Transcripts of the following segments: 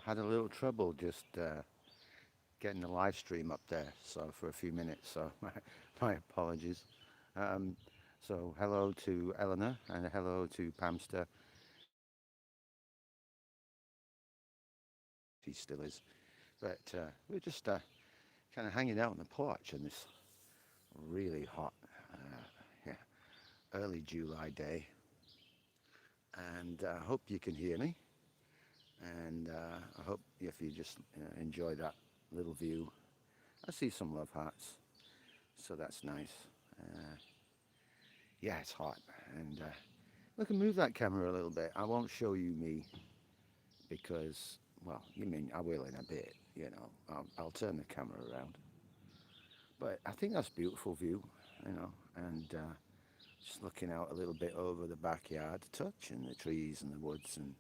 had a little trouble just getting the live stream up there, so for a few minutes. So my apologies. Um, so hello to Eleanor and hello to Pamster. He still is, but we're just kind of hanging out on the porch on this really hot, yeah, early July day, and I hope you can hear me. And I hope if you just enjoy that little view. I see some love hearts, so that's nice. Uh, yeah, it's hot, and we can move that camera a little bit. I won't show you me because, well, you mean I will in a bit. I'll turn the camera around. But I think that's a beautiful view, and just looking out a little bit over the backyard, touching the trees and the woods and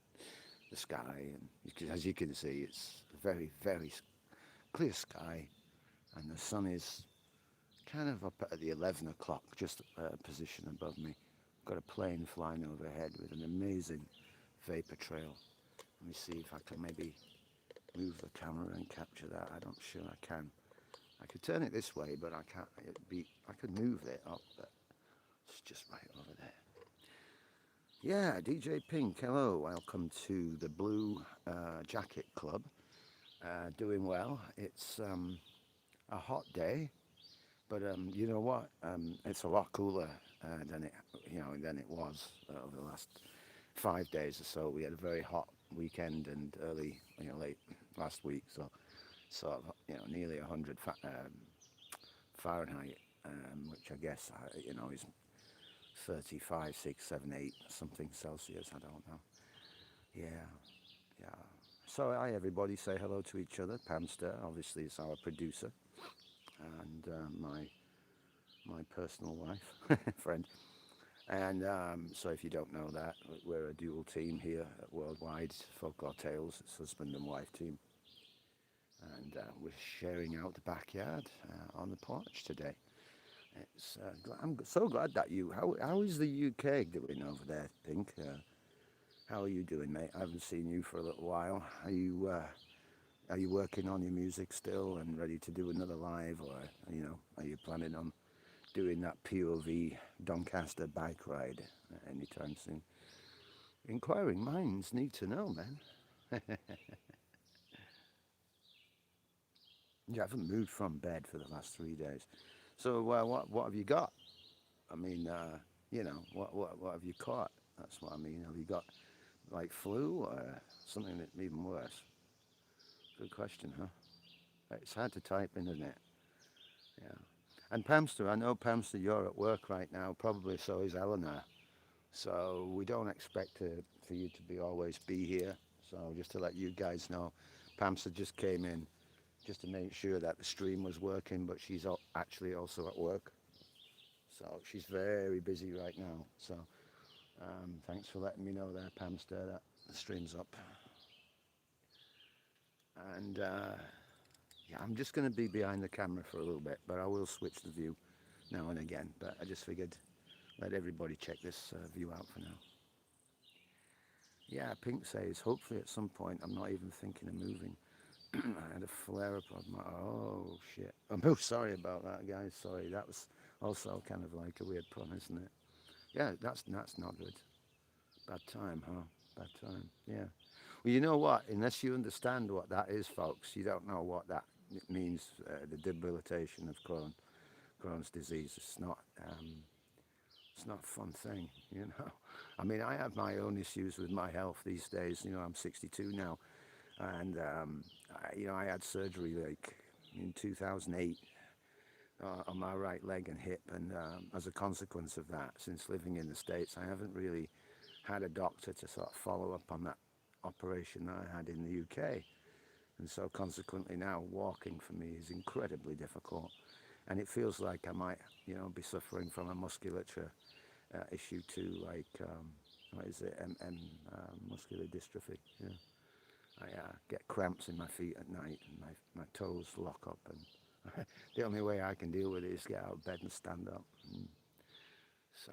the sky. And as you can see, it's a very, very clear sky, and the sun is kind of up at the 11 o'clock, just position above me. Got a plane flying overhead with an amazing vapor trail. Let me see if I can maybe move the camera and capture that. I'm not sure I can. I could turn it this way, but I can't. I could move it up, but it's just right over there. Yeah, DJ Pink, hello. Welcome to the Blue Jacket Club. Doing well. It's a hot day, but you know what? It's a lot cooler than it was over the last 5 days or so. We had a very hot weekend and early, late last week, so sort of, nearly 100 Fahrenheit, which I guess is 35, 6, 7, 8 something Celsius. I don't know. Yeah, yeah. So hi everybody, say hello to each other. Pamster, obviously, is our producer, and my personal wife, friend. And so if you don't know that, we're a dual team here at Worldwide Folklore Tales. It's husband and wife team. And we're sharing out the backyard on the porch today. I'm so glad that how is the UK doing over there, Pink? How are you doing, mate? I haven't seen you for a little while. Are you working on your music still and ready to do another live, or are you planning on doing that POV Doncaster bike ride anytime soon? Inquiring minds need to know, man. You haven't moved from bed for the last 3 days. So what have you got? I mean, what have you caught? That's what I mean. Have you got like flu or something that even worse? Good question, huh? It's hard to type in, isn't it? Yeah. And Pamster, I know Pamster, you're at work right now. Probably so is Eleanor. So we don't expect for you to always be here. So just to let you guys know, Pamster just came in just to make sure that the stream was working, but she's actually also at work. So she's very busy right now. So thanks for letting me know there, Pamster, that the stream's up. And yeah, I'm just going to be behind the camera for a little bit, but I will switch the view now and again. But I just figured let everybody check this view out for now. Yeah, Pink says, hopefully at some point, I'm not even thinking of moving. I had a flare up of my, oh shit. I'm so sorry about that, guys. Sorry, that was also kind of like a weird pun, isn't it? Yeah, that's not good. Bad time, huh? Bad time, yeah. Well, you know what? Unless you understand what that is, folks, you don't know what that means, the debilitation of Crohn's disease. It's not a fun thing, you know. I mean, I have my own issues with my health these days. I'm 62 now, and I had surgery like in 2008 on my right leg and hip, and as a consequence of that, since living in the States, I haven't really had a doctor to sort of follow up on that operation that I had in the UK, and so consequently now walking for me is incredibly difficult, and it feels like I might, be suffering from a musculature issue too, like what is it, muscular dystrophy. Yeah, I get cramps in my feet at night, and my toes lock up, and the only way I can deal with it is get out of bed and stand up. So,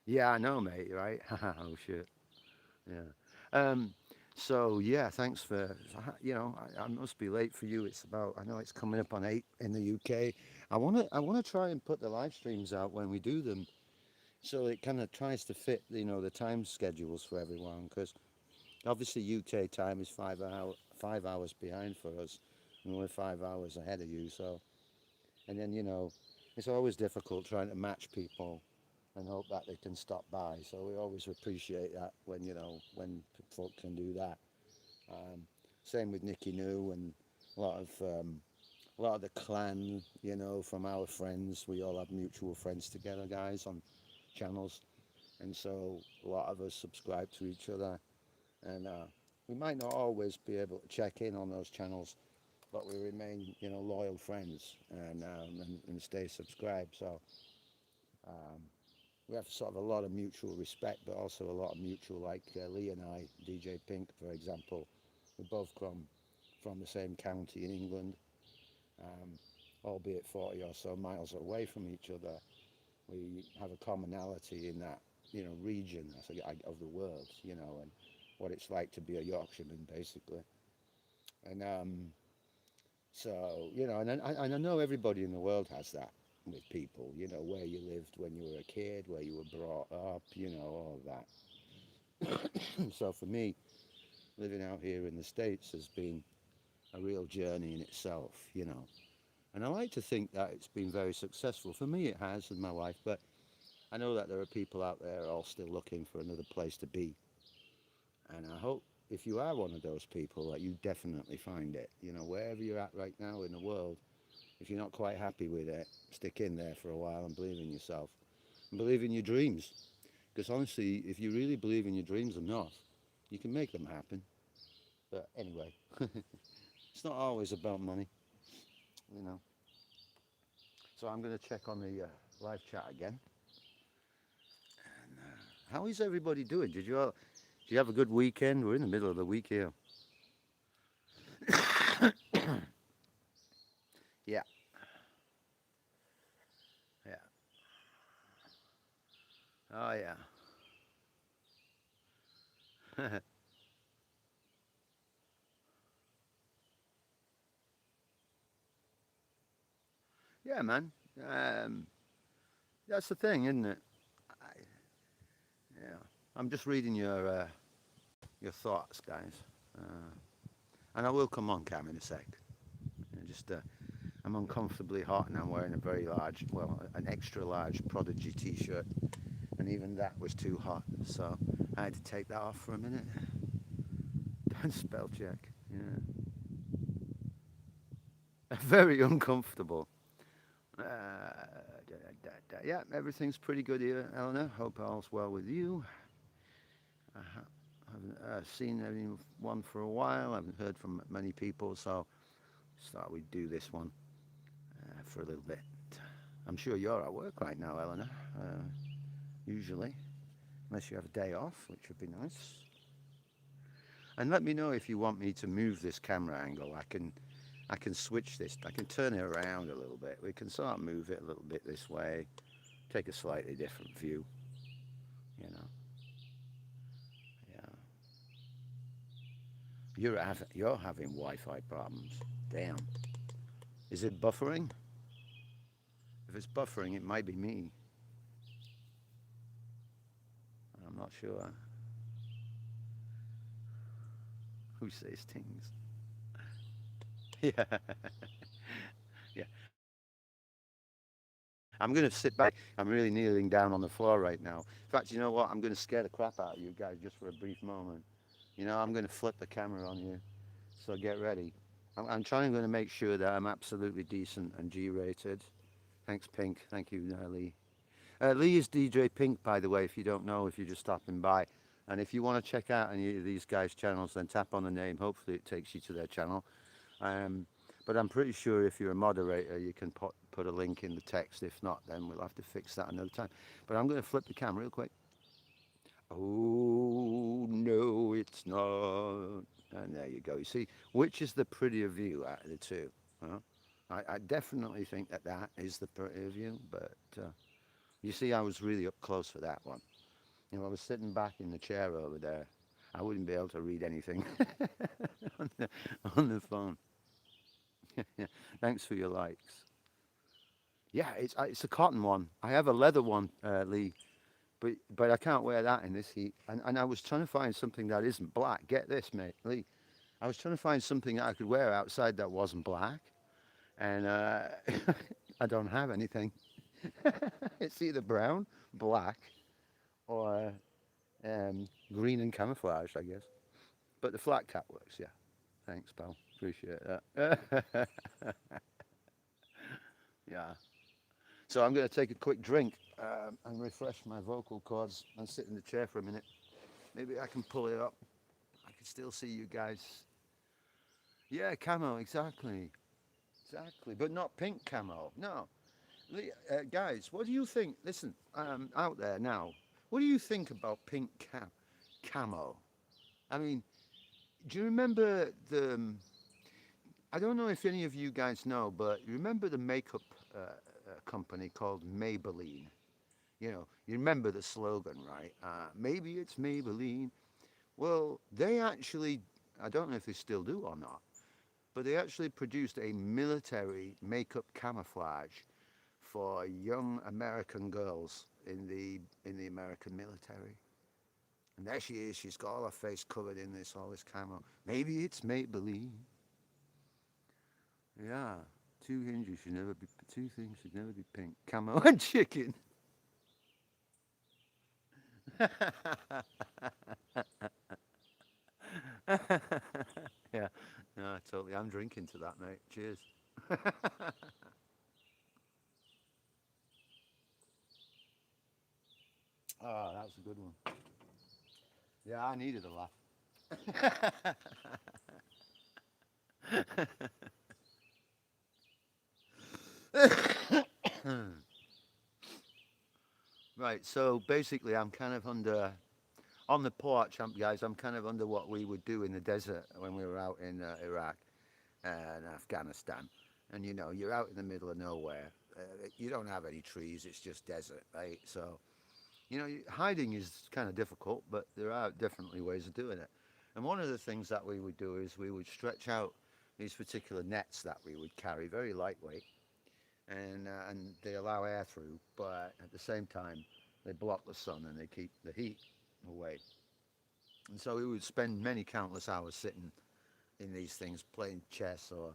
yeah, I know, mate. Right? Oh shit. Yeah. So yeah, thanks for I must be late for you. It's about I know it's coming up on 8 in the UK. I want to try and put the live streams out when we do them, so it kind of tries to fit the time schedules for everyone because obviously UK time is 5 hours behind for us, and we're 5 hours ahead of you. So and then it's always difficult trying to match people and hope that they can stop by. So we always appreciate that when folk can do that. Um, Same with Nicky New and a lot of um, a lot of the clan, from our friends. We all have mutual friends together, guys, on channels, and so a lot of us subscribe to each other. And we might not always be able to check in on those channels, but we remain, loyal friends and stay subscribed. So um, we have sort of a lot of mutual respect, but also a lot of mutual, like Lee and I, DJ Pink, for example. We both come from the same county in England, um, albeit 40 or so miles away from each other. We have a commonality in that, region of the world, and what it's like to be a Yorkshireman, basically. And so, and I know everybody in the world has that with people, where you lived when you were a kid, where you were brought up, all of that. So for me, living out here in the States has been a real journey in itself, And I like to think that it's been very successful. For me, it has, and my wife, but I know that there are people out there all still looking for another place to be. And I hope if you are one of those people that you definitely find it, wherever you're at right now in the world. If you're not quite happy with it, stick in there for a while and believe in yourself and believe in your dreams. Because honestly, if you really believe in your dreams enough, you can make them happen. But anyway, it's not always about money, you know. So I'm going to check on the live chat again. And how is everybody doing? Did you have a good weekend? We're in the middle of the week here. Yeah, yeah. Oh yeah. Yeah, man. Um, that's the thing, isn't it? I, yeah. I'm just reading your thoughts, guys. Uh, and I will come on cam in a sec. Just I'm uncomfortably hot and I'm wearing a very large, well, an extra large Prodigy t-shirt, and even that was too hot, so I had to take that off for a minute. Don't spell check. Yeah, very uncomfortable. Yeah, everything's pretty good here, Eleanor. Hope all's well with you. I haven't seen anyone for a while. I haven't heard from many people, so just thought we'd do this one for a little bit. I'm sure you're at work right now, Eleanor, usually, unless you have a day off, which would be nice. And let me know if you want me to move this camera angle. I can switch this. I can turn it around a little bit. We can sort of move it a little bit this way, take a slightly different view. You know, yeah. You're having Wi-Fi problems. Damn. Is it buffering? If it's buffering, it might be me. I'm not sure. Who says things? Yeah, yeah. I'm going to sit back. I'm really kneeling down on the floor right now. In fact, you know what? I'm going to scare the crap out of you guys just for a brief moment. I'm going to flip the camera on you. So get ready. I'm trying to make sure that I'm absolutely decent and G-rated. Thanks, Pink. Thank you, Lee. Lee is DJ Pink, by the way, if you don't know, if you're just stopping by. And if you want to check out any of these guys' channels, then tap on the name. Hopefully it takes you to their channel. Um, but I'm pretty sure if you're a moderator, you can put a link in the text. If not, then we'll have to fix that another time. But I'm going to flip the camera real quick. Oh, no, it's not. And there you go. You see, which is the prettier view out of the two? Huh? I definitely think that is the prettier view, but you see, I was really up close for that one. I was sitting back in the chair over there. I wouldn't be able to read anything on on the phone. Thanks for your likes. Yeah, it's a cotton one. I have a leather one, Lee, but I can't wear that in this heat. And I was trying to find something that isn't black. Get this, mate, Lee. I was trying to find something that I could wear outside that wasn't black, and I don't have anything. It's either brown, black, or green and camouflage, I guess. But the flat cap works, yeah. Thanks, pal. Appreciate that. Yeah. So I'm going to take a quick drink and refresh my vocal cords and sit in the chair for a minute. Maybe I can pull it up. I can still see you guys. Yeah, camo, exactly. Exactly. But not pink camo. No. Guys, what do you think? Listen, out there now, what do you think about pink camo? I mean, do you remember I don't know if any of you guys know, but you remember the makeup company called Maybelline? You know, you remember the slogan, right? Maybe it's Maybelline. Well, they actually, I don't know if they still do or not, but they actually produced a military makeup camouflage for young American girls in the American military. And there she is. She's got all her face covered in all this camo. Maybe it's Maybelline. Yeah, two things should never be pink: camo and chicken. Yeah, no, totally. I'm drinking to that, mate. Cheers. Oh, that was a good one. Yeah, I needed a laugh. Right, so basically, I'm kind of under on the porch, guys. I'm kind of under what we would do in the desert when we were out in Iraq and Afghanistan. And you know, you're out in the middle of nowhere. You don't have any trees. It's just desert, right? So you know, hiding is kind of difficult, but there are definitely ways of doing it. And one of the things that we would do is we would stretch out these particular nets that we would carry, very lightweight, and they allow air through, but at the same time they block the sun and they keep the heat away. And so we would spend many countless hours sitting in these things, playing chess or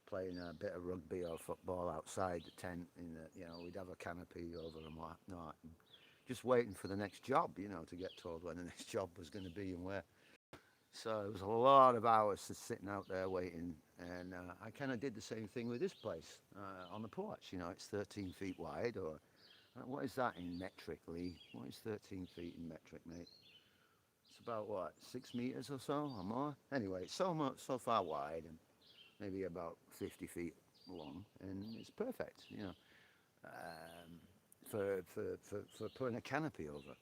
playing a bit of rugby or football outside the tent. In the, you know, we'd have a canopy over and whatnot, and just waiting for the next job, you know, to get told when the next job was going to be and where. So it was a lot of hours just sitting out there waiting, and I kind of did the same thing with this place on the porch. You know, it's 13 feet wide, or what is that in metric, Lee? What is 13 feet in metric, mate? It's about what, 6 meters or so, or more? Anyway, it's so much, so far wide, and maybe about 50 feet long, and it's perfect, you know, for putting a canopy over.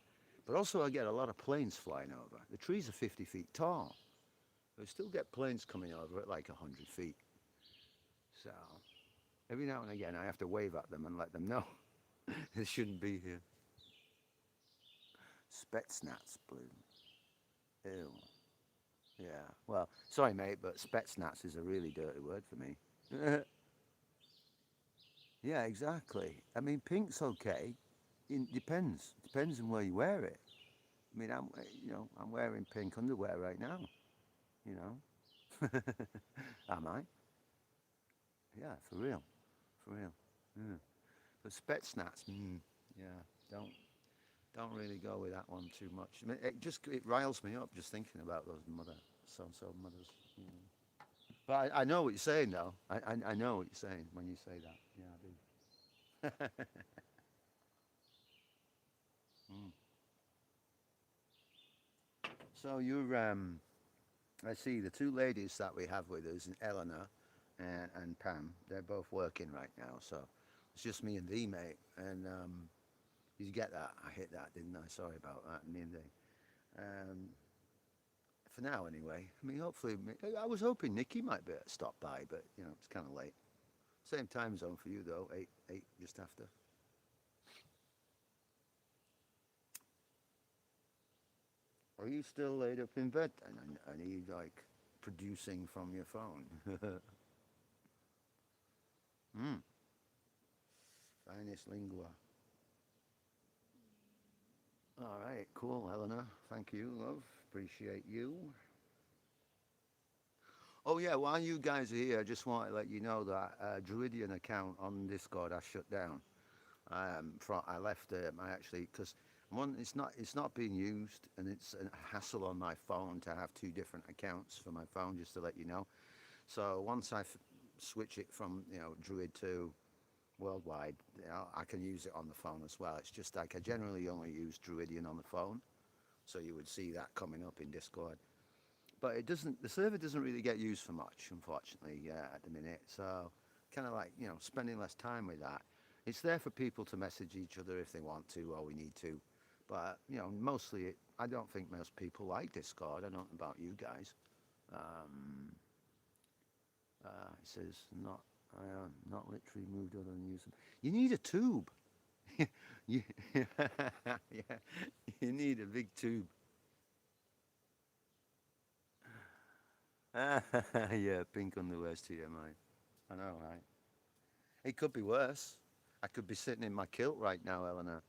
But also, I get a lot of planes flying over. The trees are 50 feet tall. I still get planes coming over at like 100 feet. So every now and again, I have to wave at them and let them know they shouldn't be here. Spetsnaz bloom. Ew. Yeah. Well, sorry, mate, but Spetsnaz is a really dirty word for me. Yeah, exactly. I mean, pink's okay. It depends. Depends on where you wear it. I mean, I'm wearing pink underwear right now. You know, am I? Yeah, for real, for real. Yeah. But Spetsnaz, yeah, don't really go with that one too much. I mean, it riles me up just thinking about those so-and-so mothers. You know. But I know what you're saying though. I know what you're saying when you say that. Yeah, I do. Mm. So I see the two ladies that we have with us, Eleanor and Pam. They're both working right now, so it's just me and thee, mate. And did you get that? I hit that, didn't I? Sorry about that. Me and thee. Um, for now, anyway. I mean, hopefully, I was hoping Nikki might be able to stop by, but you know, it's kind of late. Same time zone for you though, eight just after. Are you still laid up in bed and are you like producing from your phone? Hmm. Finest lingua. All right, cool, Helena. Thank you, love. Appreciate you. Oh yeah, while you guys are here, I just want to let you know that Druidian account on Discord I shut down. I left I actually because one it's not being used and it's a hassle on my phone to have two different accounts for my phone just to let you know. So once switch it from Druid to worldwide, I can use it on the phone as well. It's just like I generally only use Druidian on the phone, so you would see that coming up in Discord. But it doesn't. The server doesn't really get used for much, unfortunately, at the minute. So kind of like spending less time with that. It's there for people to message each other if they want to or we need to. But mostly I don't think most people like Discord. I don't know about you guys. Um, it says not. I am not literally moved on and use them. You need a tube. you, yeah, you need a big tube. Yeah, pink underwear's TMI. I know, right? It could be worse. I could be sitting in my kilt right now, Eleanor.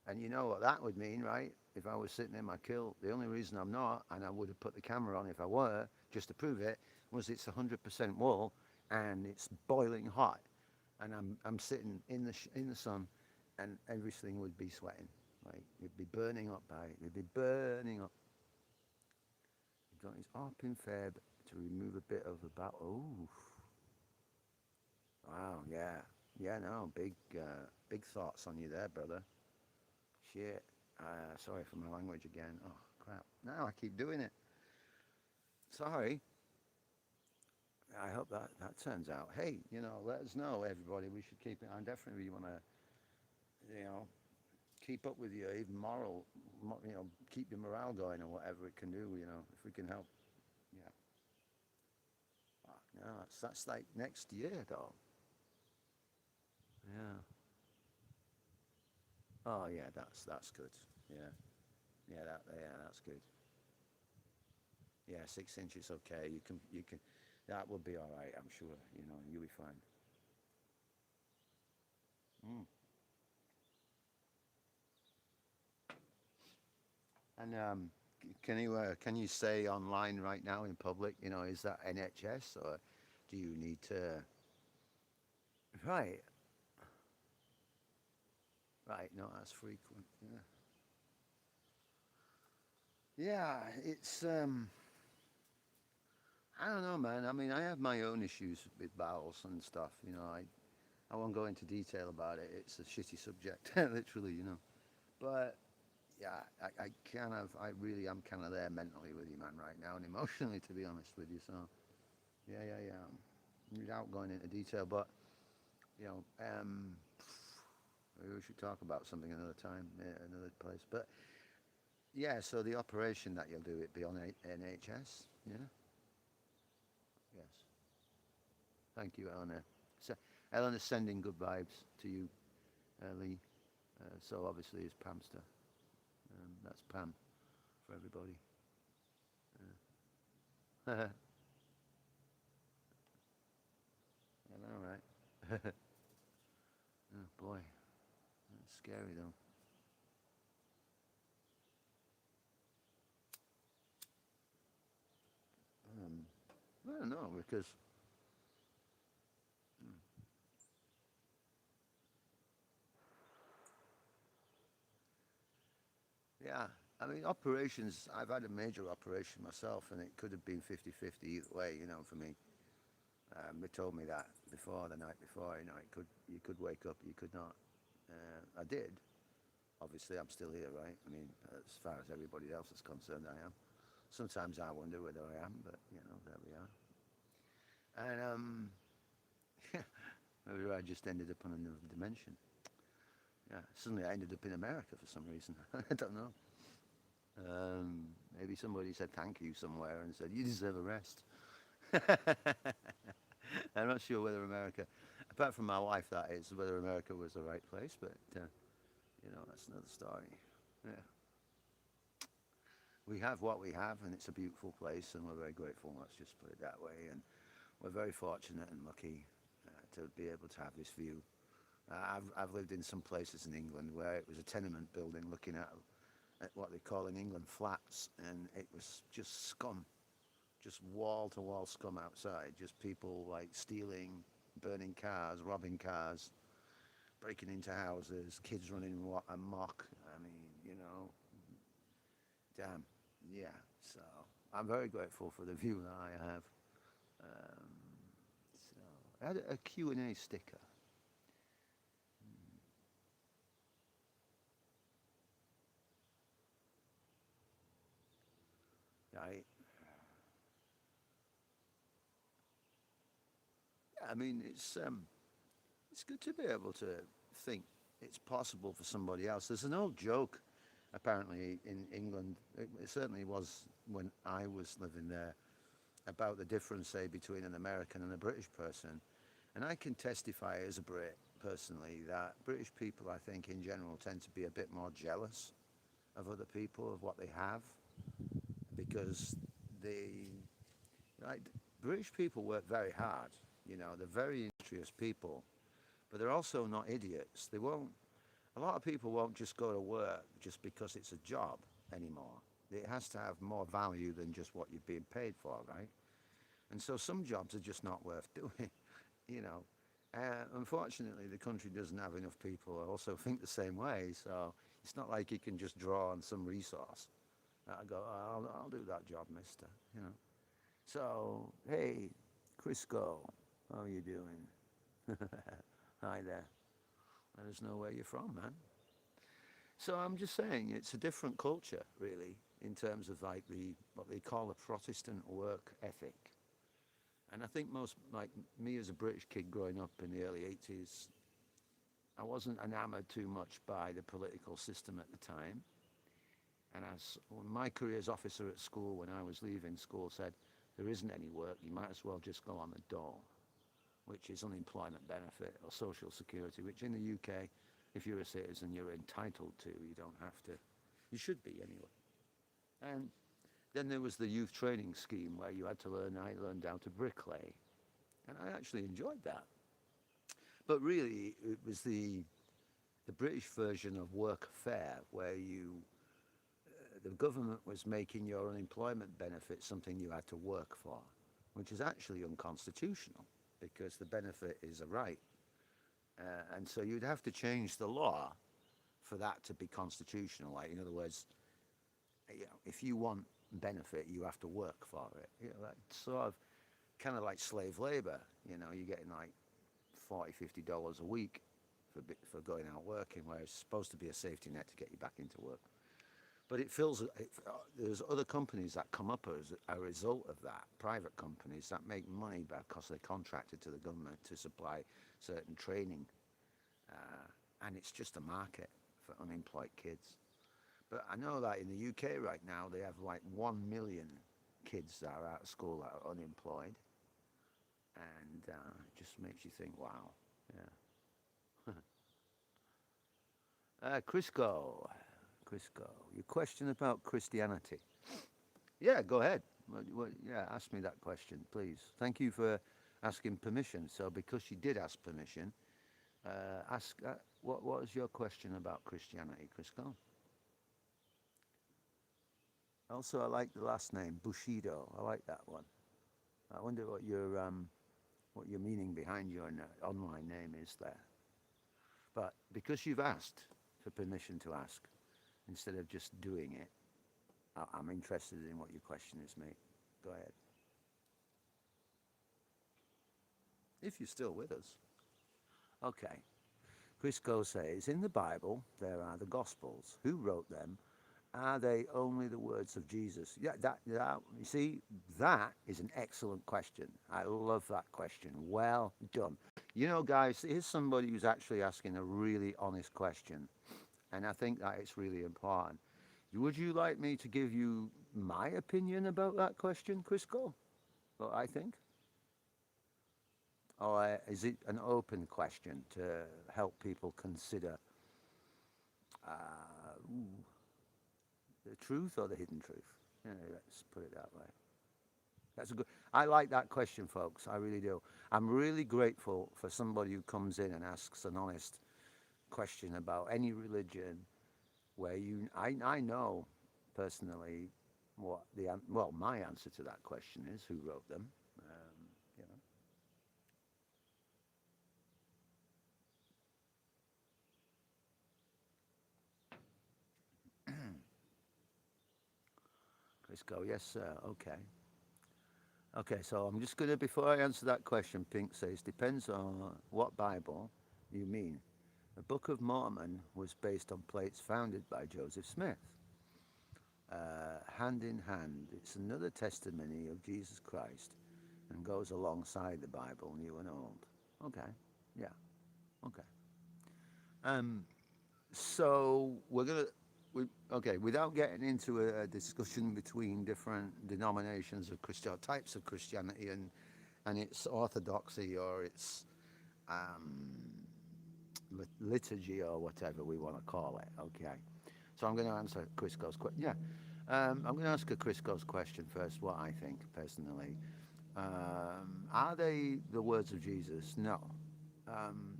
And you know what that would mean, right? If I was sitting in my kilt, the only reason I'm not, and I would have put the camera on if I were, just to prove it, was it's 100% wool and it's boiling hot, and I'm sitting in the sun, and everything would be sweating, like it'd be burning up, by it'd be burning up. He got his arp in Feb to remove a bit of the bat. Oh, wow, yeah, yeah, no, big thoughts on you there, brother. Shit. Sorry for my language again. Oh, crap. Now I keep doing it. Sorry. I hope that turns out. Hey, let us know, everybody. We should keep it on. Definitely, we want to, you know, keep up with you, even keep your morale going or whatever it can do, if we can help. Yeah. No, that's like next year, though. Yeah. Oh, yeah, that's good. Yeah. Yeah, that's good. Yeah, 6 inches, okay. You can, that will be all right, I'm sure. You'll be fine. Mm. And can you say online right now in public? Is that NHS or do you need to? Right, right. Not as frequent. Yeah, yeah. I don't know, man. I mean, I have my own issues with bowels and stuff. I won't go into detail about it. It's a shitty subject, literally. But yeah, I really am kind of there mentally with you, man, right now, and emotionally, to be honest with you. So yeah. Without going into detail, but you know, um, maybe we should talk about something another time, another place. But yeah, so the operation that you'll do, it be on NHS. Yeah. Yes. Thank you, Eleanor. So Eleanor's sending good vibes to you, Lee. So obviously it's Pamster. That's Pam for everybody. I know, right? Oh boy, that's scary though. Um, I don't know because yeah, I mean operations. I've had a major operation myself, and it could have been 50-50 either way. For me, they told me that before the night before. You could wake up, you could not. I did. Obviously, I'm still here, right? I mean, as far as everybody else is concerned, I am. Sometimes I wonder whether I am, but there we are. And maybe I just ended up on another dimension. Yeah, suddenly I ended up in America for some reason. I don't know. Maybe somebody said thank you somewhere and said you deserve a rest. I'm not sure whether America, apart from my wife, that is, whether America was the right place, but that's another story. Yeah, we have what we have, and it's a beautiful place, and we're very grateful. Let's just put it that way. And we're very fortunate and lucky to be able to have this view. I've lived in some places in England where it was a tenement building looking at what they call in England flats, and it was just scum, just wall to wall scum outside, just people like stealing, burning cars, robbing cars, breaking into houses, kids running amok. I mean, damn, yeah. So I'm very grateful for the view that I have. Um, so I had a Q&A sticker. Right. I mean, it's good to be able to think it's possible for somebody else. There's an old joke, apparently, in England. It certainly was when I was living there, about the difference, say, between an American and a British person. And I can testify as a Brit personally that British people, I think, in general, tend to be a bit more jealous of other people, of what they have, because they, like, British people work very hard. They're very industrious people, but they're also not idiots. They won't. A lot of people won't just go to work just because it's a job anymore. It has to have more value than just what you're being paid for, right? And so some jobs are just not worth doing, you know. Unfortunately, the country doesn't have enough people who also think the same way, so it's not like you can just draw on some resource. I go, I'll do that job, mister. So, hey, Crisco, how are you doing? Hi there. Let us know where you're from, man. So I'm just saying, it's a different culture, really, in terms of like what they call a Protestant work ethic. And I think most, like me as a British kid growing up in the early 80s, I wasn't enamored too much by the political system at the time. And as my careers officer at school, when I was leaving school, said, there isn't any work, you might as well just go on the dole, which is unemployment benefit or social security, which in the UK, if you're a citizen, you're entitled to. You don't have to. You should be anyway. And then there was the youth training scheme where you had to learn. I learned how to bricklay, and I actually enjoyed that. But really, it was the British version of workfare, where the government was making your unemployment benefit something you had to work for, which is actually unconstitutional because the benefit is a right. And so you'd have to change the law for that to be constitutional. Like, in other words, if you want benefit, you have to work for it. Like sort of kind of like slave labor. You're getting like $40, $50 a week for going out working, where it's supposed to be a safety net to get you back into work. But there's other companies that come up as a result of that, private companies that make money because they're contracted to the government to supply certain training. And it's just a market for unemployed kids. But I know that in the UK right now, they have like 1 million kids that are out of school that are unemployed. And it just makes you think, wow, yeah. Crisco, your question about Christianity. Yeah, go ahead. Yeah, ask me that question, please. Thank you for asking permission. So because you did ask permission, ask what was your question about Christianity, Crisco? Also, I like the last name, Bushido. I like that one. I wonder what your meaning behind your online name is there. But because you've asked for permission to ask, instead of just doing it, I'm interested in what your question is, mate. Go ahead. If you're still with us. Okay. Crisco says, in the Bible, there are the Gospels. Who wrote them? Are they only the words of Jesus? Yeah, you see, that is an excellent question. I love that question. Well done. Guys, here's somebody who's actually asking a really honest question. And I think that it's really important. Would you like me to give you my opinion about that question, Crisco? What I think? Or is it an open question to help people consider uh, the truth or the hidden truth? Yeah, let's put it that way. That's a good. I like that question, folks. I really do. I'm really grateful for somebody who comes in and asks an honest question about any religion where I know personally what well, my answer to that question is who wrote them. You know, Chris go, yes, sir. Okay. Okay, so I'm just going to, before I answer that question, Pink says, depends on what Bible you mean. The Book of Mormon was based on plates founded by Joseph Smith. Hand in hand, it's another testimony of Jesus Christ and goes alongside the Bible, new and old. Okay, yeah, okay. Um, so we're gonna, okay, without getting into a discussion between different denominations of Christian types of Christianity and its orthodoxy or its um, liturgy or whatever we want to call it. Okay, so I'm going to answer Crisco's question. Yeah, I'm going to ask a Crisco's question first. What I think personally, are they the words of Jesus? No,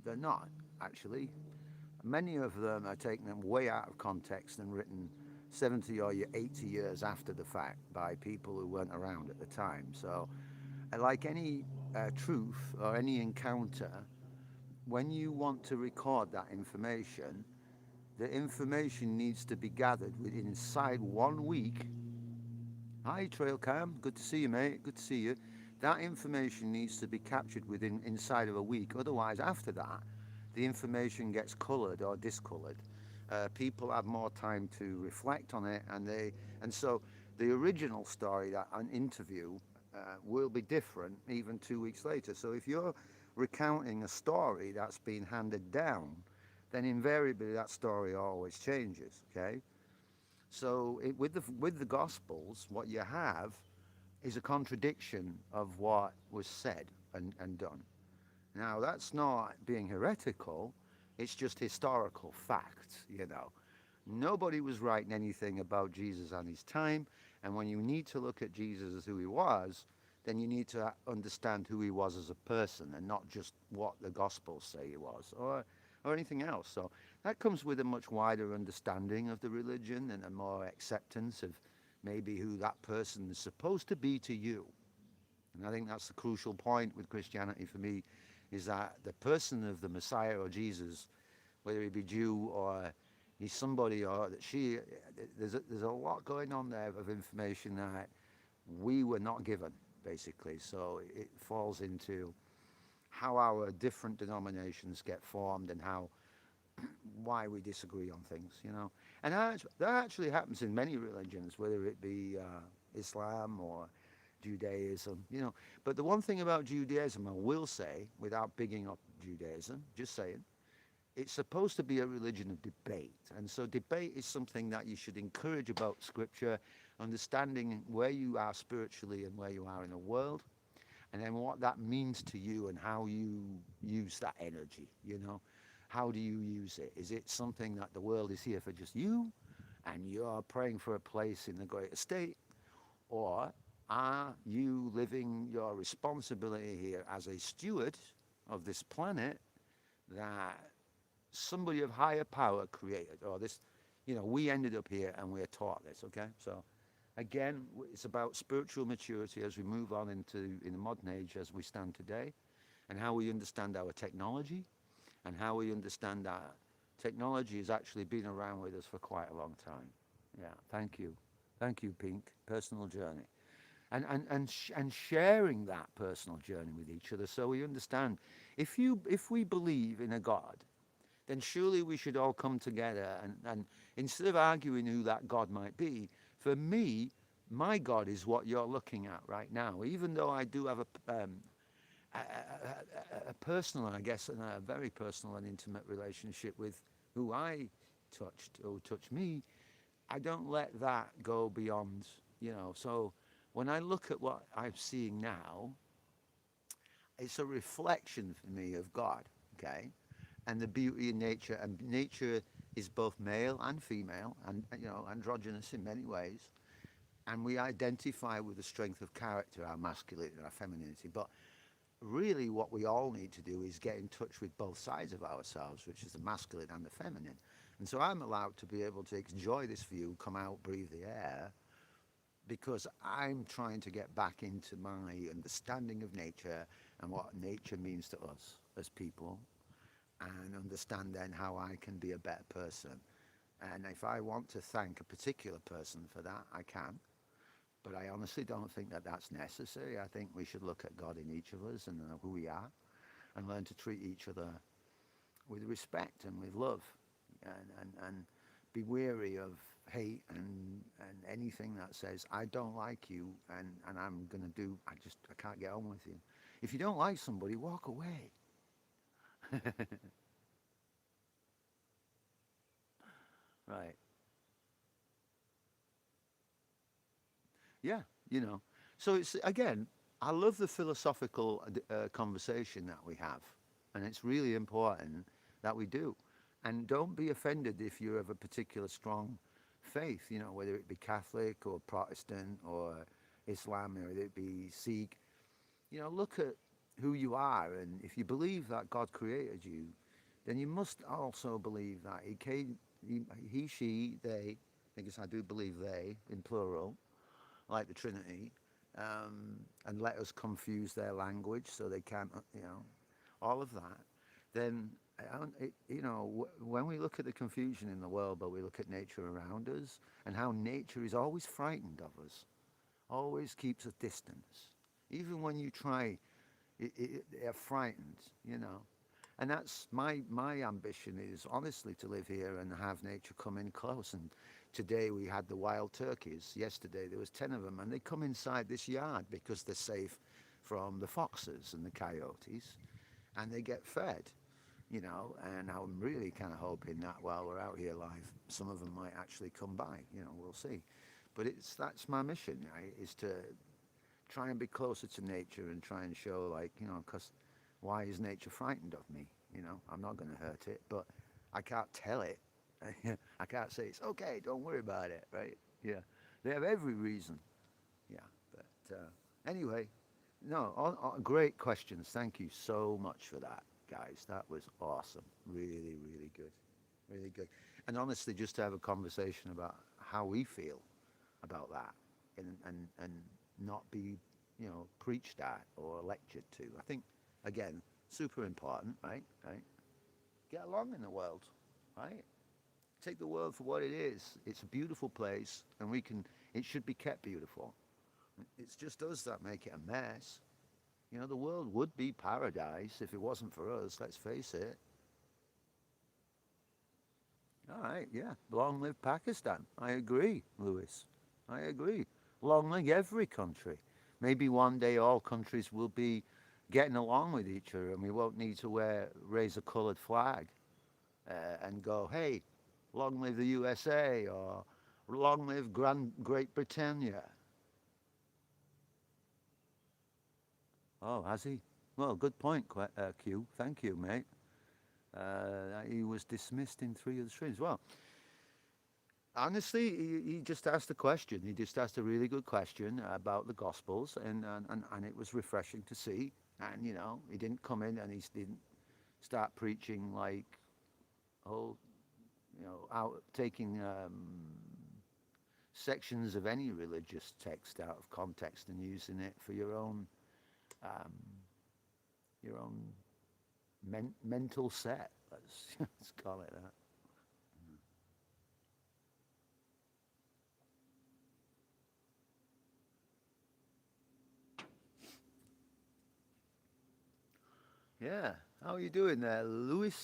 they're not actually. Many of them are taken way out of context and written 70 or 80 years after the fact by people who weren't around at the time. So, like any truth or any encounter, when you want to record that information, the information needs to be gathered within inside 1 week. Hi, Trail Cam. Good to see you, mate. Good to see you. That information needs to be captured within inside of a week. Otherwise, after that, the information gets coloured or discoloured. People have more time to reflect on it, and so the original story, that an interview, will be different even 2 weeks later. So if you're recounting a story that's been handed down, then invariably that story always changes. Okay, so with the Gospels, what you have is a contradiction of what was said and done. Now, that's not being heretical, it's just historical fact, you know. Nobody was writing anything about Jesus on his time, and when you need to look at Jesus as who he was, then you need to understand who he was as a person and not just what the Gospels say he was or anything else. So that comes with a much wider understanding of the religion and a more acceptance of maybe who that person is supposed to be to you. And I think that's the crucial point with Christianity for me, is that the person of the Messiah or Jesus, whether he be Jew or he's somebody or that she, there's a lot going on there of information that we were not given, basically. So it falls into how our different denominations get formed and how why we disagree on things, you know. And that actually happens in many religions, whether it be Islam or Judaism, you know. But the one thing about Judaism, I will say, without bigging up Judaism, just saying, it's supposed to be a religion of debate. And so debate is something that you should encourage about Scripture, understanding where you are spiritually and where you are in the world, and then what that means to you and how you use that energy, you know. How do you use it? Is it something that the world is here for just you and you're praying for a place in the greater state? Or are you living your responsibility here as a steward of this planet that somebody of higher power created? Or this, you know, we ended up here and we're taught this, okay? So again, it's about spiritual maturity as we move on in the modern age as we stand today, and how we understand our technology, and how we understand that technology has actually been around with us for quite a long time. Yeah, thank you. Thank you, Pink. Personal journey. And sharing that personal journey with each other so we understand. If we believe in a God, then surely we should all come together and instead of arguing who that God might be, for me, my God is what you're looking at right now. Even though I do have a personal, I guess, and a very personal and intimate relationship with who I touched or touched me, I don't let that go beyond, you know. So when I look at what I'm seeing now, it's a reflection for me of God, okay, and the beauty in nature. And nature is both male and female, and you know, androgynous in many ways. and we identify with the strength of character, our masculinity and our femininity. But really what we all need to do is get in touch with both sides of ourselves, which is the masculine and the feminine. And so I'm allowed to be able to enjoy this view, come out, breathe the air, because I'm trying to get back into my understanding of nature and what nature means to us as people, and understand then how I can be a better person. And if I want to thank a particular person for that, I can. But I honestly don't think that that's necessary. I think we should look at God in each of us and who we are, and learn to treat each other with respect and with love, and be wary of hate and anything that says, I don't like you, and I'm going to do, I can't get on with you. If you don't like somebody, walk away. Right. Yeah, you know. So it's again, I love the philosophical conversation that we have, and it's really important that we do. And don't be offended if you're of a particular strong faith, you know, whether it be Catholic or Protestant or Islam, or whether it be Sikh. You know, look at who you are, and if you believe that God created you, then you must also believe that he, she, they. I guess I do believe they in plural, like the Trinity, and let us confuse their language so they can't, you know, all of that, then, you know, when we look at the confusion in the world, but we look at nature around us and how nature is always frightened of us, always keeps a distance. Even when you try, they're frightened, you know. And that's my ambition is honestly to live here and have nature come in close. And today we had the wild turkeys. Yesterday there was 10 of them, and they come inside this yard because they're safe from the foxes and the coyotes, and they get fed, you know. And I'm really kind of hoping that while we're out here live, some of them might actually come by. You know, we'll see. But that's my mission, right? Is to try and be closer to nature and try and show, like, you know, because why is nature frightened of me? You know, I'm not going to hurt it, but I can't tell it. I can't say it's okay, don't worry about it, right? Yeah, they have every reason. Yeah, but anyway, no, great questions. Thank you so much for that, guys. That was awesome. Really, really good. Really good. And honestly, just to have a conversation about how we feel about that, and not be, you know, preached at or lectured to. I think, again, super important, right? Right? Get along in the world, right? Take the world for what it is. It's a beautiful place, and it should be kept beautiful. It's just us that make it a mess. You know, the world would be paradise if it wasn't for us, let's face it. All right, yeah. Long live Pakistan. I agree, Lewis. I agree. Long live every country. Maybe one day all countries will be getting along with each other, and we won't need to raise a coloured flag and go, hey, long live the USA, or long live Great Britannia. Oh, has he? Well, good point, Q. Thank you, mate. He was dismissed in 3 of the streams. Well, honestly, he just asked a question. He just asked a really good question about the Gospels, and it was refreshing to see. And, you know, he didn't come in and he didn't start preaching like, oh, you know, out taking sections of any religious text out of context and using it for um, your own mental set. Let's call it that. Yeah. How are you doing there, Louis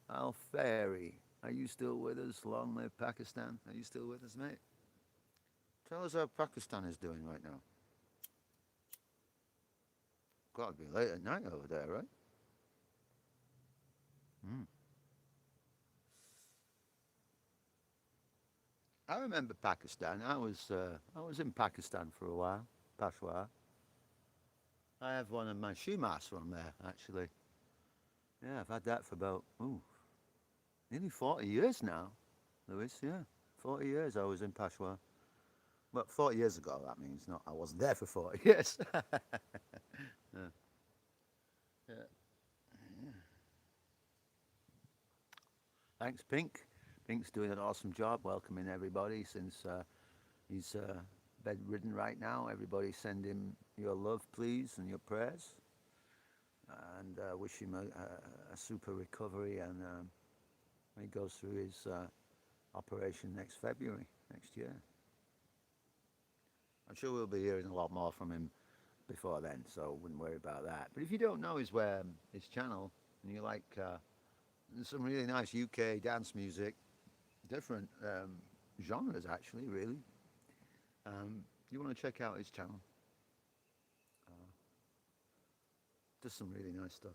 Alferi? Are you still with us? Long live Pakistan. Are you still with us, mate? Tell us how Pakistan is doing right now. Got to be late at night over there, right? Mm. I remember Pakistan. I was in Pakistan for a while, Peshawar. I have one of my shimas from there, actually. Yeah, I've had that for about nearly 40 years now, Lewis. Yeah, 40 years I was in Peshawar. Well, 40 years ago, that means not. I wasn't there for 40 years. Yeah. Yeah. Thanks, Pink. Pink's doing an awesome job welcoming everybody since he's bedridden right now. Everybody send him your love, please, and your prayers. And wish him a super recovery. And when he goes through his operation next February, next year. I'm sure we'll be hearing a lot more from him before then, so wouldn't worry about that. But if you don't know his channel and you like some really nice UK dance music, different genres actually, really, you want to check out his channel. Uh, does some really nice stuff.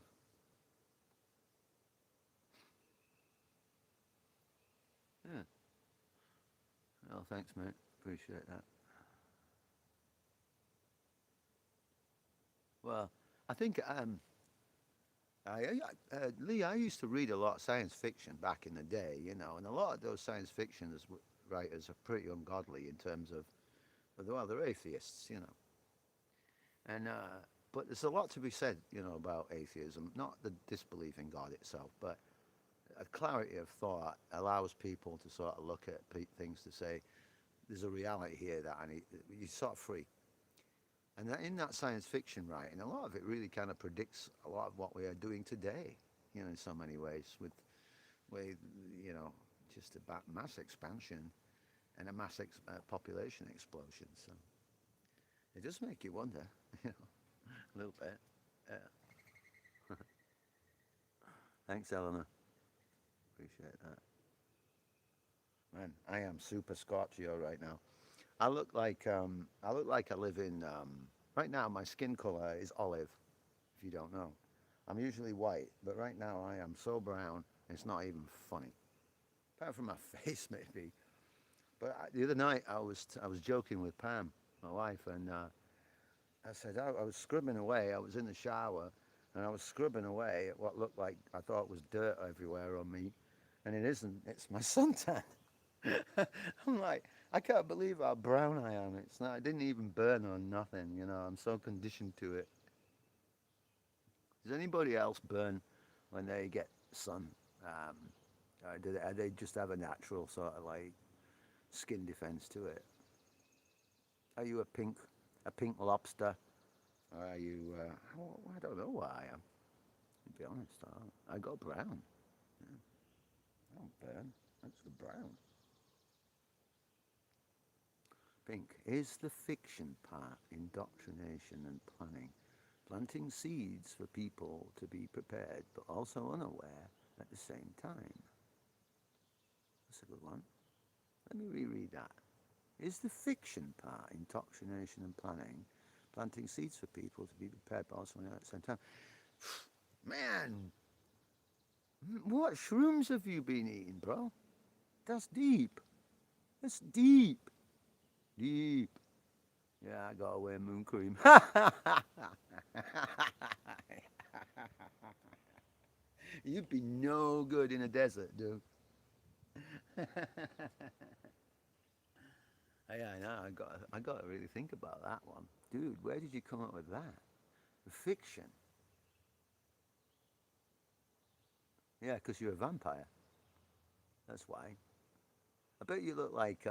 Yeah. Oh, thanks, mate. Appreciate that. Well, I think Lee, I used to read a lot of science fiction back in the day, and a lot of those science fiction writers are pretty ungodly in terms of, well, they're atheists, and but there's a lot to be said, about atheism, not the disbelief in God itself, but a clarity of thought allows people to sort of look at things to say, there's a reality here that you're sort of free. And in that science fiction writing, a lot of it really kind of predicts a lot of what we are doing today, in so many ways, with you know, just about mass expansion and a population explosion. So it does make you wonder, a little bit. Yeah. Thanks, Eleanor. Appreciate that. Man, I am super Scorpio right now. I look like I live in. Right now, my skin color is olive. If you don't know, I'm usually white, but right now I am so brown. It's not even funny. Apart from my face, maybe. But the other night I was joking with Pam, my wife, and I said I was scrubbing away. I was in the shower, and I was scrubbing away at what looked like I thought was dirt everywhere on me, and it isn't. It's my suntan. I'm like, I can't believe how brown I am. It's not. I didn't even burn or nothing. I'm so conditioned to it. Does anybody else burn when they get sun? Um, or do they just have a natural sort of like skin defense to it? Are you a pink lobster? Or are you? I don't know what I am. To be honest, I go brown. Yeah, I don't burn. I just go brown. Pink is the fiction part indoctrination and planning, planting seeds for people to be prepared but also unaware at the same time. That's a good one. Let me reread that. Is the fiction part indoctrination and planning, planting seeds for people to be prepared but also unaware at the same time? Man, what shrooms have you been eating, bro? That's deep. That's deep. Deep. Yeah, I got away moon cream. You'd be no good in a desert, dude. Yeah, I know. I got to really think about that one, dude. Where did you come up with that? The fiction. Yeah, because you're a vampire. That's why. I bet you look like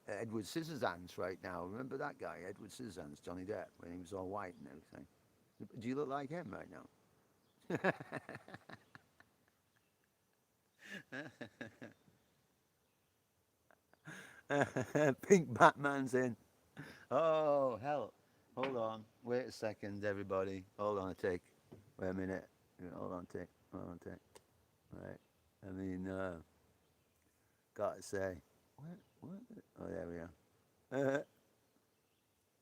Edward Scissorhands right now. Remember that guy, Edward Scissorhands, Johnny Depp, when he was all white and everything. Do you look like him right now? Pink Batman's in. Oh, hell. Hold on. Wait a second, everybody. Hold on a tick. Wait a minute. Hold on a tick. Hold on a tick. Right. I mean, gotta say. What? Oh, there we are.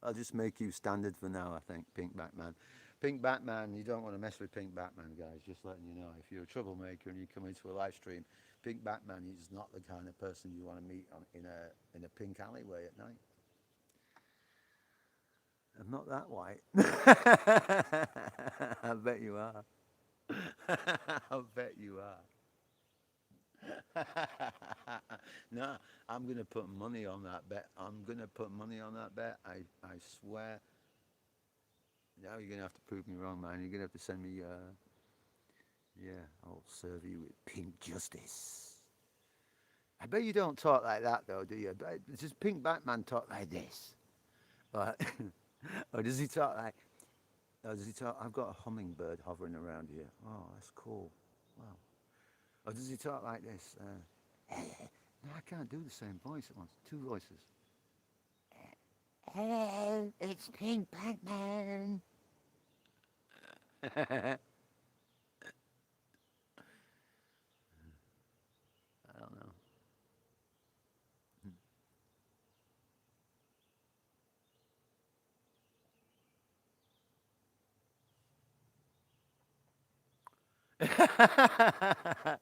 I'll just make you standard for now, I think, Pink Batman. Pink Batman, you don't want to mess with Pink Batman, guys. Just letting you know. If you're a troublemaker and you come into a live stream, Pink Batman is not the kind of person you want to meet in a pink alleyway at night. I'm not that white. I bet you are. I bet you are. No, I'm gonna put money on that bet. I'm gonna put money on that bet. I swear. Now you're gonna have to prove me wrong, man. You're gonna have to send me. Yeah, I'll serve you with pink justice. I bet you don't talk like that though, do you? Does Pink Batman talk like this? Or, or does he talk like? Or does he talk? I've got a hummingbird hovering around here. Oh, that's cool. Wow. Or does he talk like this? No, I can't do the same voice at once. Two voices. Hello, it's Pink Batman. I don't know.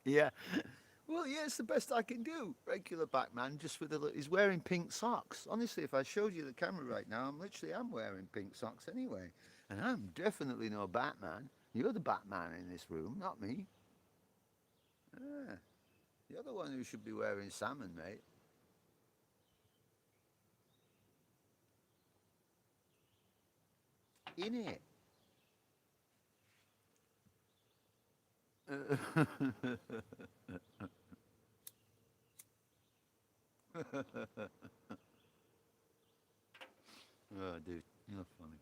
Yeah. Well, yeah, it's the best I can do. Regular Batman, just with he's wearing pink socks. Honestly, if I showed you the camera right now, I'm wearing pink socks anyway, and I'm definitely no Batman. You're the Batman in this room, not me. Yeah, you're the one who should be wearing salmon, mate. In it. Oh, dude, you're funny.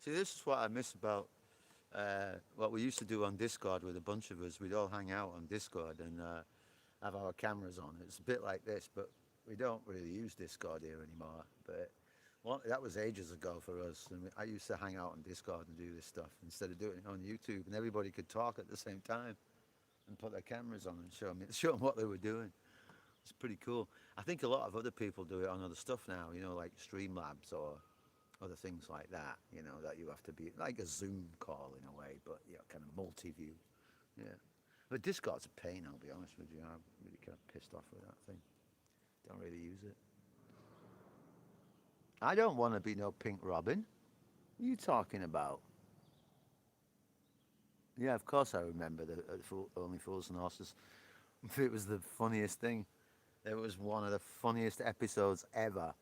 See, this is what I miss about what we used to do on Discord with a bunch of us. We'd all hang out on Discord and have our cameras on. It's a bit like this, but we don't really use Discord here anymore. But that was ages ago for us. And I used to hang out on Discord and do this stuff instead of doing it on YouTube, and everybody could talk at the same time and put their cameras on and show them what they were doing. It's pretty cool. I think a lot of other people do it on other stuff now, like Streamlabs or other things like that, that you have to be like a Zoom call in a way, but kind of multi-view. Yeah. But Discord's a pain, I'll be honest with you. I'm really kind of pissed off with that thing. Don't really use it. I don't want to be no Pink Robin. What are you talking about? Yeah, of course I remember the Only Fools and Horses. It was the funniest thing. It was one of the funniest episodes ever.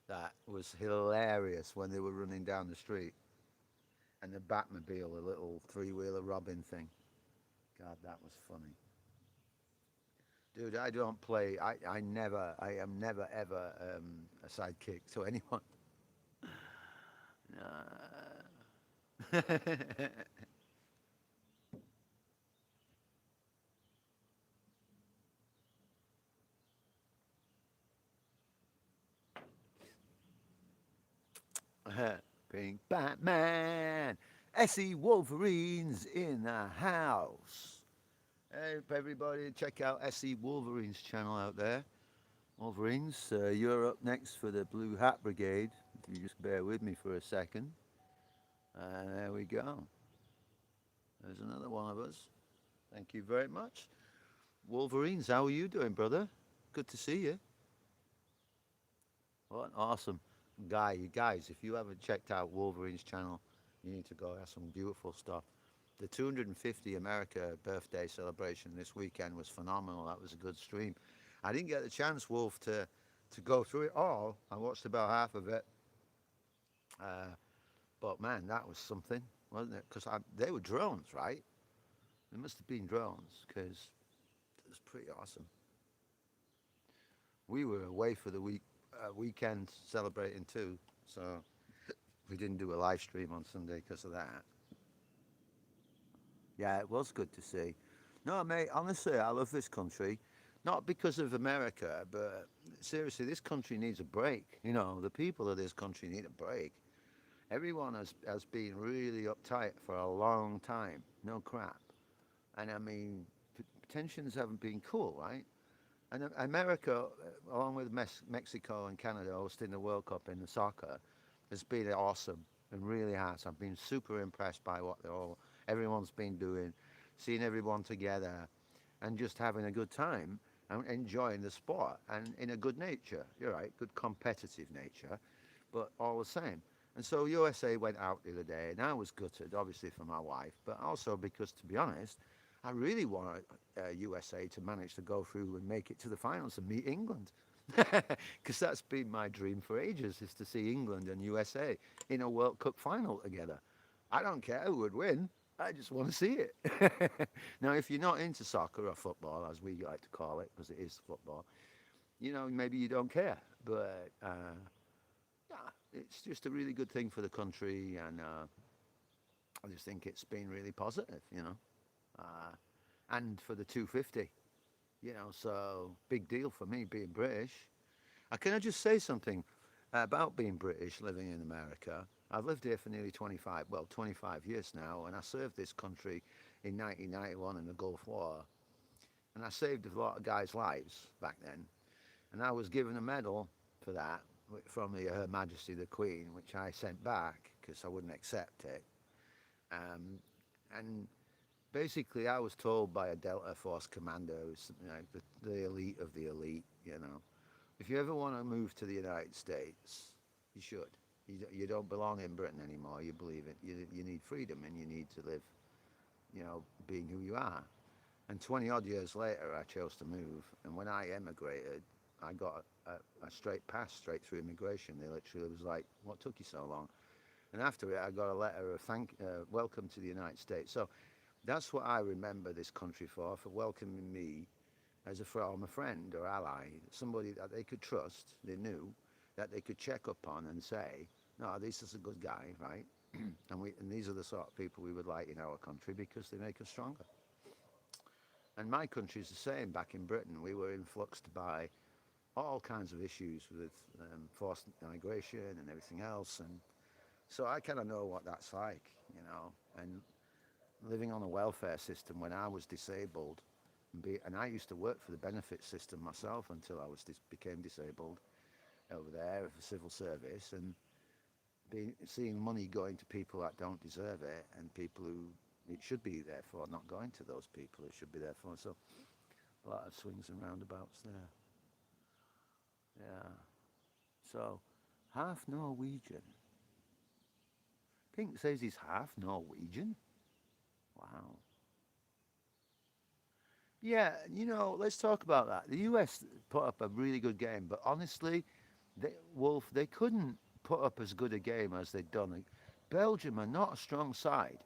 That was hilarious when they were running down the street and the Batmobile, a little three-wheeler Robin thing. God, that was funny. Dude, I don't play. I am never ever a sidekick to anyone. Pink Batman, SE Wolverines in the house. Hey, everybody, check out SE Wolverines channel out there. Wolverines, you're up next for the Blue Hat Brigade. If you just bear with me for a second. And there we go. There's another one of us. Thank you very much. Wolverines, how are you doing, brother? Good to see you. What an awesome guy. You guys, if you haven't checked out Wolverine's channel, you need to go. That's some beautiful stuff. The 250 America birthday celebration this weekend was phenomenal. That was a good stream. I didn't get the chance, Wolf, to go through it all. I watched about half of it. Uh, but man, that was something, wasn't it? Because they were drones, right? They must have been drones because it was pretty awesome. We were away for the weekend celebrating too, so we didn't do a live stream on Sunday because of that. Yeah, it was good to see. No, mate, honestly, I love this country. Not because of America, but seriously, this country needs a break. The people of this country need a break. Everyone has been really uptight for a long time. No crap. And I mean, tensions haven't been cool, right? And America, along with Mexico and Canada hosting the World Cup in the soccer, has been awesome and really has. I've been super impressed by what everyone's been doing, seeing everyone together, and just having a good time and enjoying the sport and in a good nature. You're right, good competitive nature, but all the same. And so USA went out the other day, and I was gutted, obviously for my wife, but also because, to be honest, I really want USA to manage to go through and make it to the finals and meet England. Because that's been my dream for ages, is to see England and USA in a World Cup final together. I don't care who would win. I just want to see it. Now, if you're not into soccer or football, as we like to call it, because it is football, maybe you don't care. But yeah, it's just a really good thing for the country, and I just think it's been really positive. Uh, and for the 250, so big deal for me being British. Can I just say something about being British, living in America? I've lived here for nearly 25 years now, and I served this country in 1991 in the Gulf War, and I saved a lot of guys' lives back then, and I was given a medal for that from Her Majesty the Queen, which I sent back because I wouldn't accept it. Um, and basically, I was told by a Delta Force commander, who's the elite of the elite, if you ever want to move to the United States, you should. You don't belong in Britain anymore. You believe it. You need freedom, and you need to live, being who you are. And 20 odd years later, I chose to move. And when I emigrated, I got a straight pass straight through immigration. They literally was like, "What took you so long?" And after it, I got a letter of welcome to the United States. So that's what I remember this country for welcoming me as a former friend or ally, somebody that they could trust, they knew, that they could check up on and say, no, this is a good guy, right? and these are the sort of people we would like in our country because they make us stronger. And my country is the same. Back in Britain, we were influxed by all kinds of issues with forced migration and everything else. And so I kind of know what that's like. And living on a welfare system when I was disabled, and I used to work for the benefit system myself until I became disabled over there for civil service, and seeing money going to people that don't deserve it, and people who it should be there for not going to those people it should be there for. So a lot of swings and roundabouts there. Yeah. So half Norwegian. Pink says he's half Norwegian. Wow. Yeah, let's talk about that. The US put up a really good game, but honestly, Wolf, they couldn't put up as good a game as they'd done. Like, Belgium are not a strong side,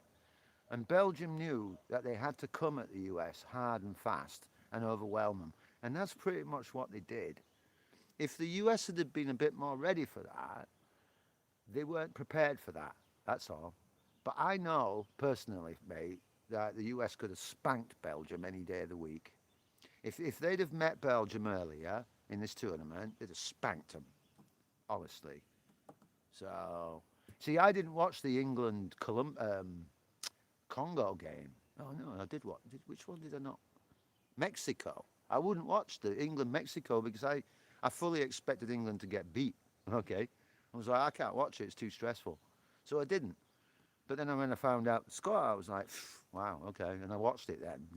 and Belgium knew that they had to come at the US hard and fast and overwhelm them, and that's pretty much what they did. If the US had been a bit more ready for that, they weren't prepared for that. That's all. But I know personally, mate, that the US could have spanked Belgium any day of the week. If they'd have met Belgium earlier in this tournament, they'd have spanked them, honestly. So, see, I didn't watch the England Congo game. Oh no, I did what? Which one did I not? Mexico. I wouldn't watch the England Mexico because I fully expected England to get beat. Okay, I was like, I can't watch it. It's too stressful. So I didn't. But then when I found out the score, I was like, wow, okay, and I watched it then.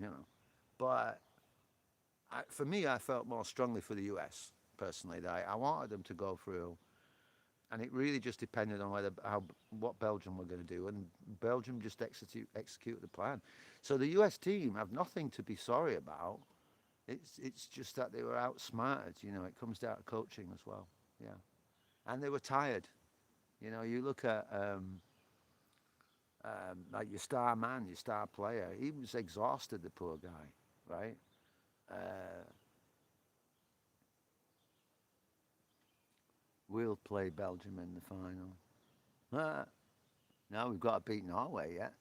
But for me, I felt more strongly for the US personally. That I wanted them to go through, and it really just depended on what Belgium were going to do, and Belgium just executed the plan. So the US team have nothing to be sorry about. It's just that they were outsmarted. It comes down to coaching as well. Yeah, and they were tired. You look at like your star man, your star player. He was exhausted, the poor guy, right? Uh, we'll play Belgium in the final. Now we've got to beat Norway yet.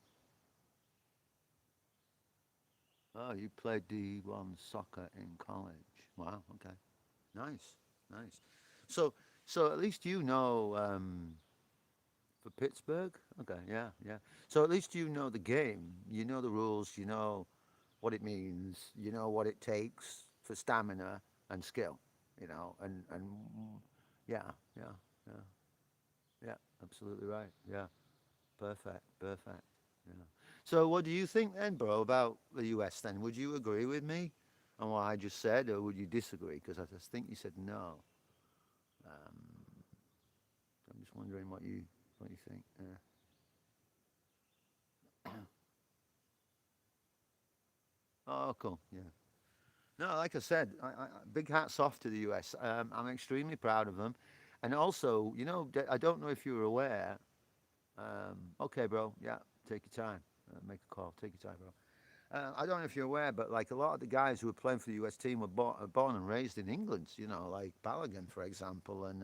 Oh, you played D1 soccer in college. Wow. Okay. Nice. Nice. So, so at least for Pittsburgh. Okay. Yeah. Yeah. So at least you know the game. You know the rules. You know what it means. You know what it takes for stamina and skill. And yeah, yeah, yeah, yeah. Absolutely right. Yeah. Perfect. Perfect. Yeah. So what do you think then, bro, about the US then? Would you agree with me on what I just said, or would you disagree? Because I just think you said no. Um, I'm just wondering what you. What do you think? Oh, cool. Yeah. No, like I said, big hats off to the US. I'm extremely proud of them. And also, I don't know if you were aware. Okay, bro. Yeah, take your time. Make a call. Take your time, bro. I don't know if you're aware, but like a lot of the guys who were playing for the US team were born and raised in England. Like Balogun, for example, and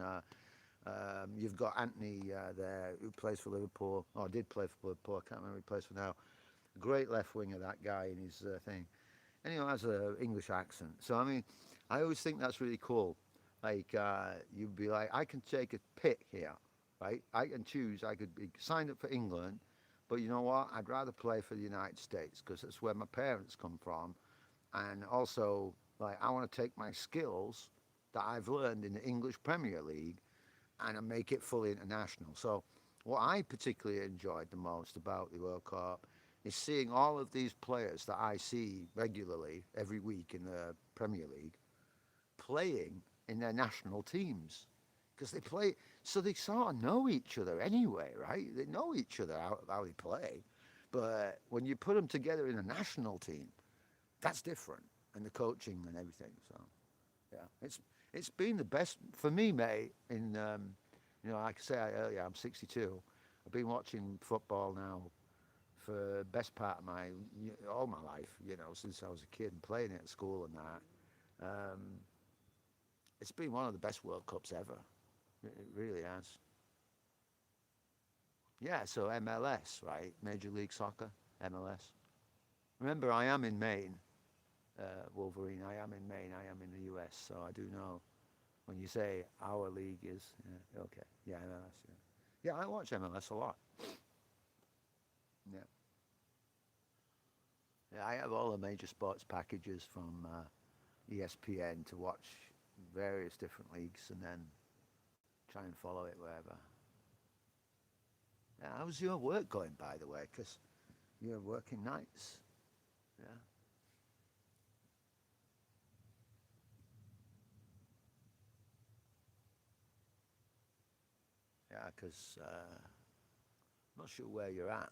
you've got Anthony there who plays for Liverpool, or did play for Liverpool. I can't remember who he plays for now. Great left winger, that guy in his thing. And has an English accent. So I mean, I always think that's really cool. Like you'd be like, I can take a pick here, right? I can choose. I could be signed up for England, but you know what? I'd rather play for the United States because that's where my parents come from, and also like I want to take my skills that I've learned in the English Premier League and I make it fully international. So what I particularly enjoyed the most about the World Cup is seeing all of these players that I see regularly every week in the Premier League playing in their national teams because they play, so they sort of know each other anyway, right? They know each other how they play, but when you put them together in a national team, that's different, and the coaching and everything. So yeah, it's been the best for me, mate. Like I said earlier, I'm 62. I've been watching football now for the best part of all my life, since I was a kid and playing it at school and that. It's been one of the best World Cups ever. It really has. Yeah, so MLS, right? Major League Soccer, MLS. Remember, I am in Maine, Wolverine. I am in Maine. I am in the US, so I do know when you say our league is. Yeah, okay. Yeah, MLS. Yeah, I watch MLS a lot. Yeah. Yeah, I have all the major sports packages from ESPN to watch various different leagues and then try and follow it wherever. Yeah, how's your work going, by the way? Because you're working nights. Yeah. Yeah, because I'm not sure where you're at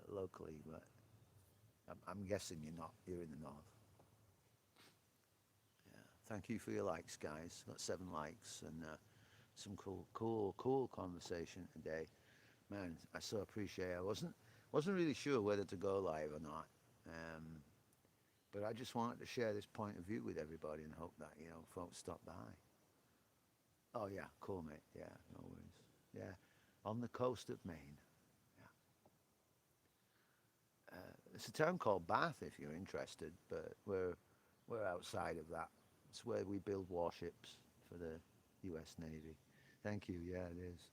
locally, but I'm guessing you're not. You're in the north. Yeah. Thank you for your likes, guys. Got 7 likes and some cool conversation today. Man, I so appreciate it. I wasn't really sure whether to go live or not. Um, but I just wanted to share this point of view with everybody and hope that, folks stop by. Oh yeah, cool mate. Yeah, no worries. Yeah. On the coast of Maine. Yeah. It's a town called Bath if you're interested, but we're outside of that. It's where we build warships for the US Navy. Thank you. Yeah, it is.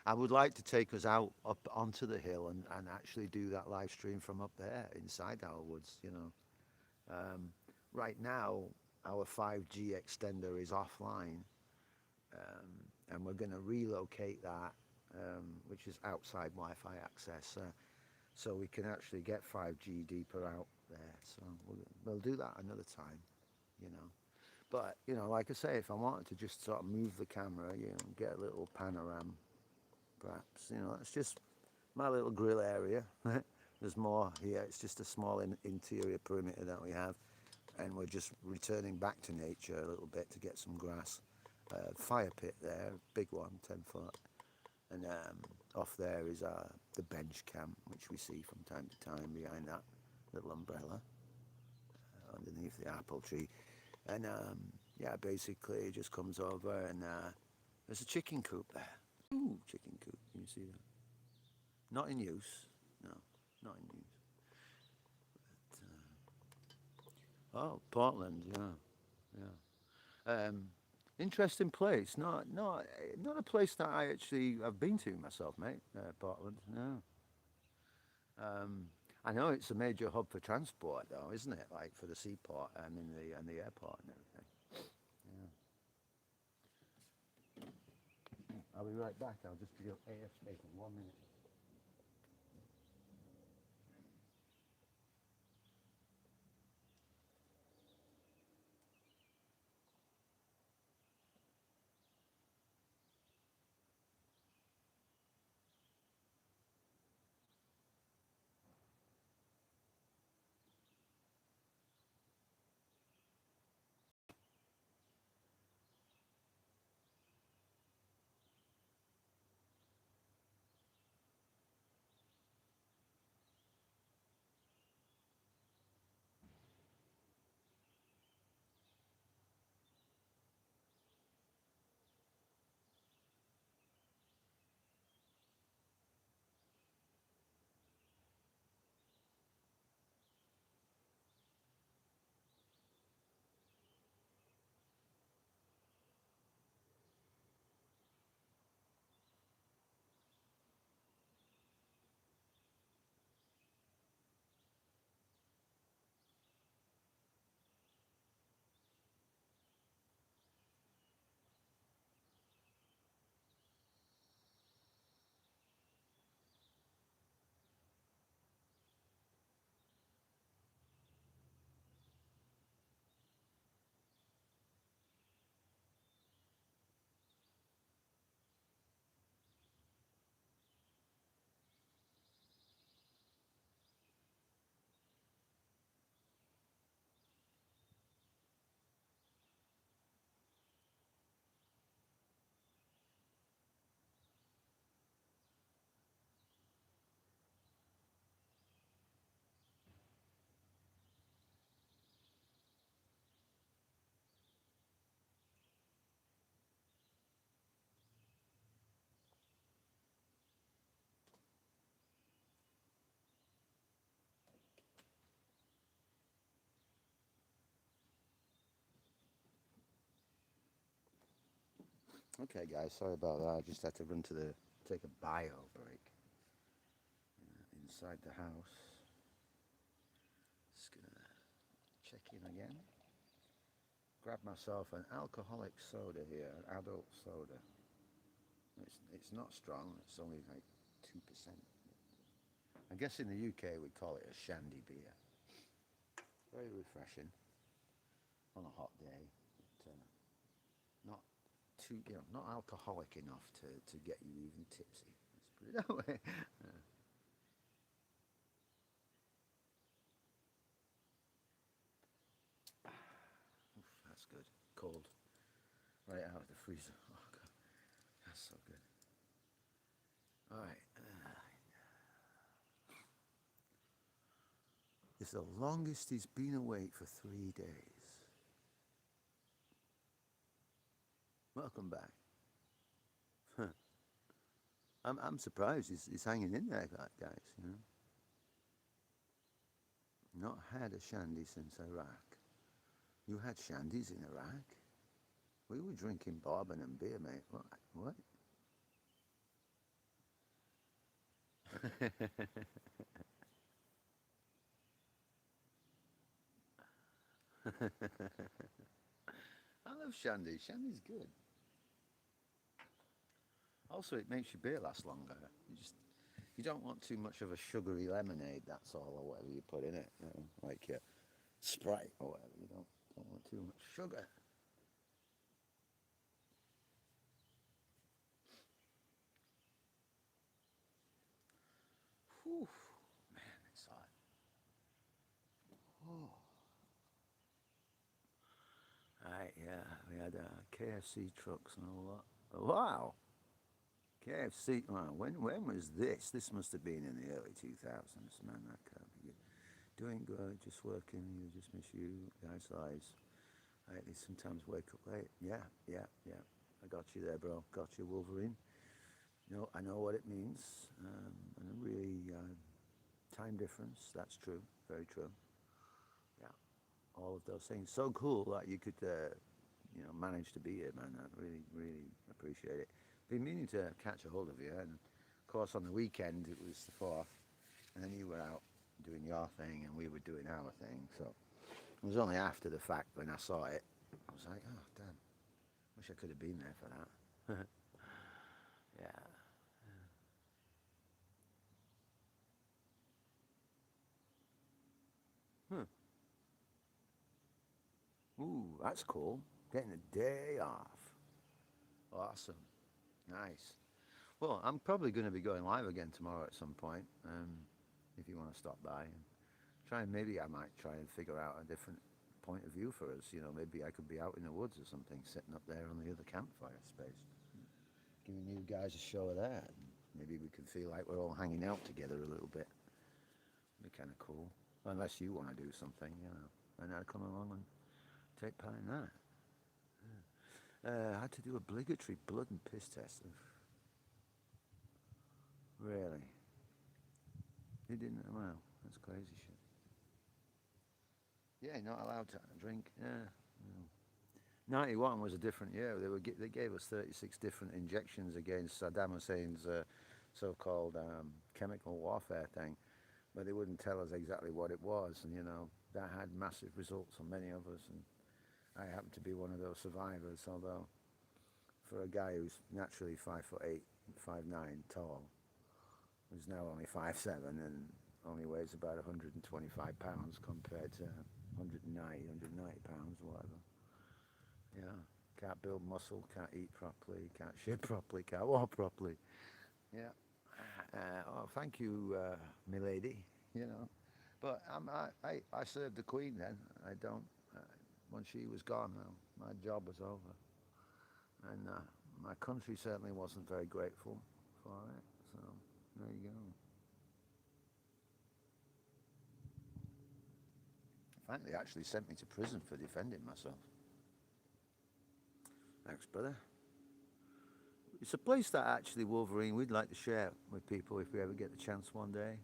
I would like to take us out up onto the hill and actually do that live stream from up there inside our woods. Right now, our 5G extender is offline, and we're going to relocate that, which is outside Wi-Fi access, so we can actually get 5G deeper out there. So we'll do that another time, you know. But, like I say, if I wanted to just sort of move the camera, get a little panorama, perhaps, it's just my little grill area. There's more here. It's just a small interior perimeter that we have, and we're just returning back to nature a little bit to get some grass. Fire pit there, big one, 10 foot, and off there is the bench camp, which we see from time to time behind that little umbrella underneath the apple tree. And yeah, basically it just comes over and there's a chicken coop there. Ooh, chicken coop. Can you see that? Not in use. No, not in use. Oh, Portland. Yeah, yeah. Interesting place. Not a place that I actually have been to myself, mate. Portland. No. I know it's a major hub for transport, though, isn't it? Like for the seaport and in the airport and everything. Yeah. I'll be right back. I'll just be AFK for 1 minute. Okay, guys, sorry about that. I just had to run to take a bio break inside the house. Just gonna check in again. Grab myself an alcoholic soda here, an adult soda. It's not strong. It's only like 2%. I guess in the UK we call it a shandy beer. Very refreshing on a hot day, but not too, not alcoholic enough to get you even tipsy. Let's put it that way. Oof, that's good. Cold, right out of the freezer. Oh god, that's so good. All right. It's the longest he's been awake for 3 days. Welcome back. I'm surprised he's hanging in there, guys. Not had a shandy since Iraq. You had shandies in Iraq? We were drinking bourbon and beer, mate. What? I love shandy. Shandy's good. Also, it makes your beer last longer. You don't want too much of a sugary lemonade. That's all, or whatever you put in it. Like your Sprite or whatever. You don't want too much sugar. Whew, man, it's hot. Oh. Right, yeah, we had KFC trucks and all that. Wow, KFC. Wow, when was this? This must have been in the early 2000s, man. That can't be good. Doing good, just working. You just miss you guys' lives. They sometimes wake up late. Yeah, yeah, yeah. I got you there, bro. Got you, Wolverine. No, I know what it means. And really, time difference. That's true. Very true. Yeah, all of those things. So cool that you could, manage to be here, man. I really, really appreciate it. Been meaning to catch a hold of you, and of course on the weekend it was the 4th, and then you were out doing your thing, and we were doing our thing. So it was only after the fact when I saw it, I was like, oh damn, wish I could have been there for that. Yeah. Hmm. Ooh, that's cool. Getting a day off. Awesome. Nice. Well, I'm probably going to be going live again tomorrow at some point. If you want to stop by and try, and maybe I might try and figure out a different point of view for us. Maybe I could be out in the woods or something, sitting up there on the other campfire space, giving you guys a show of that. Maybe we can feel like we're all hanging out together a little bit. It'd be kind of cool. Unless you want to do something, and I'd come along and take part in that. I had to do obligatory blood and piss test. Really? You didn't? Wow, that's crazy shit. Yeah, you're not allowed to drink. Yeah. No. 91 was a different year. They gave us 36 different injections against Saddam Hussein's so-called chemical warfare thing, but they wouldn't tell us exactly what it was, and that had massive results on many of us, and I happen to be one of those survivors. Although for a guy who's naturally 5'8", 5'9" tall, who's now only 5'7" and only weighs about 125 pounds compared to 190 pounds, whatever. Yeah, can't build muscle, can't eat properly, can't shit properly, can't walk properly. Yeah. Oh, thank you, milady. But I served the Queen then. I don't. Uh, when she was gone, my job was over, and my country certainly wasn't very grateful for it. So there you go. In fact, they actually sent me to prison for defending myself. Thanks, brother. It's a place that actually, Wolverine, we'd like to share with people if we ever get the chance one day.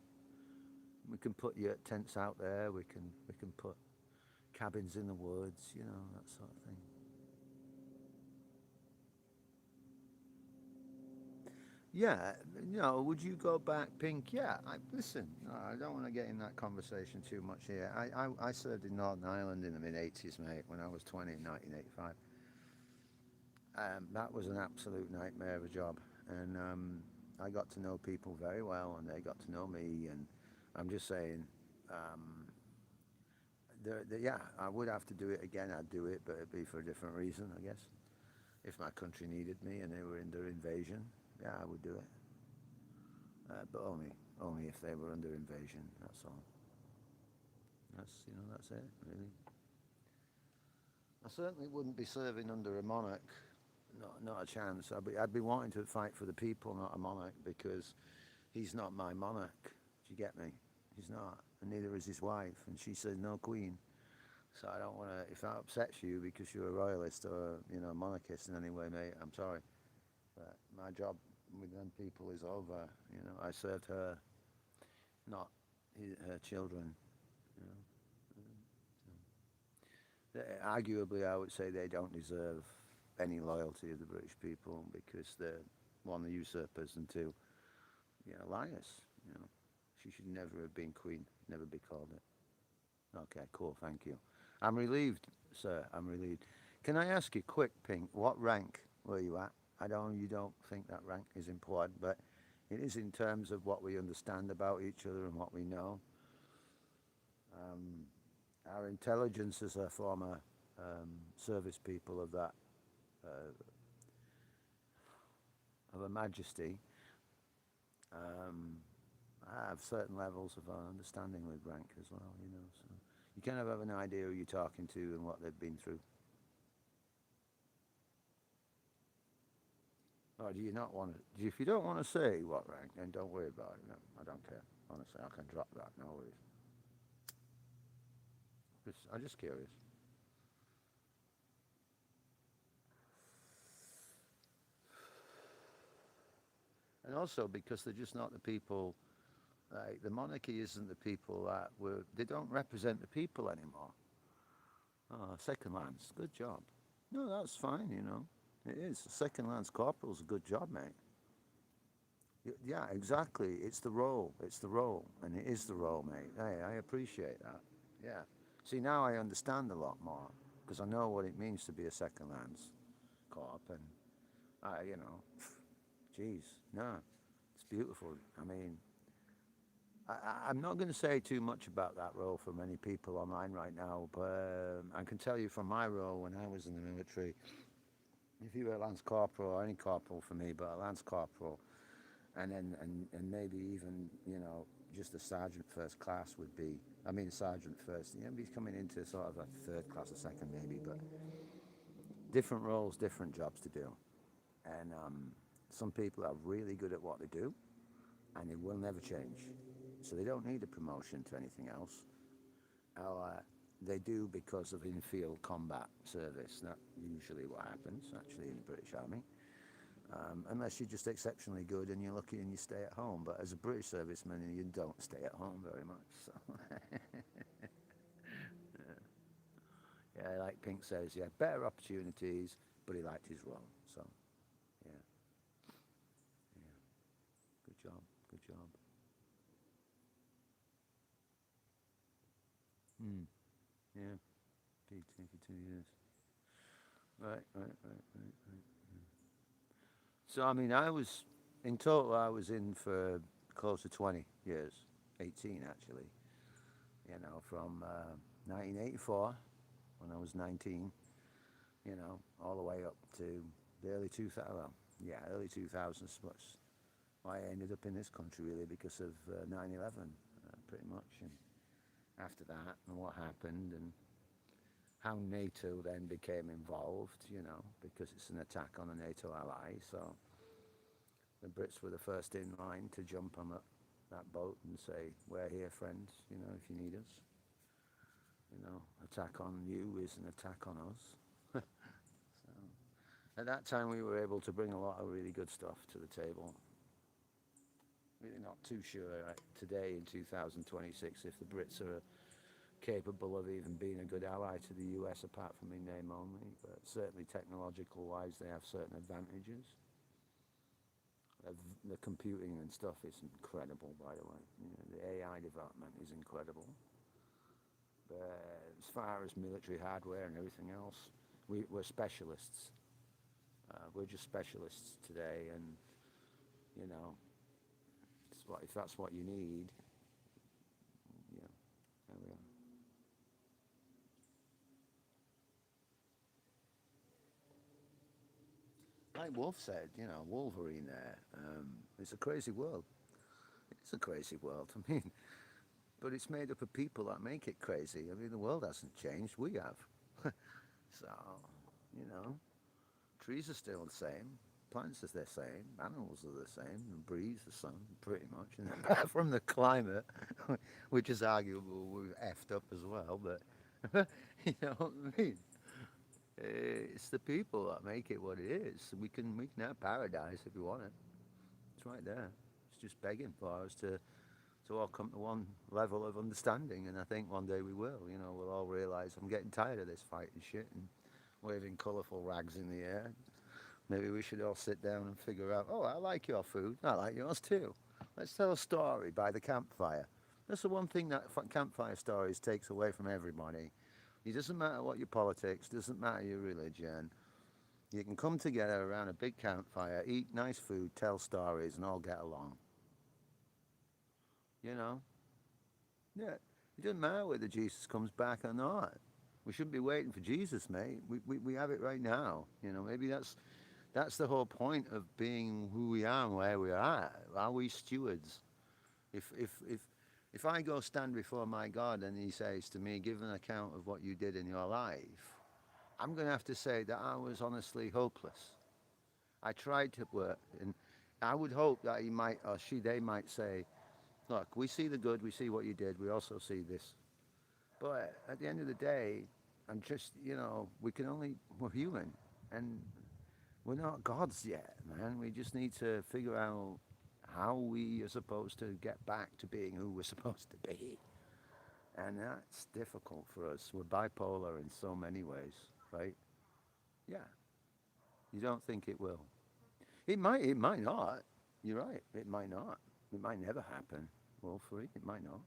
We can put your tents out there. We can put cabins in the woods, that sort of thing. Yeah, would you go back, Pink? Yeah, listen, no, I don't want to get in that conversation too much here. I served in Northern Ireland in the mid 80s, mate, when I was 20 in 1985. That was an absolute nightmare of a job. And I got to know people very well, and they got to know me. And I'm just saying, um, yeah, I would have to do it again. I'd do it, but it'd be for a different reason, I guess. If my country needed me and they were under invasion, yeah, I would do it. But only if they were under invasion. That's all. That's it, really. I certainly wouldn't be serving under a monarch. Not a chance. I'd be wanting to fight for the people, not a monarch, because he's not my monarch. Do you get me? He's not, and neither is his wife, and she says no queen. So I don't want to. If that upsets you because you're a royalist or a monarchist in any way, mate, I'm sorry, but my job with them people is over. I served her, not her children. You know. Arguably, I would say they don't deserve any loyalty of the British people because they're one, the usurpers, and two, liars. She should never have been queen, never be called it. Okay, cool, thank you. I'm relieved, sir. I'm relieved. Can I ask you, quick, Pink, what rank were you at? I don't. You don't think that rank is important, but it is in terms of what we understand about each other and what we know. Um, our intelligence as a former service people of that uh, of a majesty, um, I have certain levels of understanding with rank as well. So you kind of have an idea who you're talking to and what they've been through. Or do you not want to? If you don't want to say what rank, then don't worry about it. No, I don't care. Honestly, I can drop that. No worries. I'm just curious. And also because they're just not the people. Like the monarchy isn't the people that were. They don't represent the people anymore. Oh, second lance, good job. No, that's fine. It is. Second lance corporal's a good job, mate. Yeah, exactly. It's the role. It's the role, and it is the role, mate. Hey, I appreciate that. Yeah. See, now I understand a lot more because I know what it means to be a second lance corp, and geez, no, it's beautiful. I mean, I'm not going to say too much about that role for many people online right now, but I can tell you from my role when I was in the military, if you were a lance corporal or any corporal for me, but a lance corporal, and then and maybe even just a sergeant first class would be. I mean, sergeant first. He's coming into sort of a third class, a second maybe, but different roles, different jobs to do, and some people are really good at what they do, and it will never change. So they don't need a promotion to anything else. They do because of in-field combat service. That's usually what happens, actually, in the British Army. Unless you're just exceptionally good and you're lucky and you stay at home. But as a British serviceman, you don't stay at home very much. So yeah, like Pink says, he had better opportunities, but he liked his role. So yeah, yeah, good job, good job. Hmm. Yeah, 22 years. Right. So I mean, in total, I was in for close to 20 years, 18 actually. From 1984 when I was 19, all the way up to the early 2000s. Well, yeah, early 2000s. Why I ended up in this country really because of 9/11, pretty much, and after that and what happened and how NATO then became involved, because it's an attack on a NATO ally. So the Brits were the first in line to jump on that boat and say, "We're here, friends. If you need us." Attack on you is an attack on us. So at that time, we were able to bring a lot of really good stuff to the table. Really not too sure today in 2026 if the Brits are capable of even being a good ally to the US apart from in name only, but certainly technological wise they have certain advantages. The computing and stuff is incredible, by the way. You know, the AI development is incredible. But as far as military hardware and everything else, we're specialists. We're just specialists today, and you know, if that's what you need, yeah, there we are. Like Wolf said, you know, Wolverine there. It's a crazy world. It's a crazy world. I mean, but it's made up of people that make it crazy. I mean, the world hasn't changed. We have. So, you know, trees are still the same. Plants are the same. Animals are the same. The breeze, the sun, pretty much. And apart from the climate, which is arguable, we've effed up as well. But you know what I mean? It's the people that make it what it is. We can have paradise if we want it. It's right there. It's just begging for us to all come to one level of understanding, and I think one day we will. You know, we'll all realise I'm getting tired of this fighting shit and waving colourful rags in the air. Maybe we should all sit down and figure out. Oh, I like your food. I like yours too. Let's tell a story by the campfire. That's the one thing that campfire stories takes away from everybody. It doesn't matter what your politics, doesn't matter your religion. You can come together around a big campfire, eat nice food, tell stories, and all get along. You know? Yeah. It doesn't matter whether Jesus comes back or not. We shouldn't be waiting for Jesus, mate. We have it right now. You know, maybe that's the whole point of being who we are and where we are. Are we stewards? If I go stand before my God and He says to me, "Give an account of what you did in your life," I'm going to have to say that I was honestly hopeless. I tried to work, and I would hope that He might or they might say, "Look, we see the good, we see what you did, we also see this." But at the end of the day, I'm just, you know, we're human, and we're not gods yet, man. We just need to figure out how we are supposed to get back to being who we're supposed to be. And that's difficult for us. We're bipolar in so many ways, right? Yeah. You don't think it will. It might not. You're right. It might not. It might never happen. Well, free, it might not.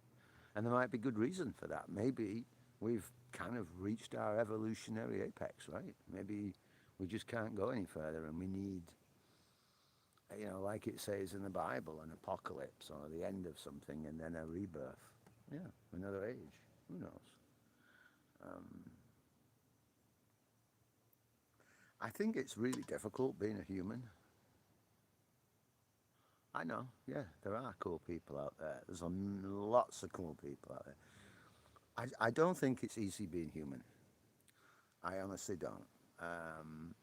And there might be good reason for that. Maybe we've kind of reached our evolutionary apex, right? Maybe we just can't go any further and we need, you know, like it says in the Bible, an apocalypse or the end of something and then a rebirth. Yeah, another age. Who knows? Um, I think it's really difficult being a human. I know, yeah, there are cool people out there. There's lots of cool people out there. I don't think it's easy being human. I honestly don't. Um,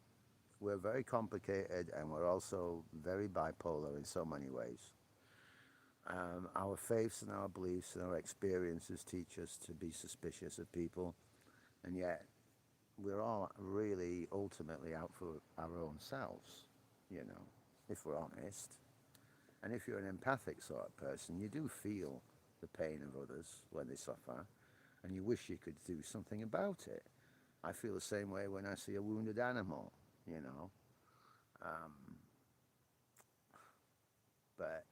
we're very complicated and we're also very bipolar in so many ways. Our faiths and our beliefs and our experiences teach us to be suspicious of people, and yet we're all really ultimately out for our own selves, you know, if we're honest. And if you're an empathic sort of person, you do feel the pain of others when they suffer, and you wish you could do something about it. I feel the same way when I see a wounded animal, you know. Um, but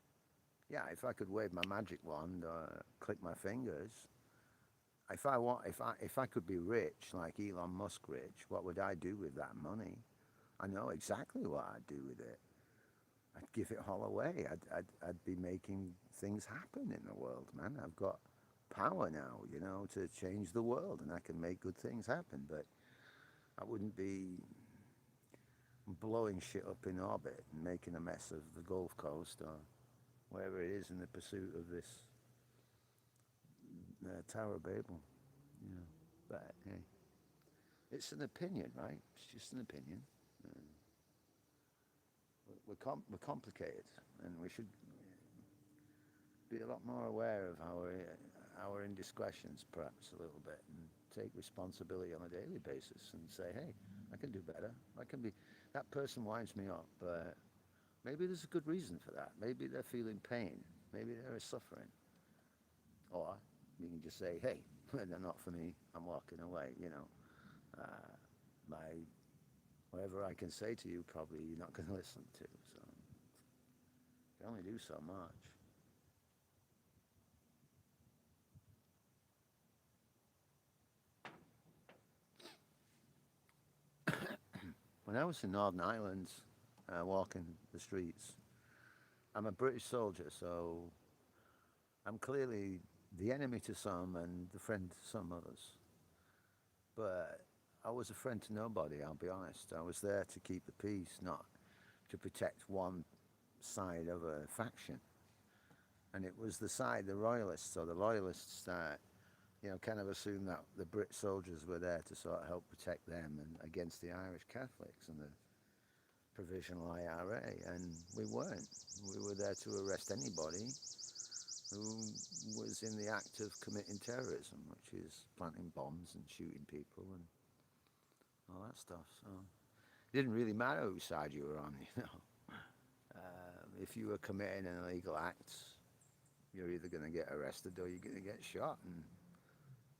yeah, if I could wave my magic wand or click my fingers, if I could be rich like Elon Musk rich, what would I do with that money? I know exactly what I'd do with it. I'd give it all away. I'd be making things happen in the world, man. I've got power now, you know, to change the world, and I can make good things happen. But I wouldn't be blowing shit up in orbit and making a mess of the Gulf Coast or wherever it is in the pursuit of this Tower of Babel, you know. But hey, it's an opinion, right? It's just an opinion. Uh, we're complicated, and we should be a lot more aware of our indiscretions, perhaps a little bit, and take responsibility on a daily basis, and say, hey, I can do better. I can be. That person winds me up. Maybe there's a good reason for that. Maybe they're feeling pain. Maybe they're suffering. Or you can just say, hey, they're not for me. I'm walking away. You know, my whatever I can say to you, probably you're not going to listen to. So Can only do so much. When I was in Northern Ireland, walking the streets, I'm a British soldier, so I'm clearly the enemy to some and the friend to some others. But I was a friend to nobody, I'll be honest. I was there to keep the peace, not to protect one side of a faction. And it was the side, the royalists or the loyalists, that kind of assumed that the Brit soldiers were there to sort of help protect them and against the Irish Catholics and the provisional IRA, and we weren't. We were there to arrest anybody who was in the act of committing terrorism, which is planting bombs and shooting people and all that stuff. So it didn't really matter whose side you were on, if you were committing an illegal act, you're either going to get arrested or you're going to get shot, and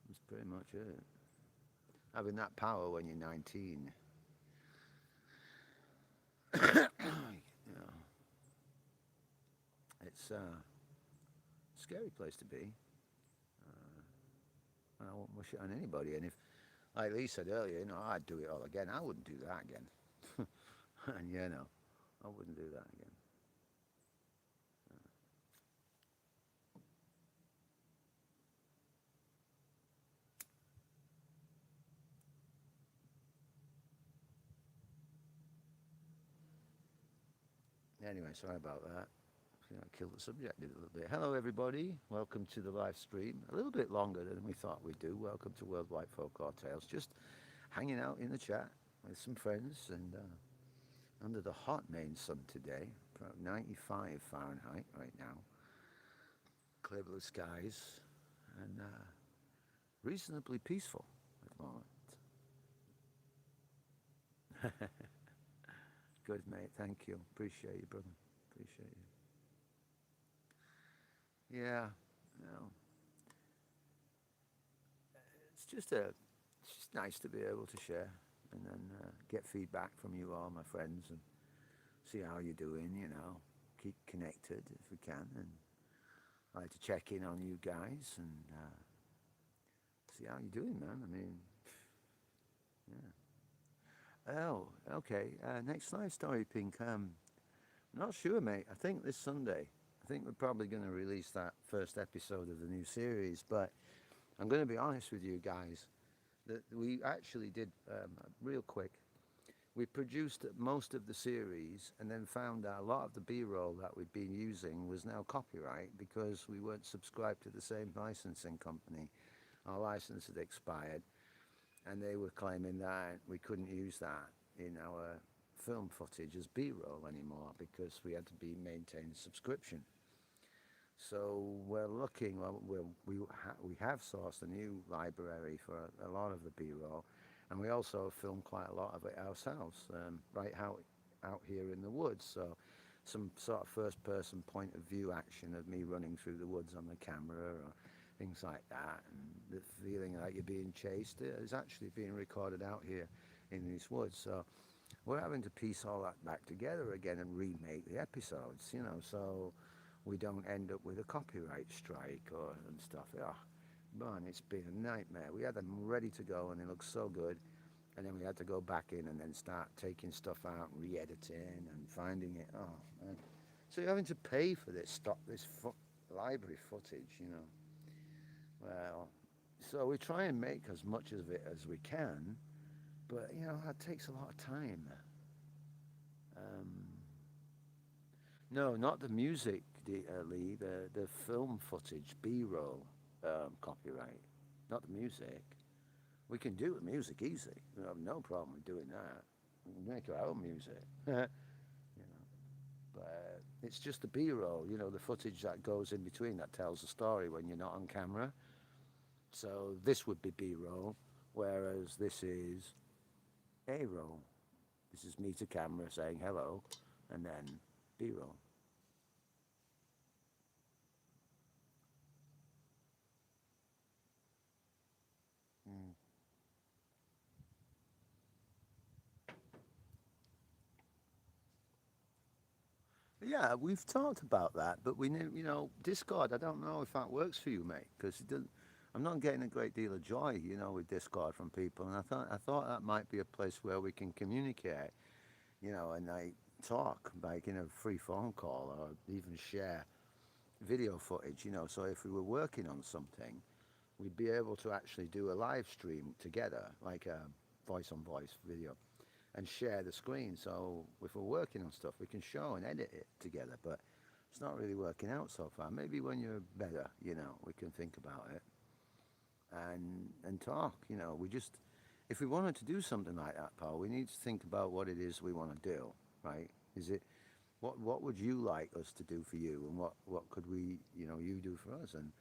that's pretty much it. Having that power when you're 19, it's a scary place to be. I won't wish it on anybody. And if, like Lee said earlier, I'd do it all again. I wouldn't do that again. And I wouldn't do that again. Anyway, sorry about that. I killed the subject a little bit. Hello, everybody. Welcome to the live stream. A little bit longer than we thought we'd do. Welcome to Worldwide Folklore Tales. Just hanging out in the chat with some friends and under the hot main sun today. About 95 Fahrenheit right now. Clear blue skies and reasonably peaceful at the moment. Good, mate. Thank you. Appreciate you, brother. Appreciate you. Yeah, it's just nice to be able to share and then get feedback from you all, my friends, and see how you're doing. Keep connected if we can, and I like to check in on you guys and see how you're doing, man. I mean, yeah. Oh, okay. Next live story, Pink. Not sure, mate. I think this Sunday. I think we're probably going to release that first episode of the new series. But I'm going to be honest with you guys that we actually did real quick. We produced most of the series and then found out a lot of the B-roll that we'd been using was now copyright because we weren't subscribed to the same licensing company. Our license had expired. And they were claiming that we couldn't use that in our film footage as B-roll anymore because we had to be maintained subscription. So we're looking. Well, we have sourced a new library for a lot of the B-roll, and we also filmed quite a lot of it ourselves, right out here in the woods. So some sort of first-person point of view action of me running through the woods on the camera, or things like that, and the feeling like you're being chased is actually being recorded out here in these woods. So we're having to piece all that back together again and remake the episodes, so we don't end up with a copyright strike and stuff. Oh, man, it's been a nightmare. We had them ready to go and they looked so good, and then we had to go back in and then start taking stuff out and re-editing and finding it. Oh, man. So you're having to pay for this library footage, Well, so we try and make as much of it as we can, but that takes a lot of time. No, not the music, Lee. The film footage, B-roll, copyright, not the music. We can do the music easy. We have no problem with doing that. We can make our own music. But it's just the B-roll, the footage that goes in between that tells the story when you're not on camera. So this would be B-roll, whereas this is A-roll. This is me to camera saying hello, and then B-roll. Yeah, we've talked about that, but we knew, Discord. I don't know if that works for you, mate, because it doesn't. I'm not getting a great deal of joy, with Discord from people, and I thought that might be a place where we can communicate, and like talk, like in a free phone call, or even share video footage, So if we were working on something, we'd be able to actually do a live stream together, like a voice on voice video, and share the screen. So if we're working on stuff, we can show and edit it together. But it's not really working out so far. Maybe when you're better, we can think about it and talk. We just if we wanted to do something like that, Paul, we need to think about what it is we want to do. Right? Is it what would you like us to do for you, and what could we you do for us? And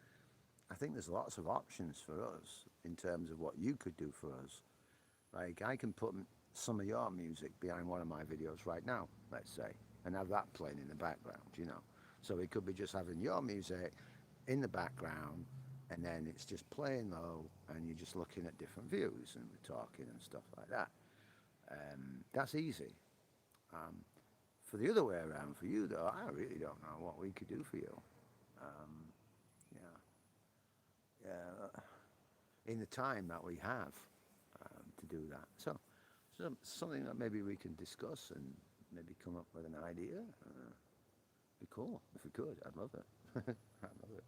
I think there's lots of options for us in terms of what you could do for us. Like I can put some of your music behind one of my videos right now, let's say, and have that playing in the background. So it could be just having your music in the background, and then it's just playing low, and you're just looking at different views, and we're talking and stuff like that. That's easy. Um, for the other way around, for you though, I really don't know what we could do for you. Um, yeah, yeah, in the time that we have to do that. So something that maybe we can discuss and maybe come up with an idea. Be cool if we could. I'd love it. I'd love it.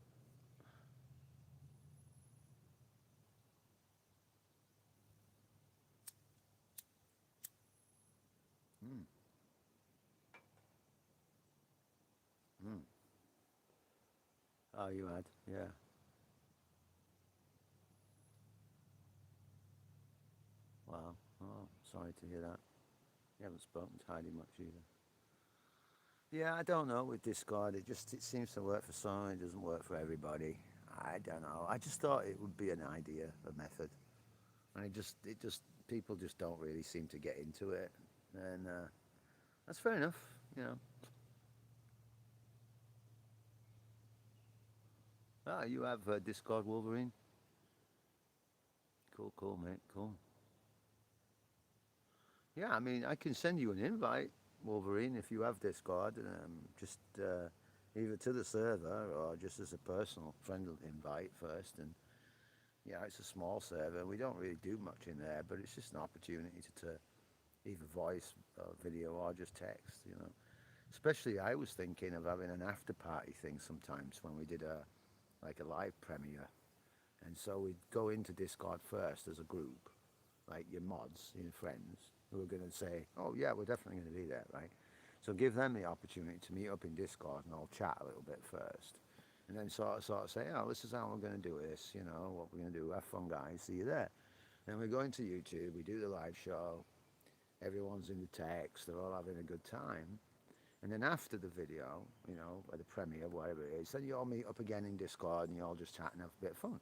Mm, mm. Oh, you had? Yeah. Wow. Oh, sorry to hear that. You haven't spoken to Heidi much either. Yeah, I don't know with Discord. It seems to work for some. It doesn't work for everybody. I don't know. I just thought it would be an idea, a method, and it just people just don't really seem to get into it, and that's fair enough. You know. Ah, you have Discord Wolverine. Cool, cool, mate. Cool. Yeah, I mean, I can send you an invite, Wolverine, if you have Discord. Just either to the server or just as a personal friend invite first. And yeah, it's a small server. We don't really do much in there, but it's just an opportunity to either voice or video or just text. Especially, I was thinking of having an after party thing sometimes when we did a live premiere. And so we'd go into Discord first as a group, like your mods, your friends, who are going to say, oh, yeah, we're definitely going to be there, right? So give them the opportunity to meet up in Discord and all chat a little bit first. And then sort of say, oh, this is how we're going to do this, what we're going to do. Have fun, guys. See you there. Then we go into YouTube, we do the live show, everyone's in the text, they're all having a good time. And then after the video, or the premiere, whatever it is, then you all meet up again in Discord and you all just chat and have a bit of fun,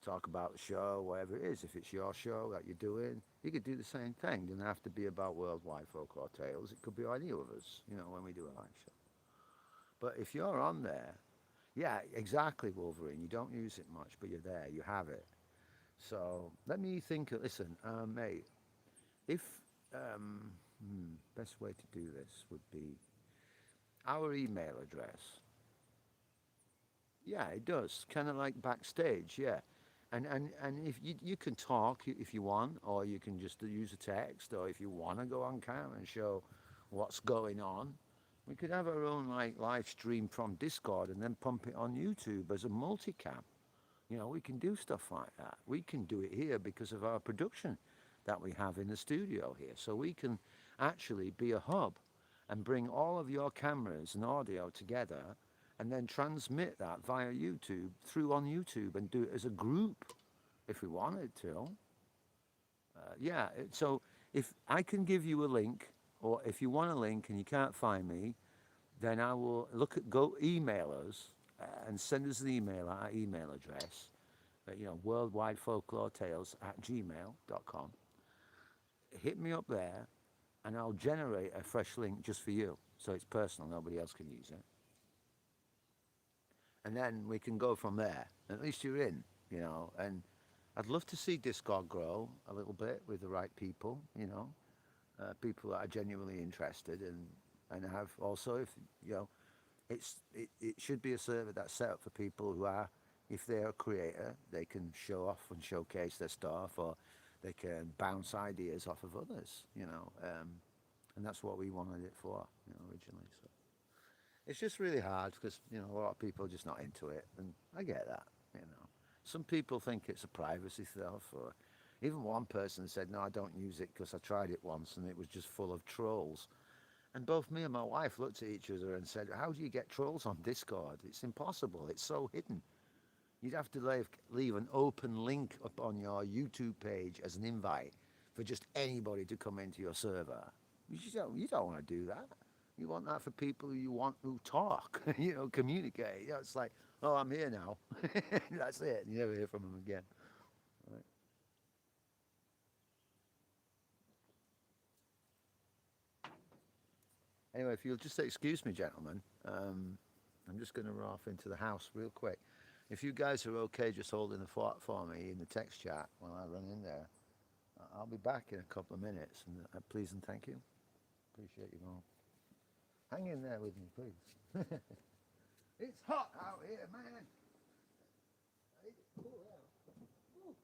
talk about the show, whatever it is. If it's your show that you're doing, you could do the same thing. It doesn't have to be about worldwide folklore tales. It could be any of us, when we do a live show. But if you're on there, yeah, exactly, Wolverine. You don't use it much, but you're there. You have it. So let me think. Listen, mate. If best way to do this would be our email address. Yeah, it does. Kind of like backstage, yeah. And if you can talk if you want, or you can just use a text, or if you want to go on camera and show what's going on, we could have our own like live stream from Discord and then pump it on YouTube as a multicam. We can do stuff like that. We can do it here because of our production that we have in the studio here. So we can actually be a hub and bring all of your cameras and audio together and then transmit that via YouTube through on YouTube and do it as a group if we wanted to. Yeah, so if I can give you a link, or if you want a link and you can't find me, then I will go email us and send us an email at our email address, worldwidefolkloretales@gmail.com. Hit me up there and I'll generate a fresh link just for you. So it's personal, nobody else can use it. And then we can go from there. At least you're in. And I'd love to see Discord grow a little bit with the right people, people that are genuinely interested. And And have also, if you know, it should be a server that's set up for people who are, if they're a creator, they can show off and showcase their stuff, or they can bounce ideas off of others, and that's what we wanted it for, originally. So it's just really hard because a lot of people are just not into it, and I get that. Some people think it's a privacy stuff, or even one person said, "No, I don't use it because I tried it once and it was just full of trolls." And both me and my wife looked at each other and said, "How do you get trolls on Discord? It's impossible. It's so hidden. You'd have to leave an open link up on your YouTube page as an invite for just anybody to come into your server. You don't want to do that. You want that for people who talk, communicate. It's like, oh, I'm here now. That's it. You never hear from them again. Right. Anyway, if you'll just excuse me, gentlemen, I'm just going to run off into the house real quick. If you guys are okay just holding the fort for me in the text chat while I run in there, I'll be back in a couple of minutes. And please and thank you. Appreciate you all. Hang in there with me, please. It's hot out here, man. It's cool out. Woo.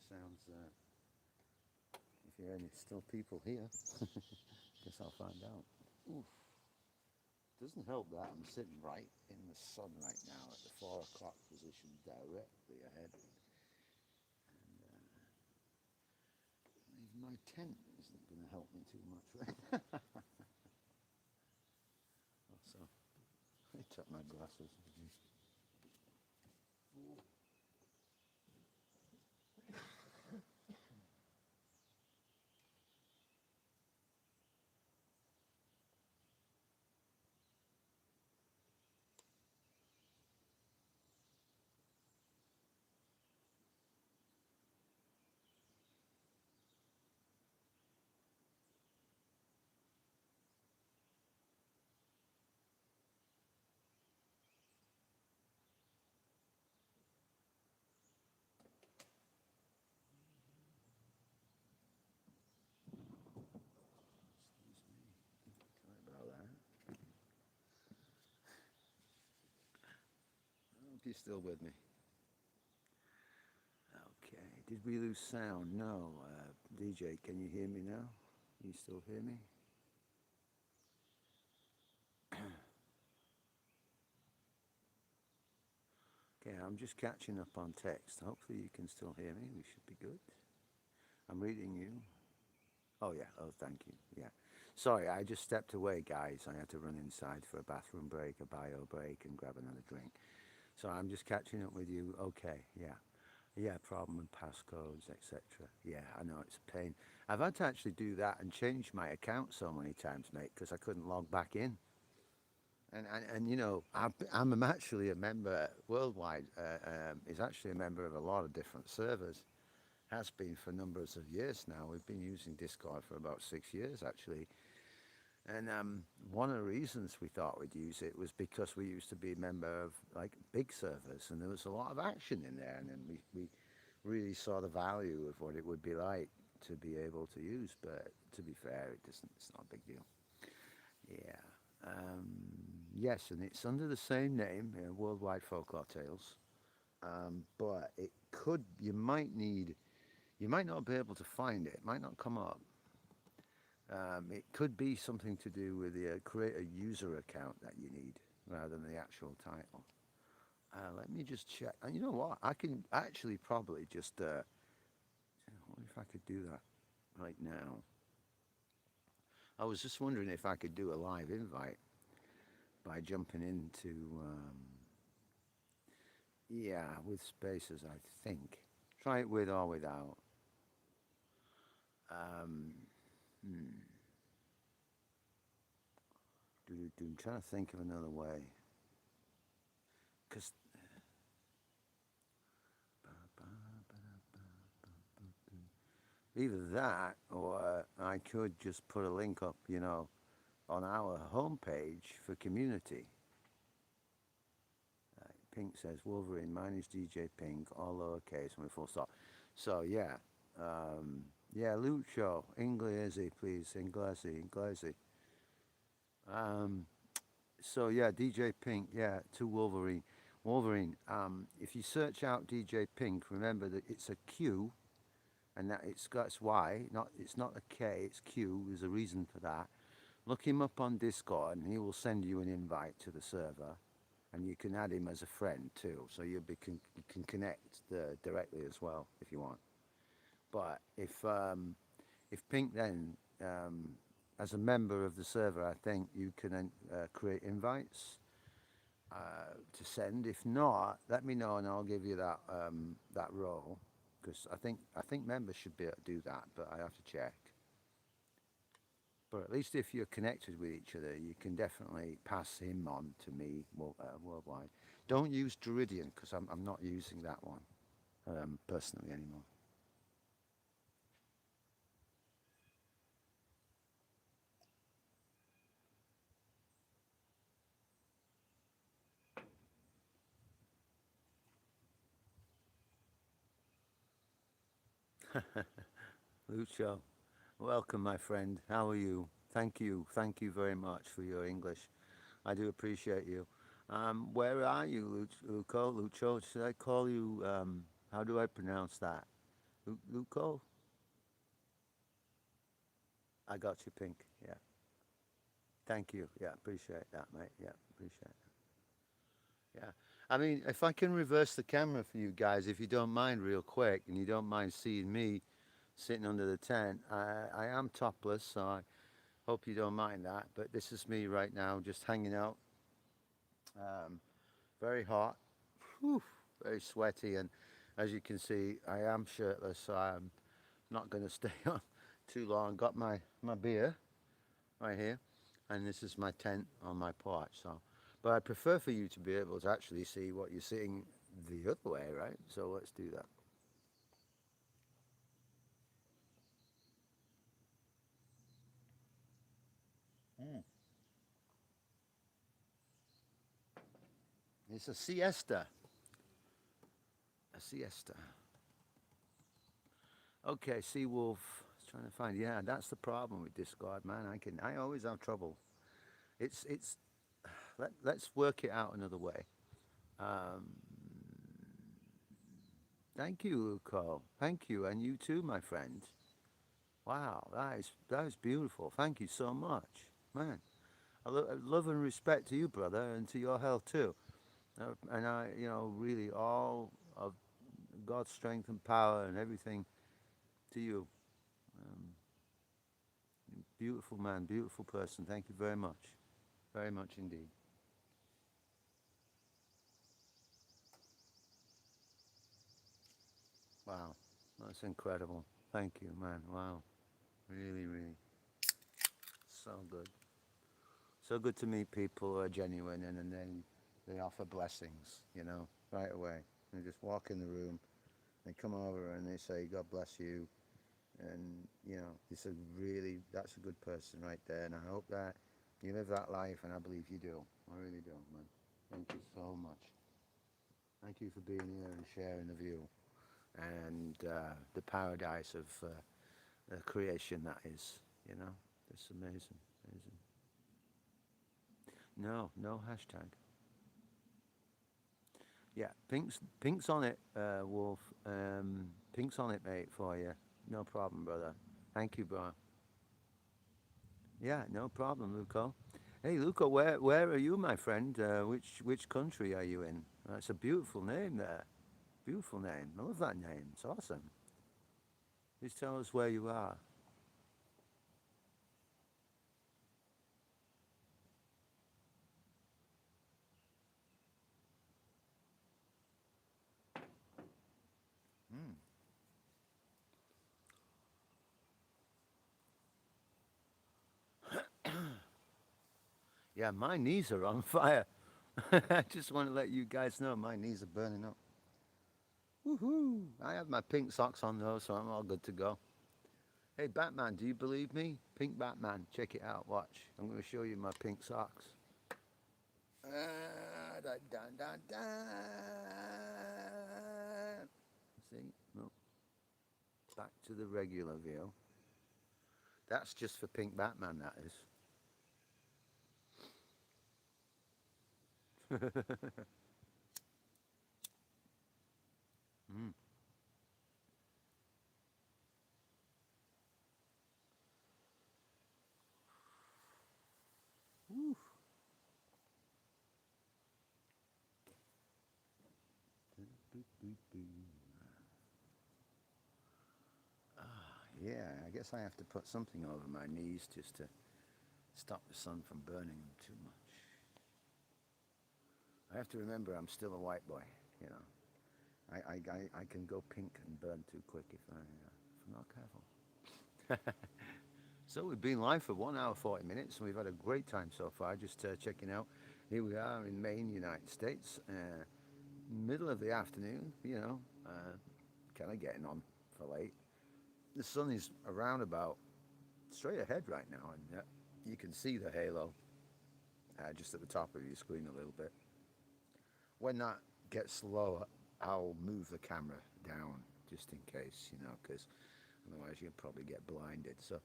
sounds, if you hear any still people here, guess I'll find out. Oof. Doesn't help that I'm sitting right in the sun right now at the 4 o'clock position directly ahead. And even my tent isn't going to help me too much right now. So, I took my glasses. Sorry about that. I hope you're still with me. Okay, did we lose sound? No. DJ, can you hear me now? You still hear me? Okay, I'm just catching up on text. Hopefully you can still hear me. We should be good. I'm reading you. Oh yeah, oh thank you. Yeah. Sorry, I just stepped away, guys. I had to run inside for a bathroom break, a bio break, and grab another drink. So I'm just catching up with you. Okay, yeah. Yeah, problem with passcodes, etc. Yeah, I know it's a pain. I've had to actually do that and change my account so many times, mate, because I couldn't log back in. And you know, I'm actually a member worldwide. Is actually a member of a lot of different servers. Has been for numbers of years now. We've been using Discord for about 6 years actually. And one of the reasons we thought we'd use it was because we used to be a member of like big servers, and there was a lot of action in there, and then we really saw the value of what it would be like to be able to use. But to be fair, it doesn't. It's not a big deal. Yeah. Um, yes, and it's under the same name, Worldwide Folklore Tales. But it could. You might need. You might not be able to find it. It might not come up. It could be something to do with the create a user account that you need rather than the actual title. Let me just check. And you know what? I can actually probably just. I wonder if I could do that right now. I was just wondering if I could do a live invite by jumping into. Yeah, with spaces, I think. Try it with or without. Um, hmm. I'm trying to think of another way. Because either that or I could just put a link up, you know, on our homepage for community. Pink says Wolverine, mine is DJ Pink, all lowercase and with full stop. So yeah, yeah, Lucho, inglese, please, inglese. Um, so yeah, DJ Pink, yeah, to Wolverine. Wolverine, if you search out DJ Pink, remember that it's a Q, and that it's Y, not it's not a K, it's Q. There's a reason for that. Look him up on Discord, and he will send you an invite to the server, and you can add him as a friend too. So you can connect directly as well if you want. But if Pink then as a member of the server, I think you can create invites to send. If not, let me know and I'll give you that role because I think members should be able to do that, but I have to check. But at least if you're connected with each other, you can definitely pass him on to me worldwide. Don't use Druidian because I'm not using that one personally anymore. Lucio, welcome, my friend. How are you? Thank you very much for your English. I do appreciate you. Where are you, Lucio? Should I call you? How do I pronounce that? Luco, I got you, Pink. Yeah. Thank you. Yeah, appreciate that, mate. Yeah, appreciate it. Yeah. I mean, if I can reverse the camera for you guys, if you don't mind, real quick, and you don't mind seeing me sitting under the tent, I am topless, so I hope you don't mind that. But this is me right now, just hanging out. Um, Very hot, whew, very sweaty, and as you can see, I am shirtless, so I'm not going to stay on too long. Got my beer right here, and this is my tent on my porch. So, but I prefer for you to be able to actually see what you're seeing the other way, right? So let's do that. Mm. It's a siesta. A siesta. Okay, sea wolf. Trying to find. Yeah, that's the problem with Discord, man. I always have trouble. It's. Let's work it out another way. Um, Thank you, Luco. Thank you, and you too, my friend. Wow, that is beautiful. Thank you so much, man. Love and respect to you, brother, and to your health too. And I, really all of God's strength and power and everything to you. Um, Beautiful man, beautiful person. Thank you very much indeed. Wow, that's incredible. Thank you, man. Wow, really, really, so good. So good to meet people who are genuine and then they offer blessings, right away. They just walk in the room, they come over and they say, God bless you. And, it's that's a good person right there. And I hope that you live that life, and I believe you do. I really do, man. Thank you so much. Thank you for being here and sharing the view and the paradise of the creation that is, you know. It's amazing, amazing. No, no hashtag. Yeah, pink's on it, Wolf. Pink's on it, mate, for you. No problem, brother. Thank you, bro. Yeah, no problem, Luco. Hey, Luco, where are you, my friend? Which country are you in? That's a beautiful name there. Beautiful name. I love that name. It's awesome. Please tell us where you are. Mm. Yeah, my knees are on fire. I just want to let you guys know my knees are burning up. Woohoo! I have my pink socks on though, so I'm all good to go. Hey, Batman, do you believe me? Pink Batman, check it out. Watch. I'm going to show you my pink socks. Da, da, da, da. See? No. Back to the regular view. That's just for Pink Batman, that is. Mm. Woo. Yeah, I guess I have to put something over my knees just to stop the sun from burning them too much. I have to remember I'm still a white boy, you know. I can go pink and burn too quick if I'm not careful. So we've been live for 1 hour 40 minutes, and we've had a great time so far. Just checking out. Here we are in Maine, United States, middle of the afternoon. Kind of getting on for late. The sun is around about straight ahead right now, and you can see the halo just at the top of your screen a little bit. When that gets lower, I'll move the camera down just in case, because otherwise you'll probably get blinded. So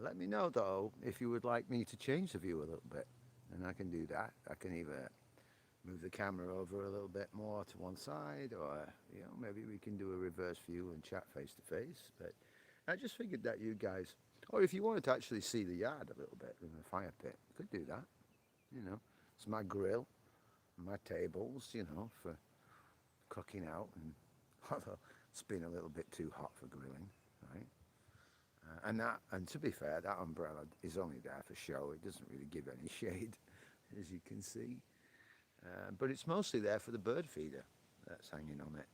let me know though if you would like me to change the view a little bit, and I can do that. I can either move the camera over a little bit more to one side, or maybe we can do a reverse view and chat face to face. But I just figured that you guys, or if you wanted to actually see the yard a little bit in the fire pit, you could do that. It's my grill, my tables, for cooking out, and although it's been a little bit too hot for grilling, right? And to be fair, that umbrella is only there for show. It doesn't really give any shade, as you can see. But it's mostly there for the bird feeder that's hanging on it,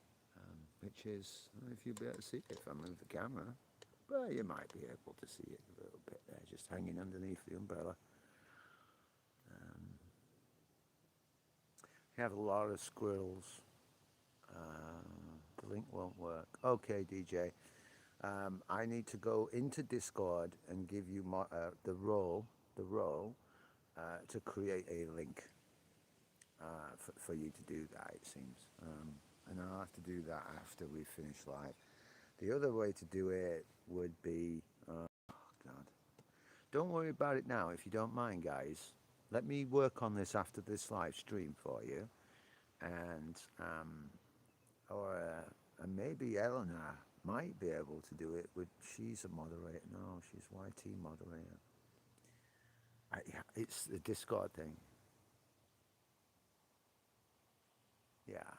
which is, I don't know if you'll be able to see it if I move the camera, but you might be able to see it a little bit there, just hanging underneath the umbrella. We have a lot of squirrels. The link won't work. Okay, DJ. I need to go into Discord and give you the role to create a link for you to do that, it seems. And I'll have to do that after we finish live. The other way to do it would be, oh God, don't worry about it now if you don't mind, guys. Let me work on this after this live stream for you, and and maybe Eleanor might be able to do it. She's a moderator. No, she's YT moderator. It's the Discord thing. Yeah.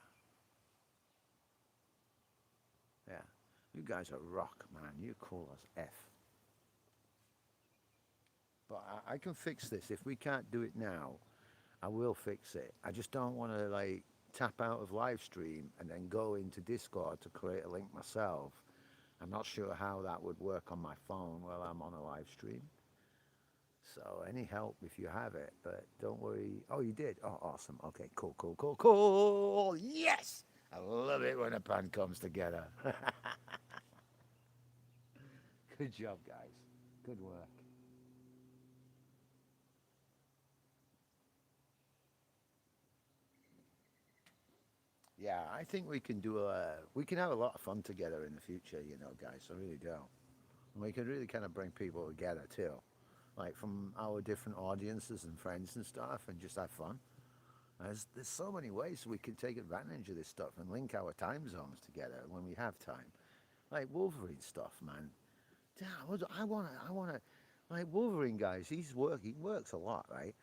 Yeah. You guys are rock, man. You're cool as F. But I can fix this. If we can't do it now, I will fix it. I just don't want to tap out of live stream and then go into Discord to create a link myself. I'm not sure how that would work on my phone while I'm on a live stream. So any help if you have it, but don't worry. Oh, you did? Oh, awesome. Okay, cool. Yes! I love it when a plan comes together. Good job, guys. Good work. Yeah, I think we can we can have a lot of fun together in the future, guys. I really do. And we can really kind of bring people together too, like from our different audiences and friends and stuff, and just have fun. There's so many ways we can take advantage of this stuff and link our time zones together when we have time. Like Wolverine stuff, man. Damn, I wanna, like Wolverine guys. He works a lot, right?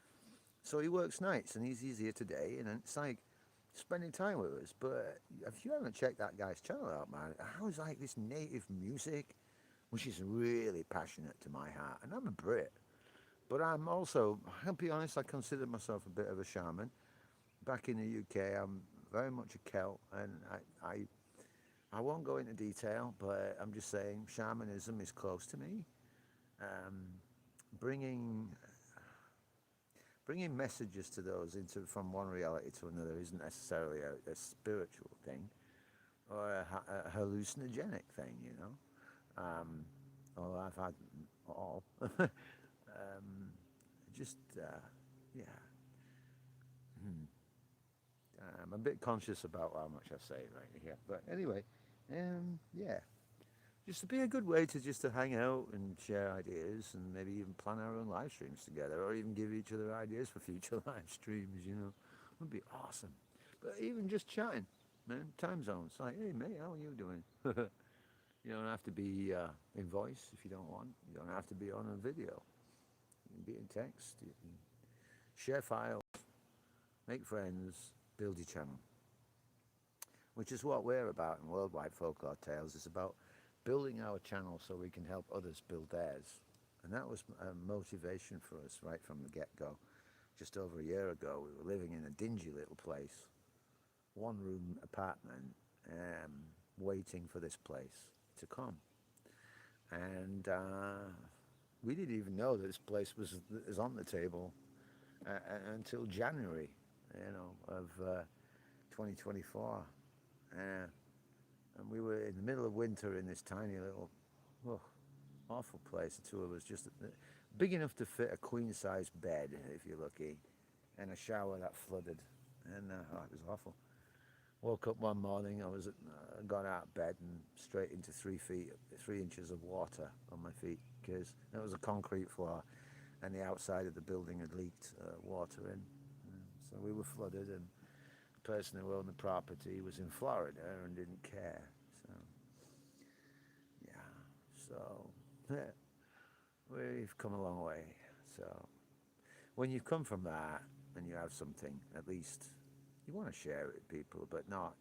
So he works nights, and he's here today, and it's like spending time with us. But if you haven't checked that guy's channel out, man, how's like this native music, which is really passionate to my heart, and I'm a Brit, but I'm also, I'll be honest, I consider myself a bit of a shaman. Back in the UK, I'm very much a Celt, and I won't go into detail, but I'm just saying shamanism is close to me. Um, bringing messages to those from one reality to another isn't necessarily a spiritual thing or a hallucinogenic thing, Although I've had all. Just, yeah. I'm a bit conscious about how much I say right here. But anyway, yeah. Just to be a good way to hang out and share ideas and maybe even plan our own live streams together or even give each other ideas for future live streams, Would be awesome. But even just chatting, man, time zones. Like, hey, mate, how are you doing? You don't have to be in voice if you don't want. You don't have to be on a video. You can be in text. You can share files, make friends, build your channel. Which is what we're about in Worldwide Folklore Tales. It's about building our channel so we can help others build theirs. And that was a motivation for us right from the get-go. Just over a year ago, we were living in a dingy little place, one-room apartment, waiting for this place to come. And we didn't even know that this place was on the table until January, of 2024. And we were in the middle of winter in this tiny little, awful place. The two of us, just big enough to fit a queen-size bed, if you're lucky, and a shower that flooded. And it was awful. Woke up one morning, got out of bed and straight into 3 inches of water on my feet, because it was a concrete floor and the outside of the building had leaked water in. So we were flooded, and person who owned the property was in Florida and didn't care. So yeah, so we've come a long way. So when you come from that and you have something, at least you want to share it with people, but not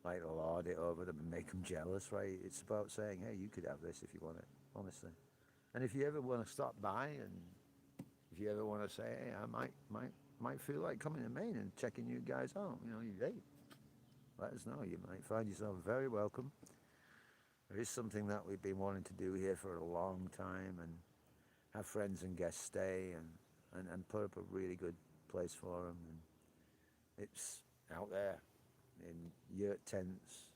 like lord it over them and make them jealous, right? It's about saying, hey, you could have this if you want it, honestly. And if you ever want to stop by, and if you ever want to say, hey, I might feel like coming to Maine and checking you guys out, hey, let us know. You might find yourself very welcome. There is something that we've been wanting to do here for a long time, and have friends and guests stay, and put up a really good place for them. And it's out there in yurt tents,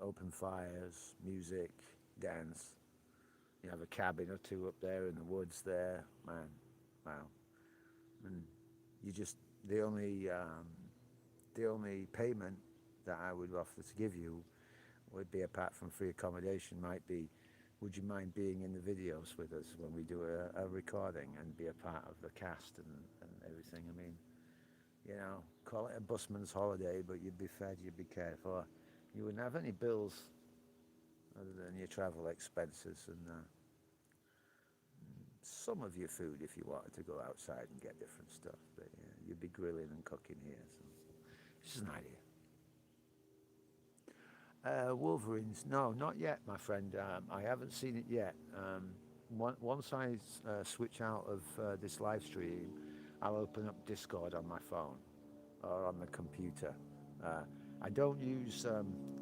open fires, music, dance. You have a cabin or two up there in the woods there, man. Wow. And you just the only payment that I would offer to give you would be, apart from free accommodation, might be, would you mind being in the videos with us when we do a recording and be a part of the cast and everything? I mean, call it a busman's holiday, but you'd be fed, you'd be cared for. You wouldn't have any bills other than your travel expenses and some of your food if you wanted to go outside and get different stuff. But yeah, you'd be grilling and cooking here. So it's just an idea. Wolverines? No, not yet, my friend. I haven't seen it yet. Once I switch out of this live stream, I'll open up Discord on my phone or on the computer. I don't use,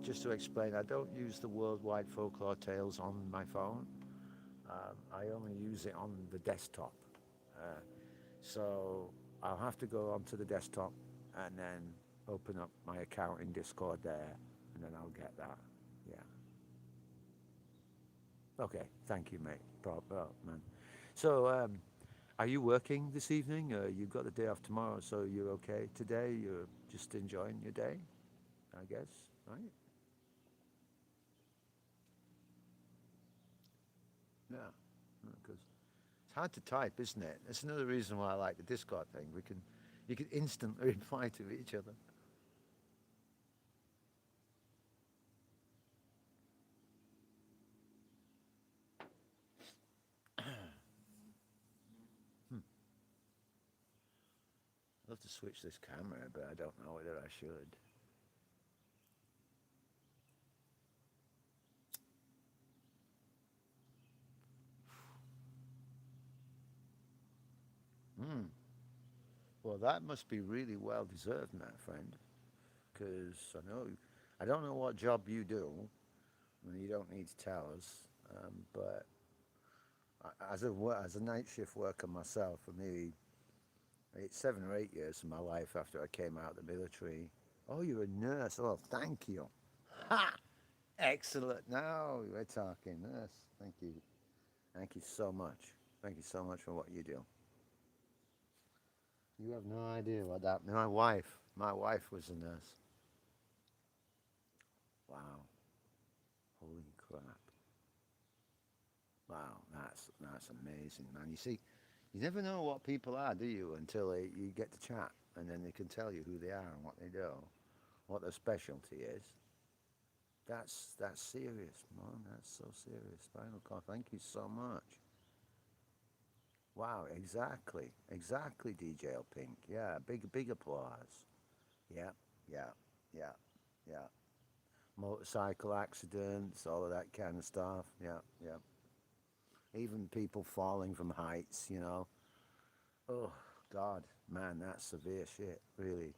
just to explain, I don't use the Worldwide Folklore Tales on my phone. I only use it on the desktop. So I'll have to go onto the desktop and then open up my account in Discord there, and then I'll get that. Yeah. Okay, thank you, mate. Man. So, are you working this evening? You've got the day off tomorrow, so you're okay today? You're just enjoying your day, I guess, right? Yeah, because it's hard to type, isn't it? That's another reason why I like the Discord thing. You can instantly reply to each other. I'd love to switch this camera, but I don't know whether I should. Hmm. Well, that must be really well deserved, my friend, because I don't know what job you do. And you don't need to tell us, but as a night shift worker myself, for me, it's 7 or 8 years of my life after I came out of the military. Oh, you're a nurse. Oh, thank you. Ha! Excellent. Now we're talking nurse. Thank you. Thank you so much. Thank you so much for what you do. You have no idea what that. My wife was a nurse. Wow. Holy crap. Wow, that's amazing, man. You see, you never know what people are, do you, until you get to chat, and then they can tell you who they are and what they do, what their specialty is. That's serious, man. That's so serious. Spinal cord. Thank you so much. Wow, exactly, DJL Pink. Yeah, big applause. Yeah, yeah, yeah, yeah. Motorcycle accidents, all of that kind of stuff. Yeah, yeah. Even people falling from heights. Oh, God, man, that's severe shit, really.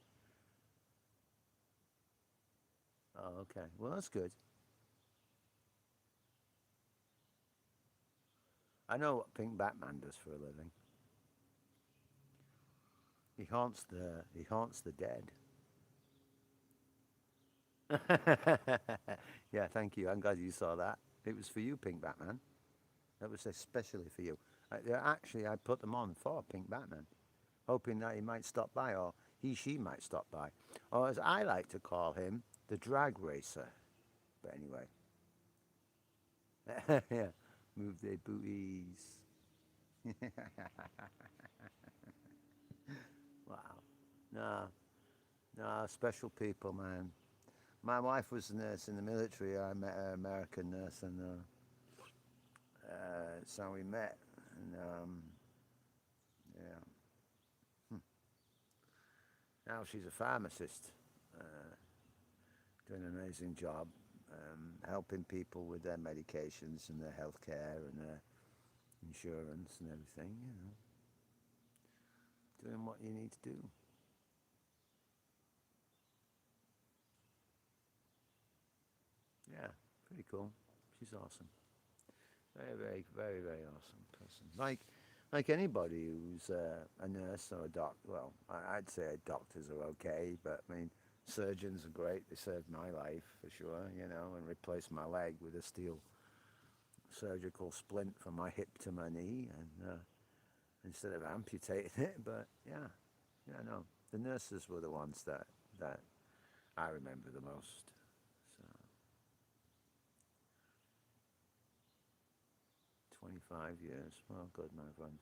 Oh, okay. Well, that's good. I know what Pink Batman does for a living. He haunts the dead. Yeah, thank you. I'm glad you saw that. It was for you, Pink Batman. That was especially for you. Actually, I put them on for Pink Batman, hoping that he might stop by, or she might stop by, or as I like to call him, the drag racer. But anyway, yeah, move their booties. Wow. Nah. No, special people, man. My wife was a nurse in the military. I met an American nurse, and so we met. And yeah, hmm. Now she's a pharmacist, uh, doing an amazing job, helping people with their medications and their health care and their insurance and everything. Doing what you need to do. Yeah, pretty cool. She's awesome. Very, very, very, very awesome person. Like anybody who's a nurse or a doctor. Well, I'd say doctors are okay, but I mean, surgeons are great. They saved my life for sure, and replaced my leg with a steel surgical splint from my hip to my knee, and instead of amputating it. But yeah, no, the nurses were the ones that I remember the most. So 25 years. Well, good, my friend.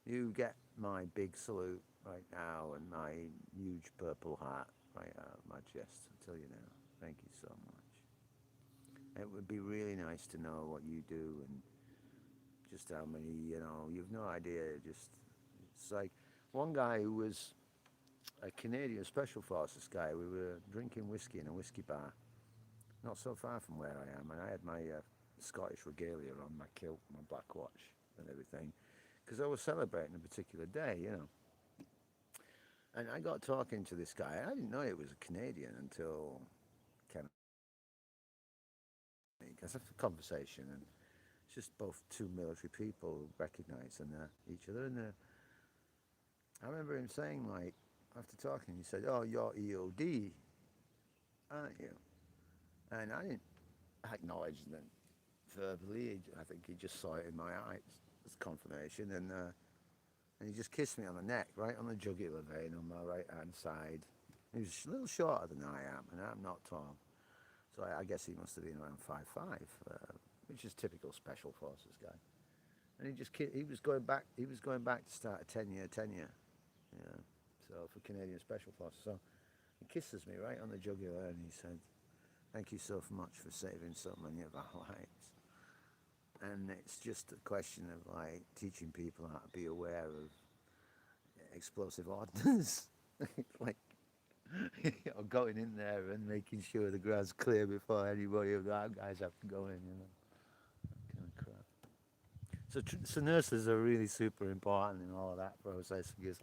You get my big salute right now and my huge purple heart right out of my chest. I tell you now. Thank you so much. It would be really nice to know what you do and just how many, you've no idea. Just, it's like one guy who was a Canadian Special Forces guy. We were drinking whiskey in a whiskey bar, not so far from where I am, and I had my Scottish regalia on, my kilt, my black watch, and everything, because I was celebrating a particular day. And I got talking to this guy. I didn't know he was a Canadian until kind of because of the conversation, and it's just both two military people who recognise each other. And I remember him saying, like, after talking, he said, "Oh, you're EOD, aren't you?" And I didn't acknowledge them verbally. I think he just saw it in my eyes as confirmation, and he just kissed me on the neck, right on the jugular vein on my right hand side. He was a little shorter than I am, and I'm not tall. So I guess he must have been around 5'5", which is typical special forces guy. And he was going back to start a 10-year tenure. Yeah. So for Canadian Special Forces. So he kisses me right on the jugular and he said, "Thank you so much for saving so many of our lives." And it's just a question of like teaching people how to be aware of explosive ordnance. Like going in there and making sure the ground's clear before anybody of our guys have to go in. That kind of crap. So nurses are really super important in all of that process because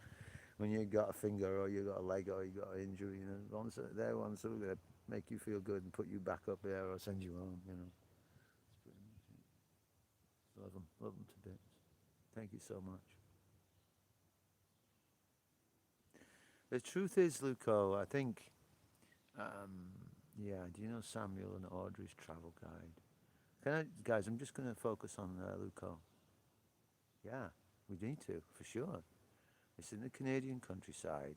when you got a finger or you got a leg or you got an injury, they're ones who are going to make you feel good and put you back up there or send you home. It's pretty much it. Love them to bits. Thank you so much. The truth is, Luco, I think, yeah, do you know Samuel and Audrey's travel guide? Guys, I'm just going to focus on Luco. Yeah, we need to, for sure. It's in the Canadian countryside,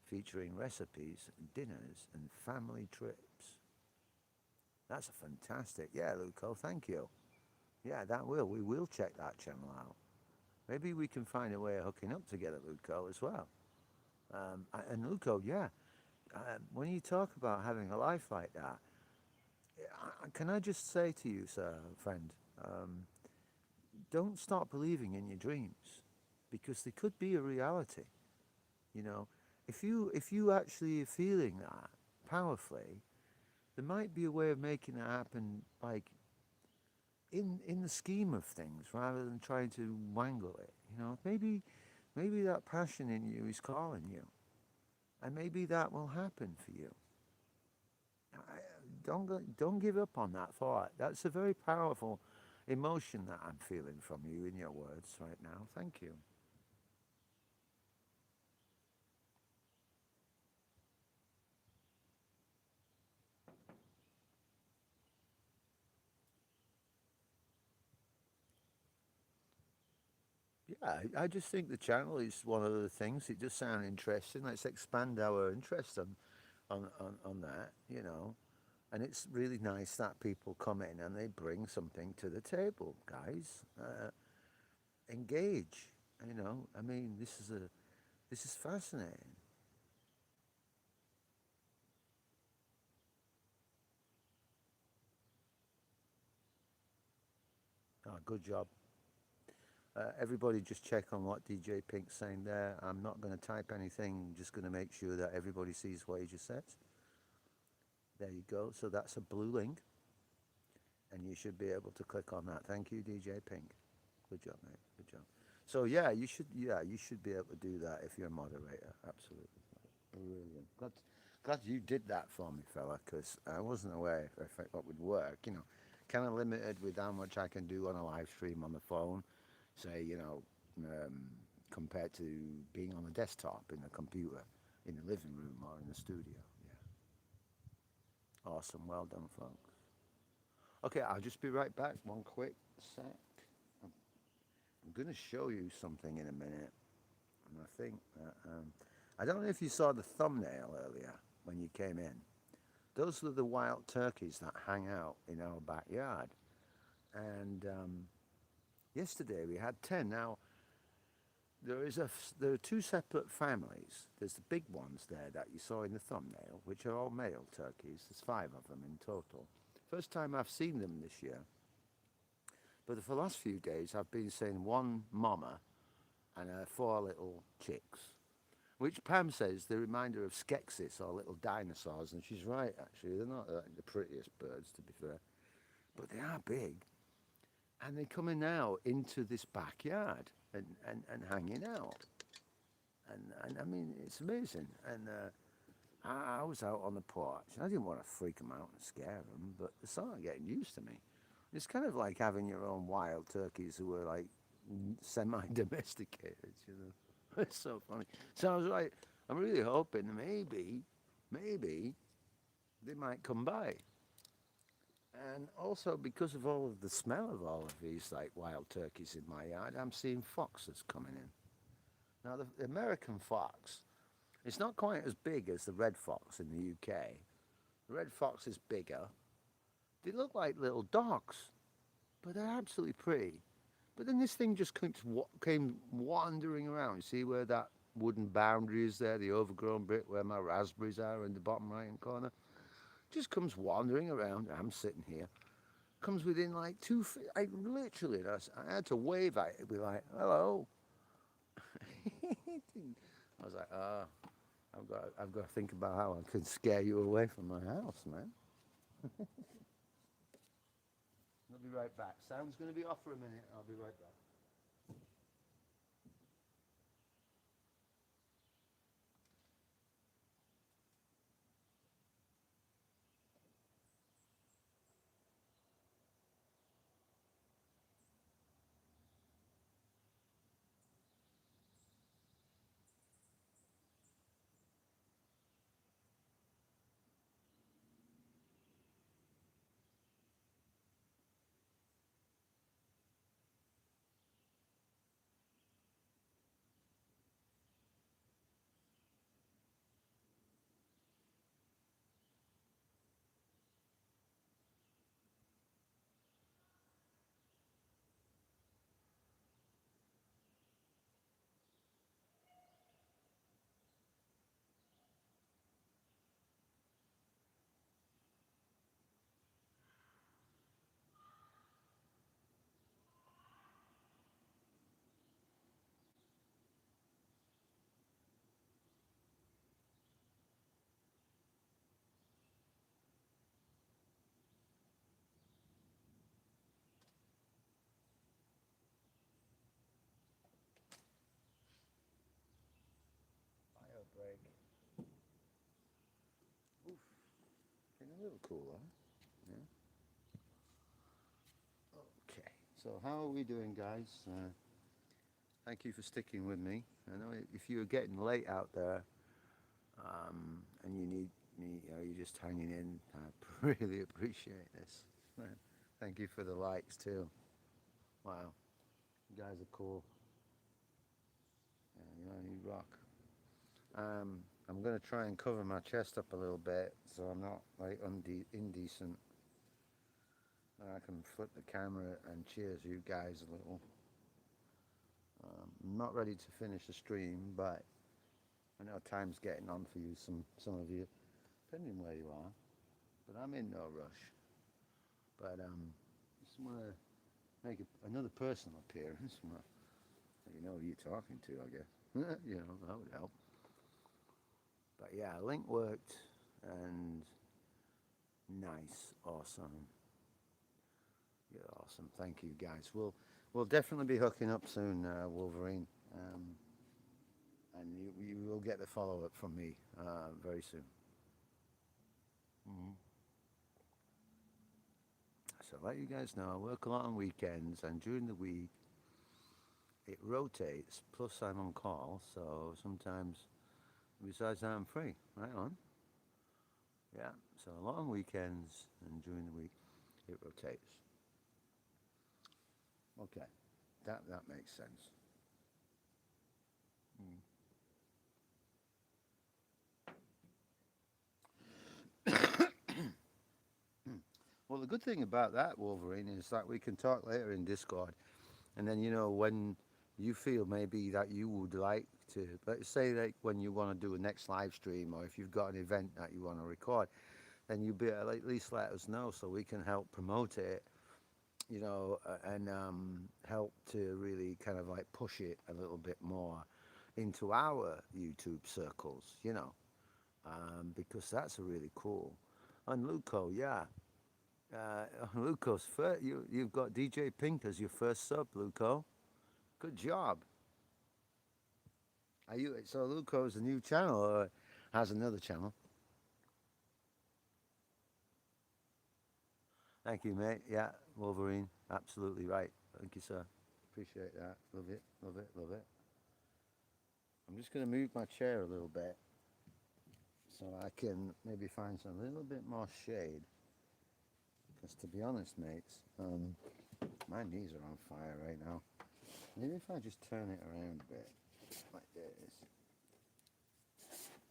featuring recipes, dinners, and family trips. That's a fantastic. Yeah, Luco, thank you. Yeah, we will check that channel out. Maybe we can find a way of hooking up together, Luco, as well. And Luco, yeah, when you talk about having a life like that, can I just say to you, sir, friend, um, don't stop believing in your dreams because they could be a reality. You know, if you actually are feeling that powerfully, there might be a way of making it happen, like in the scheme of things, rather than trying to wangle it. Maybe that passion in you is calling you, and maybe that will happen for you. Don't give up on that thought. That's a very powerful emotion that I'm feeling from you in your words right now. Thank you. Yeah, I just think the channel is one of the things. It does sound interesting. Let's expand our interest on that, And it's really nice that people come in and they bring something to the table, guys. Engage. I mean, this is fascinating. Good job. Everybody just check on what DJ Pink's saying there. I'm not going to type anything. I'm just going to make sure that everybody sees what he just said. There you go. So that's a blue link, and you should be able to click on that. Thank you, DJ Pink. Good job, mate. Good job. So yeah, you should be able to do that if you're a moderator. Absolutely. Brilliant. Glad you did that for me, fella, because I wasn't aware if that would work. Kind of limited with how much I can do on a live stream on the phone. Say, compared to being on a desktop in a computer, in the living room or in the studio. Yeah. Awesome. Well done, folks. Okay, I'll just be right back. One quick sec. I'm going to show you something in a minute. And I think that, I don't know if you saw the thumbnail earlier when you came in. Those are the wild turkeys that hang out in our backyard. And yesterday we had 10. Now, there are two separate families. There's the big ones there that you saw in the thumbnail, which are all male turkeys. There's 5 of them in total. First time I've seen them this year. But for the last few days, I've been seeing one mama and 4 little chicks, which Pam says they remind her of Skeksis or little dinosaurs, and she's right, actually. They're not the prettiest birds, to be fair, but they are big. And they're coming now into this backyard and hanging out. And I mean, it's amazing. And I was out on the porch, and I didn't want to freak them out and scare them, but they started getting used to me. It's kind of like having your own wild turkeys who are like semi-domesticated, It's so funny. So I was like, I'm really hoping maybe they might come by. And also because of all of the smell of all of these like wild turkeys in my yard, I'm seeing foxes coming in. Now the American fox, it's not quite as big as the red fox in the UK. The red fox is bigger. They look like little dogs, but they're absolutely pretty. But then this thing just came wandering around. You see where that wooden boundary is there, the overgrown bit where my raspberries are in the bottom right-hand corner? Just comes wandering around. I'm sitting here. Comes within like 2 feet. I had to wave at it. Be like, hello. I was like, I've got to think about how I can scare you away from my house, man. I'll be right back. Sound's going to be off for a minute. I'll be right back. Fire break. Oof. Getting a little cooler. Yeah. Okay. So how are we doing, guys? Thank you for sticking with me. I know if you're getting late out there, and you need me, you're just hanging in, I really appreciate this. Thank you for the likes too. Wow, you guys are cool. Yeah, you rock. I'm gonna try and cover my chest up a little bit so I'm not like indecent. I can flip the camera and cheers you guys a little. I'm not ready to finish the stream, but I know time's getting on for you, some of you, depending where you are. But I'm in no rush. But just want to make another personal appearance. Well, you know who you're talking to, I guess. You know, that would help. But yeah, link worked and nice, awesome. You're awesome. Thank you, guys. We'll definitely be hooking up soon, Wolverine, and you will get the follow up from me very soon. Mm-hmm. So let you guys know, I work a lot on weekends, and during the week it rotates. Plus, I'm on call, so sometimes besides that, I'm free. Right on. Yeah. So a lot on weekends, and during the week it rotates. Okay. That makes sense. Mm. Well, the good thing about that, Wolverine, is that we can talk later in Discord, and then when you feel maybe that you would like to, let's say like when you want to do a next live stream, or if you've got an event that you want to record, then you be at least let us know so we can help promote it, and help to really kind of like push it a little bit more into our YouTube circles, because that's a really cool. And Luco, yeah, Luco's first. You've got DJ Pink as your first sub, Luco. Good job. Are you so Luco's a new channel or has another channel? Thank you, mate. Yeah, Wolverine, absolutely right. Thank you, sir. Appreciate that. Love it, love it, love it. I'm just going to move my chair a little bit so I can maybe find some little bit more shade. Because to be honest, mates, my knees are on fire right now. Maybe if I just turn it around a bit, like this.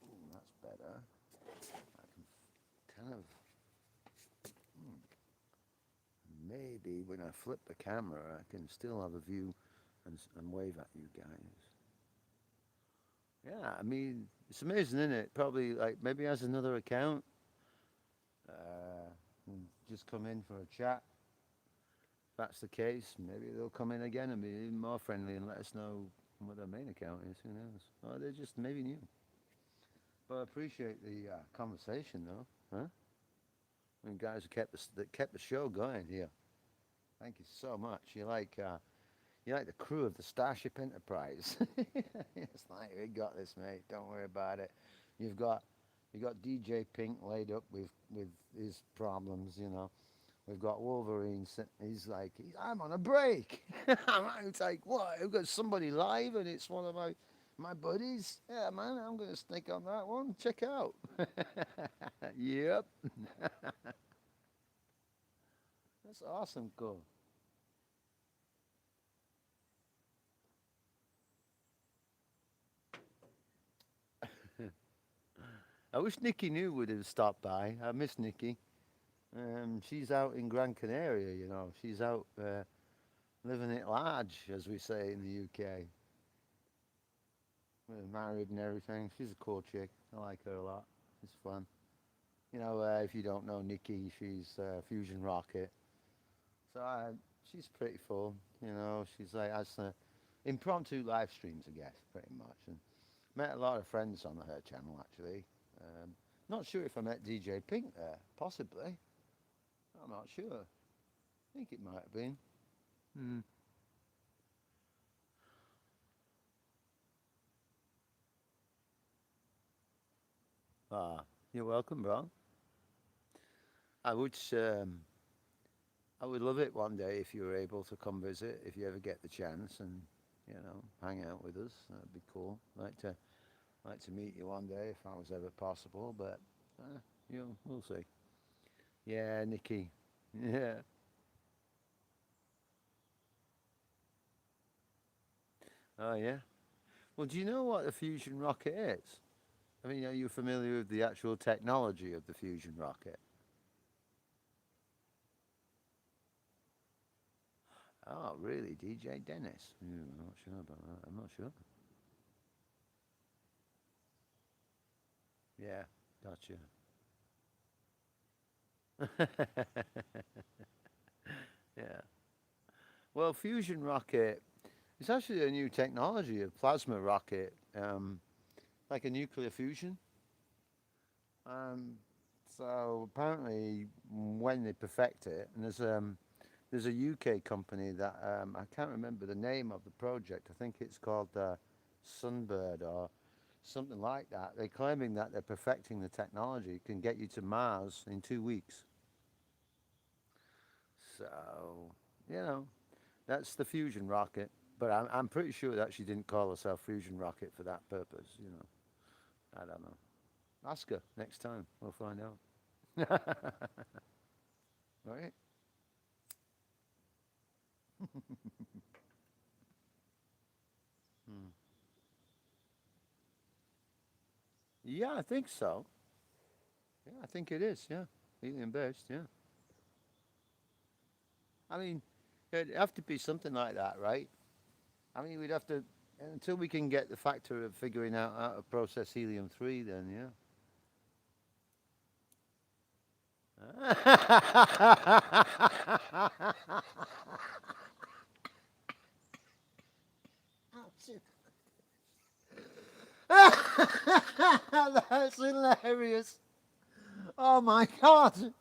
Ooh, that's better. I can kind of maybe when I flip the camera, I can still have a view and wave at you guys. Yeah, I mean, it's amazing, isn't it? Probably like maybe has another account. And just come in for a chat. If that's the case, maybe they'll come in again and be even more friendly and let us know what their main account is. Who knows? Or they're just maybe new. But I appreciate the conversation, though. Huh? I mean, guys that kept the show going here. Thank you so much. You're like the crew of the Starship Enterprise. It's like we got this, mate. Don't worry about it. You've got you got DJ Pink laid up with his problems. We've got Wolverine. He's like, I'm on a break. It's like, what? We've got somebody live, and it's one of my buddies. Yeah, man, I'm gonna sneak on that one. Check out. Yep, that's awesome. Cool. I wish Nikki knew would have stopped by. I miss Nikki. She's out in Gran Canaria. She's out living it large, as we say in the UK. We're married and everything. She's a cool chick. I like her a lot. It's fun. If you don't know Nikki, she's Fusion Rocket. So she's pretty full. She's like has impromptu live streams, I guess, pretty much. And met a lot of friends on her channel actually. Um, Not sure if I met DJ Pink there. Possibly. I'm not sure. I think it might have been. Hmm. Ah, you're welcome, bro. I would I would love it one day if you were able to come visit, if you ever get the chance, and hang out with us. That'd be cool. Like to meet you one day if that was ever possible, but we'll see. Yeah, Nikki. Yeah. Oh yeah. Well, do you know what a fusion rocket is? I mean, are you familiar with the actual technology of the fusion rocket? Oh, really, DJ Dennis? I'm not sure about that. I'm not sure. Yeah, gotcha. Yeah. Well, fusion rocket, it's actually a new technology, a plasma rocket, like a nuclear fusion. Um, so apparently, when they perfect it, and there's a UK company that I can't remember the name of the project. I think it's called Sunbird or something like that. They're claiming that they're perfecting the technology, can get you to Mars in 2 weeks. So, you know, that's the fusion rocket. But I'm pretty sure that she didn't call herself fusion rocket for that purpose. I don't know. Ask her next time. We'll find out. Right? Hmm. Yeah, I think so. Yeah, I think it is. Yeah, helium based. Yeah. I mean, it'd have to be something like that, right? I mean, we'd have to until we can get the factor of figuring out how to process helium 3. Then, yeah. That's hilarious. Oh my god.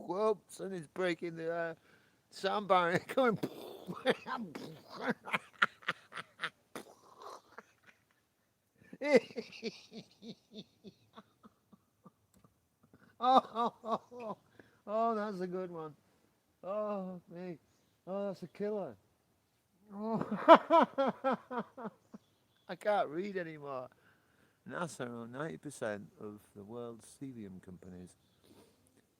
Whoops, and it's breaking the sound barrier going. Oh, that's a good one. Oh, me. Oh, that's a killer. Oh. I can't read anymore. NASA own 90% of the world's helium companies.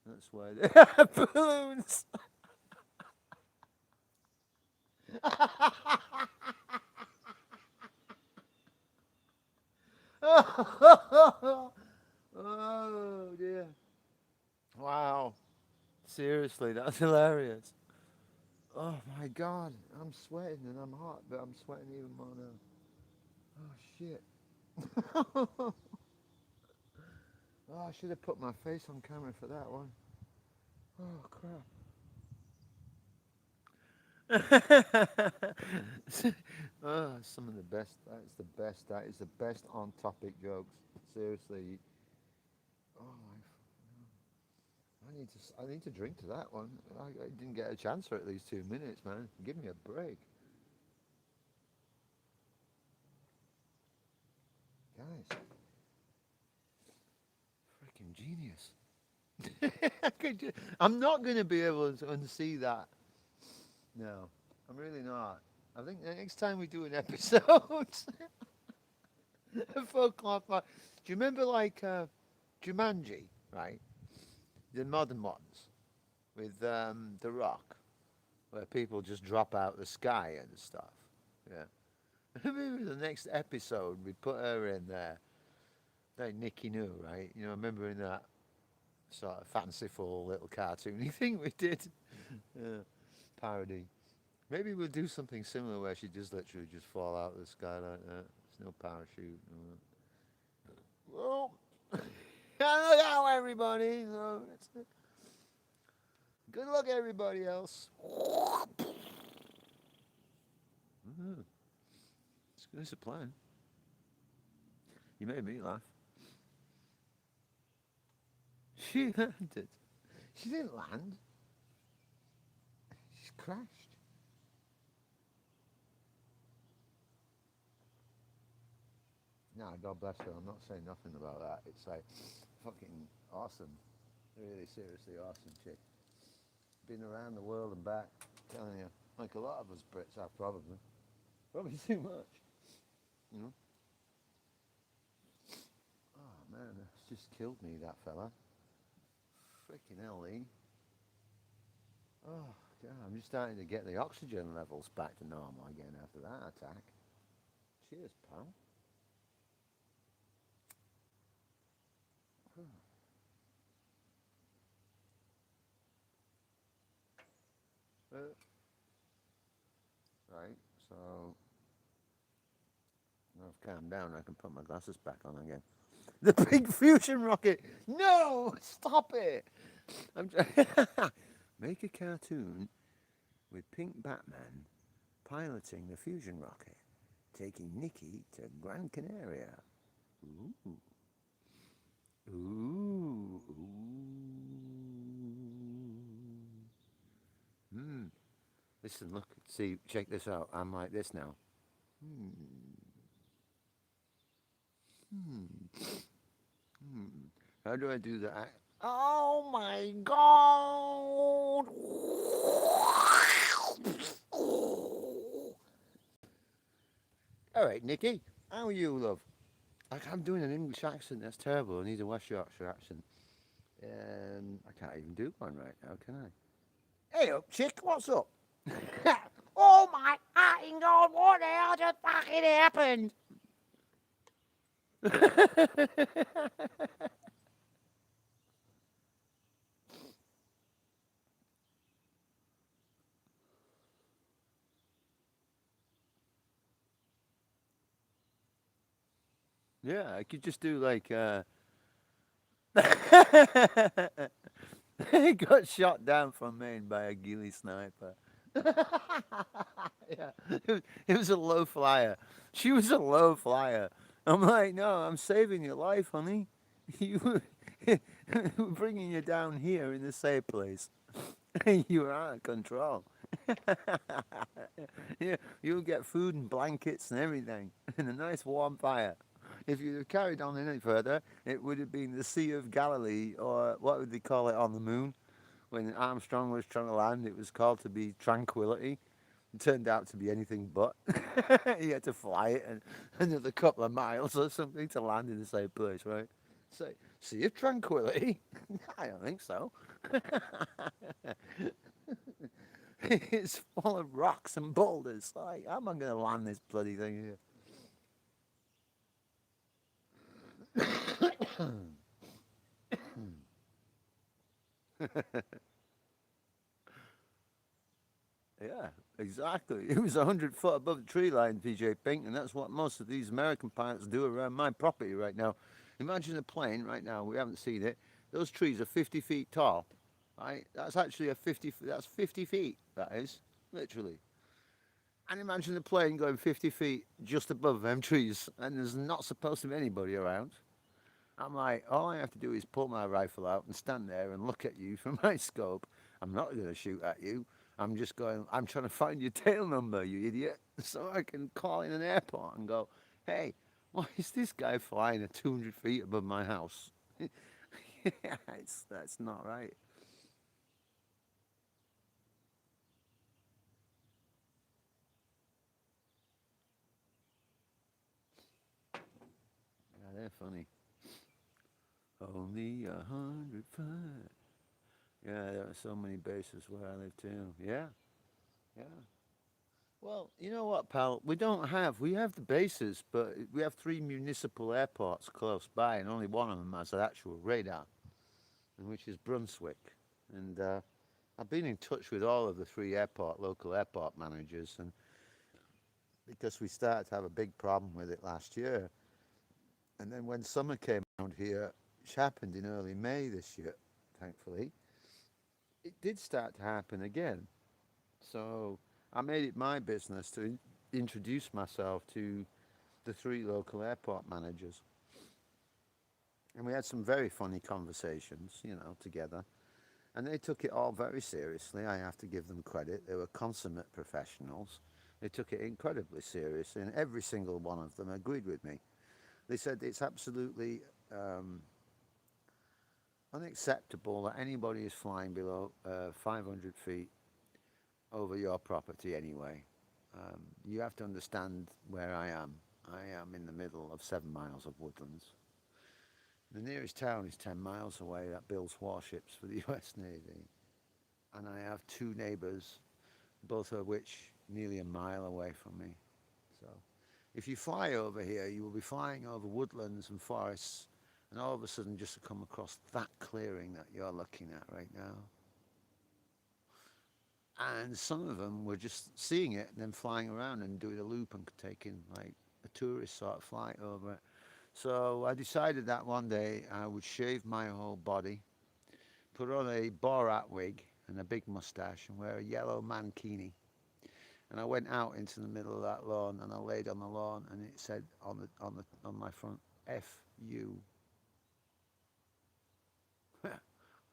That's why they have balloons. Oh dear. Wow. Seriously, that's hilarious. Oh my god. I'm sweating and I'm hot, but I'm sweating even more now. Oh shit. Oh, I should have put my face on camera for that one. Oh crap. Oh, some of the best. That is the best. That is the best on topic jokes. Seriously. Oh my. I need to drink to that one. I didn't get a chance for at least 2 minutes, man. Give me a break, guys. Freaking genius. I'm not going to be able to unsee that. No, I'm really not. I think the next time we do an episode of Folklore, do you remember like Jumanji, right? The modern ones with The Rock, where people just drop out the sky and stuff. Yeah. Maybe the next episode we put her in there, like Nicky New, right? You know, remember in that sort of fanciful little cartoony thing we did, yeah, parody. Maybe we'll do something similar where she just literally just fall out of the sky like that. There's no parachute. Well, look out, everybody! Good luck, everybody else. Mm, it's good as a plan. You made me laugh. She landed. She didn't land. She crashed. No, God bless her. I'm not saying nothing about that. It's like fucking awesome. Really, seriously awesome chick. Been around the world and back. Telling you, like a lot of us Brits are probably. Probably too much. You know? Oh man, that's just killed me, that fella. Freaking hell, Lee. Oh, God, I'm just starting to get the oxygen levels back to normal again after that attack. Cheers, pal. Right, so now I've calmed down. I can put my glasses back on again. The big fusion rocket. No, stop it. I'm Make a cartoon with Pink Batman piloting the fusion rocket, taking Nikki to Gran Canaria. Ooh. Ooh. Ooh. Hmm. Listen, look, see, check this out. I'm like this now. Hmm. Hmm. Hmm. How do I do that? Oh my god! All right, Nikki, how are you, love? Like I'm doing an English accent. That's terrible. I need a West Yorkshire accent. I can't even do one right now, can I? Hey up, chick. What's up? Oh my fucking god! What the hell just fucking happened? Yeah, I could just do like he got shot down from Maine by a ghillie sniper. Yeah, it was a low flyer. She was a low flyer. I'm like, no, I'm saving your life, honey. You, we're bringing you down here in the safe place. You are out of control. Yeah, you'll get food and blankets and everything, and a nice warm fire. If you'd have carried on any further, it would have been the Sea of Galilee, or what would they call it on the moon? When Armstrong was trying to land, it was called to be Tranquility. It turned out to be anything but. He had to fly it and another couple of miles or something to land in the same place, right? So, Sea of Tranquility? I don't think so. It's full of rocks and boulders. Like, how am I going to land this bloody thing here? Yeah, exactly. It was 100 foot above the tree line, PJ Pink, and that's what most of these American pilots do around my property right now. Imagine a plane right now. We haven't seen it. Those trees are 50 feet tall. Right? That's actually a 50. That's 50 feet. That is literally. And imagine the plane going 50 feet just above them trees, and there's not supposed to be anybody around. I'm like, all I have to do is pull my rifle out and stand there and look at you from my scope. I'm not going to shoot at you. I'm just going, I'm trying to find your tail number, you idiot. So I can call in an airport and go, hey, why is this guy flying at 200 feet above my house? That's not right. Yeah, they're funny. Only 100 foot. Yeah, there are so many bases where I live too. Yeah, yeah. Well, you know what, pal? We have the bases, but we have three municipal airports close by, and only one of them has an actual radar, and which is Brunswick. And I've been in touch with all of the three local airport managers, and because we started to have a big problem with it last year, and then when summer came around here, which happened in early May this year, thankfully, it did start to happen again. So I made it my business to introduce myself to the three local airport managers. And we had some very funny conversations, together. And they took it all very seriously. I have to give them credit. They were consummate professionals. They took it incredibly seriously, and every single one of them agreed with me. They said it's absolutely unacceptable that anybody is flying below 500 feet over your property anyway. You have to understand where I am. I am in the middle of 7 miles of woodlands. The nearest town is 10 miles away that builds warships for the US Navy. And I have two neighbours, both of which nearly a mile away from me. So if you fly over here, you will be flying over woodlands and forests, and all of a sudden just come across that clearing that you're looking at right now. And some of them were just seeing it and then flying around and doing a loop and taking like a tourist sort of flight over it. So I decided that one day I would shave my whole body, put on a Borat wig and a big mustache, and wear a yellow mankini. And I went out into the middle of that lawn, and I laid on the lawn, and it said on my front, "F-U."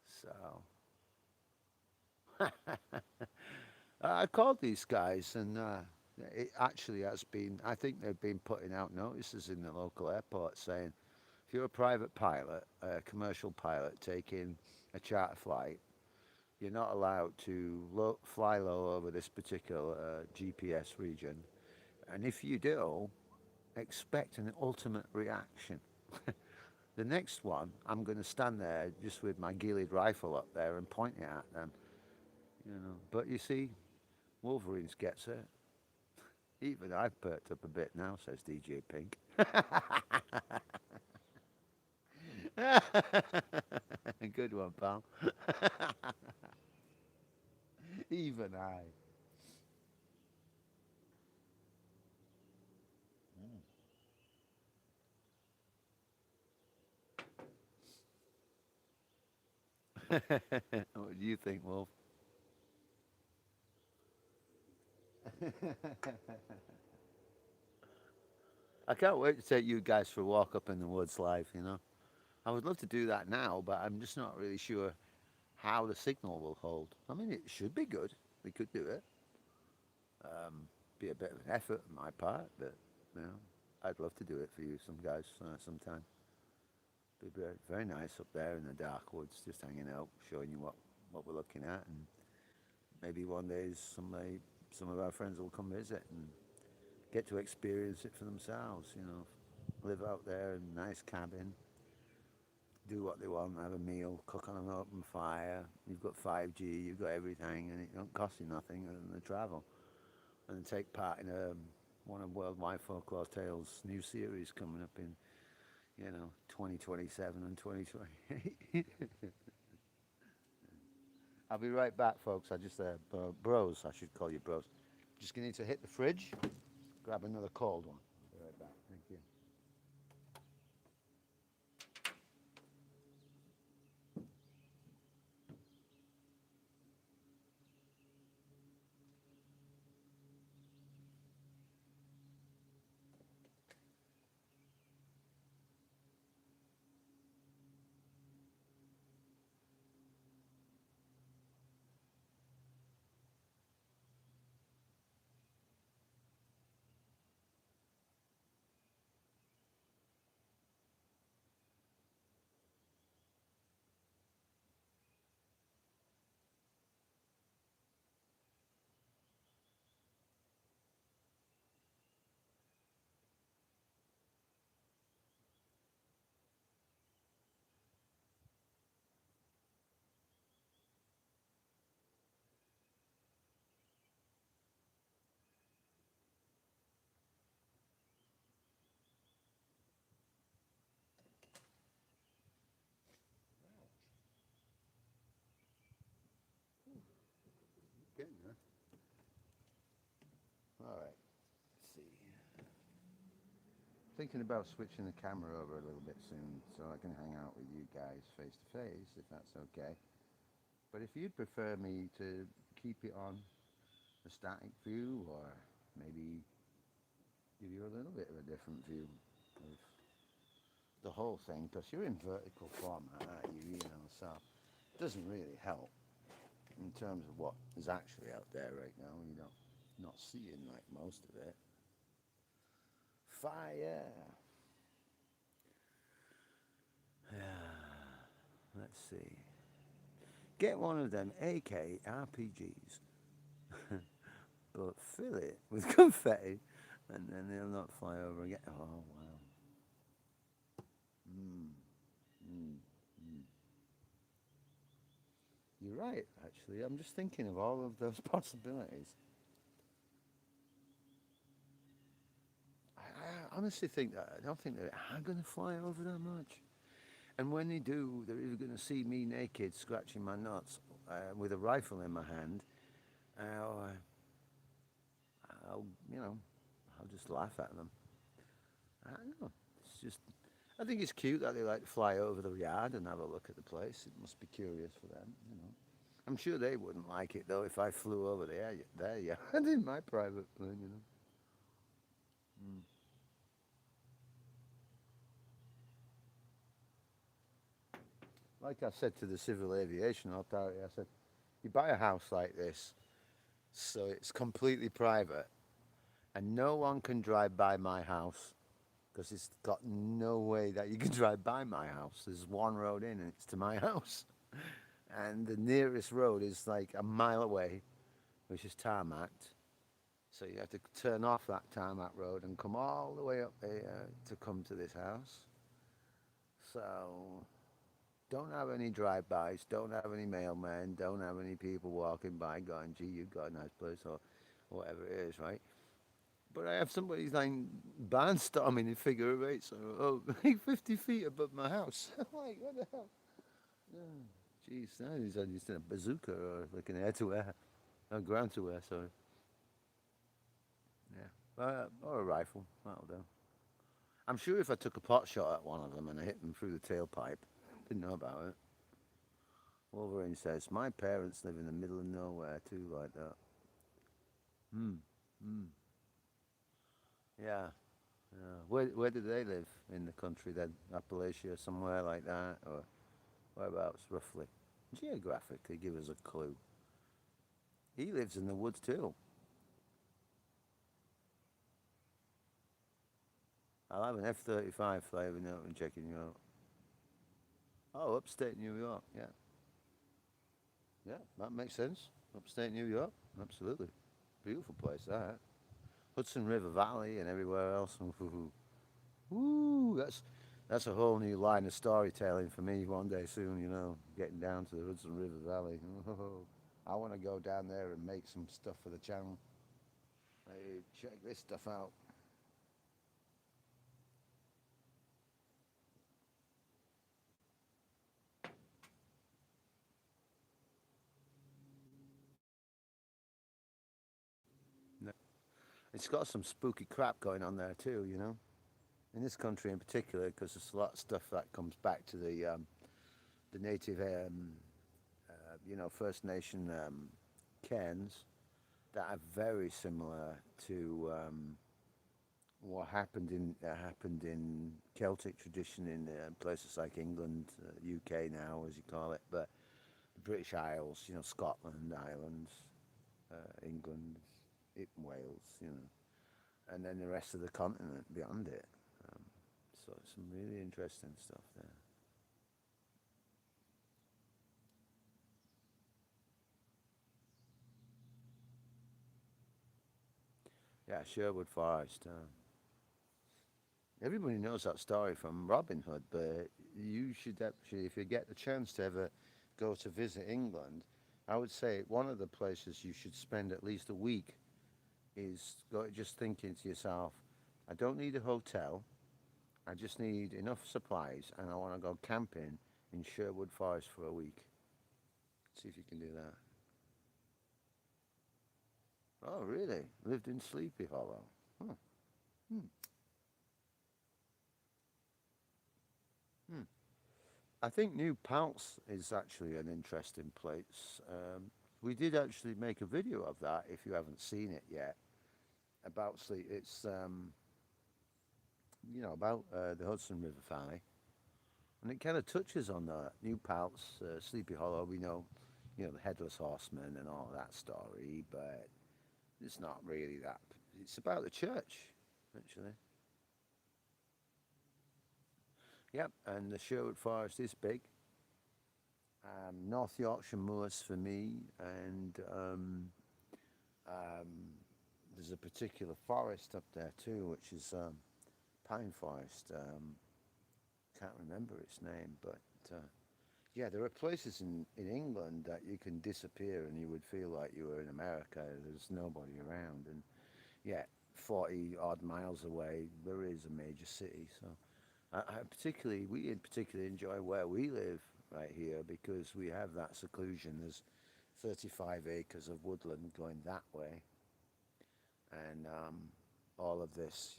So I called these guys, and it actually has been. I think they've been putting out notices in the local airport saying, if you're a private pilot, a commercial pilot taking a charter flight, you're not allowed to fly low over this particular GPS region. And if you do, expect an ultimate reaction. The next one, I'm going to stand there just with my ghillie rifle up there and point it at them, you know. But you see, Wolverines gets it. Even I've perked up a bit now, says DJ Pink. Good one, pal. Even I. What do you think, Wolf? I can't wait to take you guys for a walk up in the woods live, you know. I would love to do that now, but I'm just not really sure how the signal will hold. I mean, it should be good. We could do it. Be a bit of an effort on my part, but you know, I'd love to do it for you, some guys, sometime. Be very, very nice up there in the dark woods, just hanging out, showing you what we're looking at, and maybe one day some of our friends will come visit and get to experience it for themselves. You know, live out there in a nice cabin, do what they want, have a meal, cook on an open fire. You've got 5G, you've got everything, and it don't cost you nothing other than the travel. And take part in one of Worldwide Folklore Tales' new series coming up in 2027 and 2028. I'll be right back, folks. I just bros. I should call you bros. Just gonna need to hit the fridge, grab another cold one. Be right back. Thank you. Getting there. All right. Let's see. Thinking about switching the camera over a little bit soon, so I can hang out with you guys face to face, if that's okay. But if you'd prefer me to keep it on a static view, or maybe give you a little bit of a different view of the whole thing, because you're in vertical format, aren't you? You know, so it doesn't really help in terms of what is actually out there right now. You don't not seeing like most of it. Fire. Let's see. Get one of them AK RPGs, but fill it with confetti, and then they'll not fly over again. Oh wow. Mm, mm, mm. You're right. Actually, I'm just thinking of all of those possibilities. I honestly think that I don't think they are going to fly over that much. And when they do, they're either going to see me naked scratching my nuts with a rifle in my hand, or I'll, I'll just laugh at them. I don't know. It's just I think it's cute that they like to fly over the yard and have a look at the place. It must be curious for them, you know. I'm sure they wouldn't like it though if I flew over their yard in my private plane, you know. Mm. Like I said to the civil aviation authority, I said, you buy a house like this, so it's completely private, and no one can drive by my house because it's got no way that you can drive by my house. There's one road in, and it's to my house, and the nearest road is like a mile away, which is tarmacked. So you have to turn off that tarmac road and come all the way up here to come to this house. So don't have any drive-bys, don't have any mailmen, don't have any people walking by going, gee, you've got a nice place, or whatever it is, right? But I have somebody like barnstorming in figure of eight, so 50 feet above my house. I'm like, what the hell? Oh, jeez, no, he's just in a bazooka or like an air-to-air, a ground-to-air, sorry. Yeah, or a rifle, that'll do. I'm sure if I took a pot shot at one of them and I hit them through the tailpipe, didn't know about it. Wolverine says, my parents live in the middle of nowhere too, like that. Hmm. Hmm. Yeah. Yeah. Where do they live in the country then? Appalachia, somewhere like that? Or whereabouts, roughly? Geographically, give us a clue. He lives in the woods too. I'll have an F-35 flying out and checking you out. Oh, upstate New York, yeah. Yeah, that makes sense. Upstate New York, absolutely. Beautiful place, that. Hudson River Valley and everywhere else. Woo, that's a whole new line of storytelling for me one day soon, you know, getting down to the Hudson River Valley. I want to go down there and make some stuff for the channel. Hey, check this stuff out. No. It's got some spooky crap going on there too, you know. In this country in particular, because there's a lot of stuff that comes back to the native, First Nation cairns that are very similar to what happened in Celtic tradition in places like England, UK now as you call it, but the British Isles, you know, Scotland, Ireland, England, Wales, you know, and then the rest of the continent beyond it. Um, so some really interesting stuff there. Yeah, Sherwood Forest. Everybody knows that story from Robin Hood, but you should actually, if you get the chance to ever go to visit England, I would say one of the places you should spend at least a week is just thinking to yourself, I don't need a hotel, I just need enough supplies, and I want to go camping in Sherwood Forest for a week. See if you can do that. Oh, really? Lived in Sleepy Hollow. Huh. Hmm. Hmm. I think New Paltz is actually an interesting place. We did actually make a video of that if you haven't seen it yet about sleep. It's about the Hudson River Valley, and it kind of touches on the New Paltz, Sleepy Hollow. We know, the Headless Horseman and all that story, but it's not really that. It's about the church, actually. Yep, and the Sherwood Forest is big. North Yorkshire moors for me, and um, there's a particular forest up there too, which is pine forest. Can't remember its name, but yeah, there are places in England that you can disappear and you would feel like you were in America. There's nobody around, and yet 40 odd miles away there is a major city. So we in particularly enjoy where we live right here because we have that seclusion. There's 35 acres of woodland going that way, and all of this,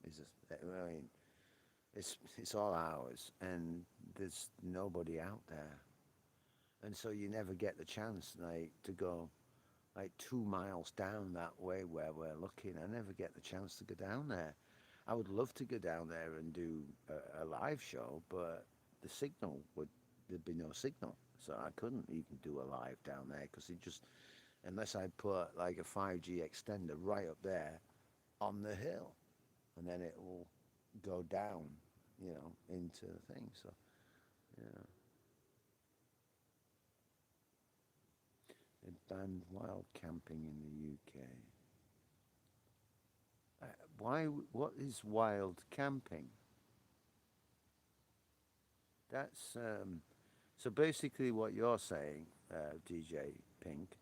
is I mean, It's all ours, and there's nobody out there, and so you never get the chance like to go like 2 miles down that way where we're looking. I never get the chance to go down there. I would love to go down there and do a live show, but the signal would there'd be no signal, so I couldn't even do a live down there because it just unless I put like a 5G extender right up there on the hill, and then it will go down, into the thing. So yeah, it banned wild camping in the UK. Why? What is wild camping? That's so basically what you're saying, DJ Pink,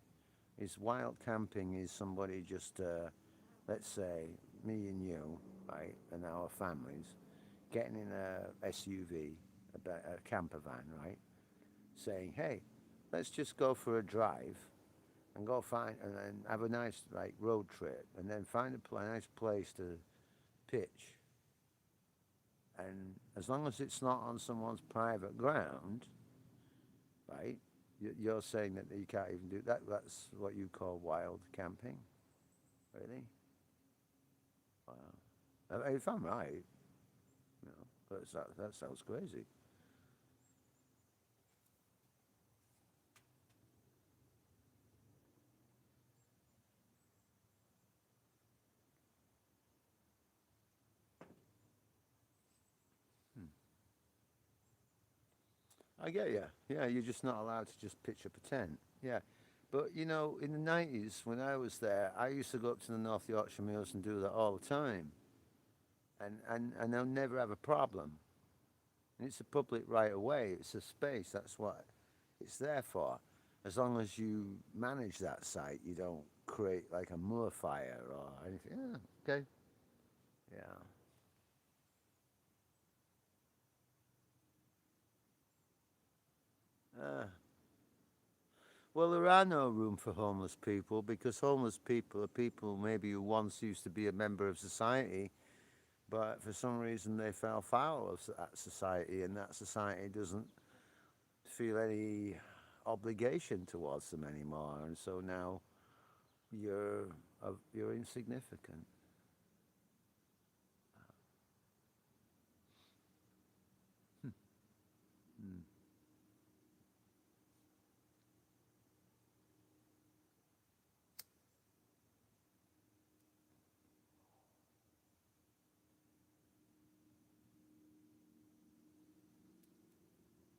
is wild camping is somebody just, let's say, me and you, right, and our families, getting in a SUV, a camper van, right, saying, hey, let's just go for a drive and go find and then have a nice like road trip and then find a nice place to pitch. And as long as it's not on someone's private ground, right? You're saying that you can't even do that. That's what you call wild camping, really? Wow. If I'm right, that sounds crazy. Hmm. I get you. Yeah, you're just not allowed to just pitch up a tent. Yeah. But in the 90s when I was there, I used to go up to the North Yorkshire Mills and do that all the time. And I'll never have a problem. And it's a public right of way. It's a space. That's what it's there for. As long as you manage that site, you don't create like a moor fire or anything. Yeah, okay. Yeah. Uh, well, there are no room for homeless people because homeless people are people maybe who once used to be a member of society, but for some reason they fell foul of that society, and that society doesn't feel any obligation towards them anymore, and so now you're you're insignificant. Hmm.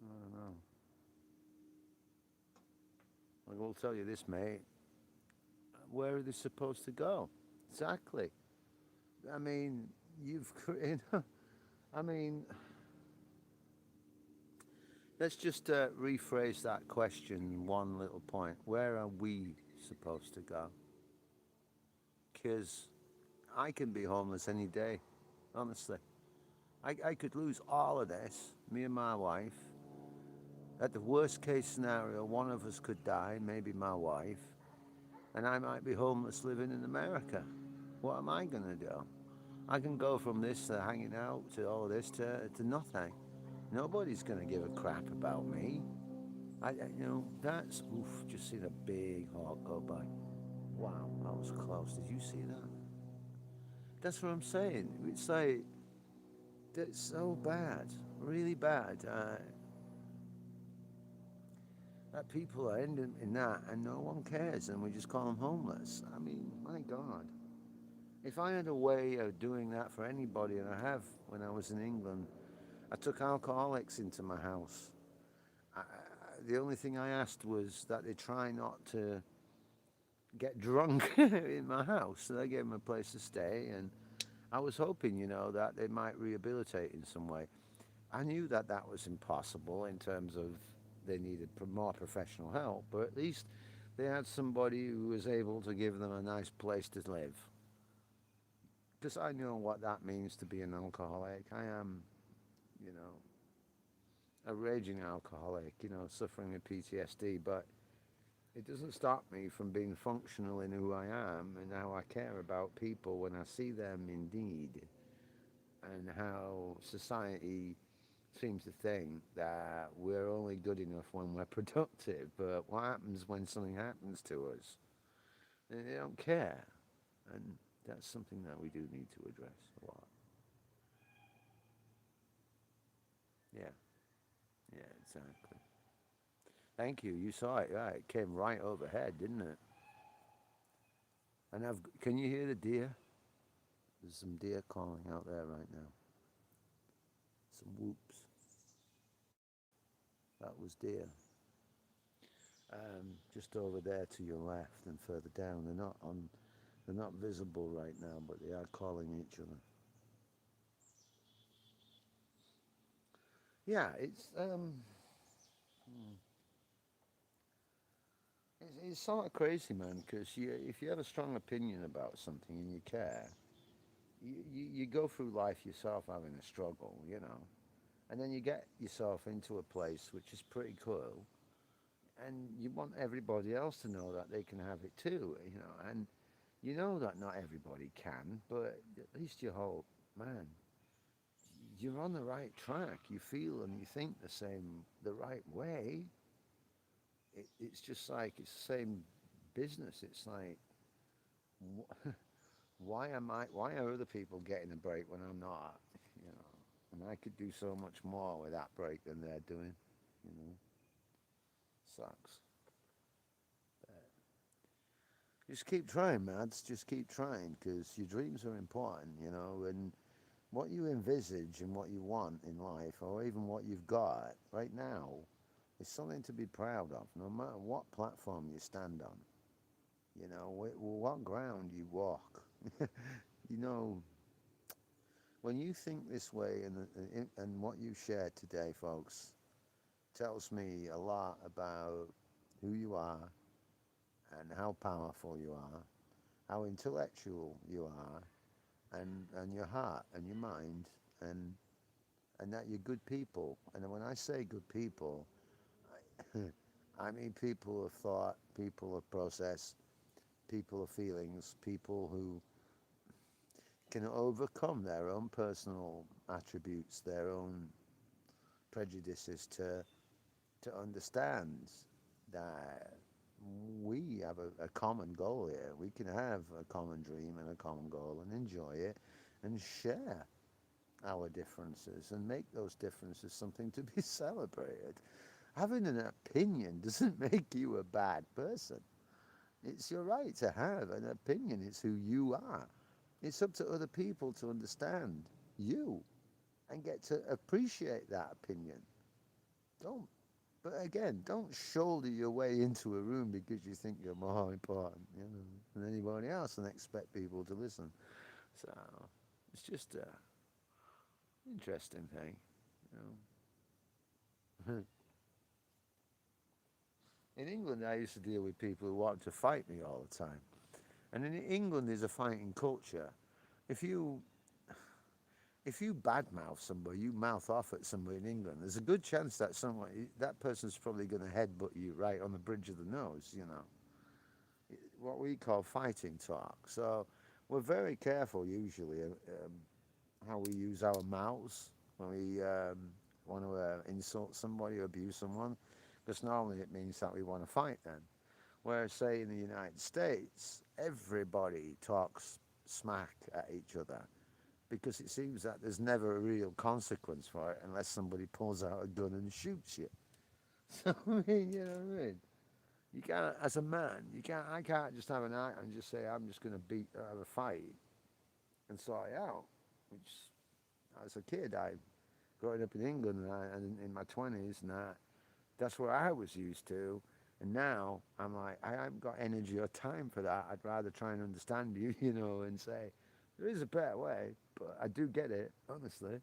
I don't know. I will tell you this, mate. Where are they supposed to go? Exactly. I mean, you've created. I mean, let's just rephrase that question one little point. Where are we supposed to go? Because I can be homeless any day, honestly. I could lose all of this, me and my wife. At the worst case scenario, one of us could die, maybe my wife, and I might be homeless living in America. What am I going to do? I can go from this to hanging out to all this to nothing. Nobody's going to give a crap about me. That's, oof, just seen a big hawk go by. Wow, that was close. Did you see that? That's what I'm saying. It's like, that's so bad, really bad. That people are ending in that and no one cares and we just call them homeless. I mean, my God. If I had a way of doing that for anybody, and I have when I was in England, I took alcoholics into my house. The only thing I asked was that they try not to get drunk in my house. So I gave them a place to stay, and I was hoping, that they might rehabilitate in some way. I knew that that was impossible in terms of they needed more professional help, but at least they had somebody who was able to give them a nice place to live. Because I know what that means to be an alcoholic. I am, you know, a raging alcoholic, suffering with PTSD, but it doesn't stop me from being functional in who I am and how I care about people when I see them in need. and how society seems to think that we're only good enough when we're productive, but what happens when something happens to us? They don't care, and that's something that we do need to address a lot. Yeah, yeah, exactly. Thank you. You saw it. Yeah, it came right overhead, didn't it? And can you hear the deer? There's some deer calling out there right now. Some whoops. That was deer. Just over there to your left and further down. They're not on. They're not visible right now, but they are calling each other. Yeah, it's sort of crazy, man. Because if you have a strong opinion about something and you care, you go through life yourself having a struggle, and then you get yourself into a place which is pretty cool, and you want everybody else to know that they can have it too, and you know that not everybody can, but at least you hope, man, you're on the right track. You feel and you think the right way. It's just like it's the same business. It's like, why are other people getting a break when I'm not? You know, and I could do so much more with that break than they're doing. You know, sucks. Just keep trying, Mads. Just keep trying because your dreams are important, and what you envisage and what you want in life, or even what you've got right now, is something to be proud of, no matter what platform you stand on. What ground you walk. you know, when you think this way, and what you shared today, folks, tells me a lot about who you are and how powerful you are, how intellectual you are, and your heart and your mind, and that you're good people. And when I say good people, I mean people of thought, people of process, people of feelings, people who can overcome their own personal attributes, their own prejudices to understand that we have a common goal here. We can have a common dream and a common goal and enjoy it and share our differences and make those differences something to be celebrated. Having an opinion doesn't make you a bad person. It's your right to have an opinion. It's who you are. It's up to other people to understand you and get to appreciate that opinion. Don't, but again, don't shoulder your way into a room because you think you're more important, than anybody else and expect people to listen. So it's just a interesting thing, In England, I used to deal with people who wanted to fight me all the time. And in England, there's a fighting culture. If you if you badmouth somebody, you mouth off at somebody in England, there's a good chance that that person's probably going to headbutt you right on the bridge of the nose. What we call fighting talk. So we're very careful usually how we use our mouths when we want to insult somebody or abuse someone, because normally it means that we want to fight them. Whereas, say, in the United States, everybody talks smack at each other because it seems that there's never a real consequence for it unless somebody pulls out a gun and shoots you. So, I mean, you know what I mean? You can't, as a man, I can't just have an act and just say, I'm just going to have a fight and sort it out. Which, as a kid, growing up in England and in my 20s, and that's what I was used to. And now I'm like, I haven't got energy or time for that. I'd rather try and understand you, and say, there is a better way, but I do get it, honestly.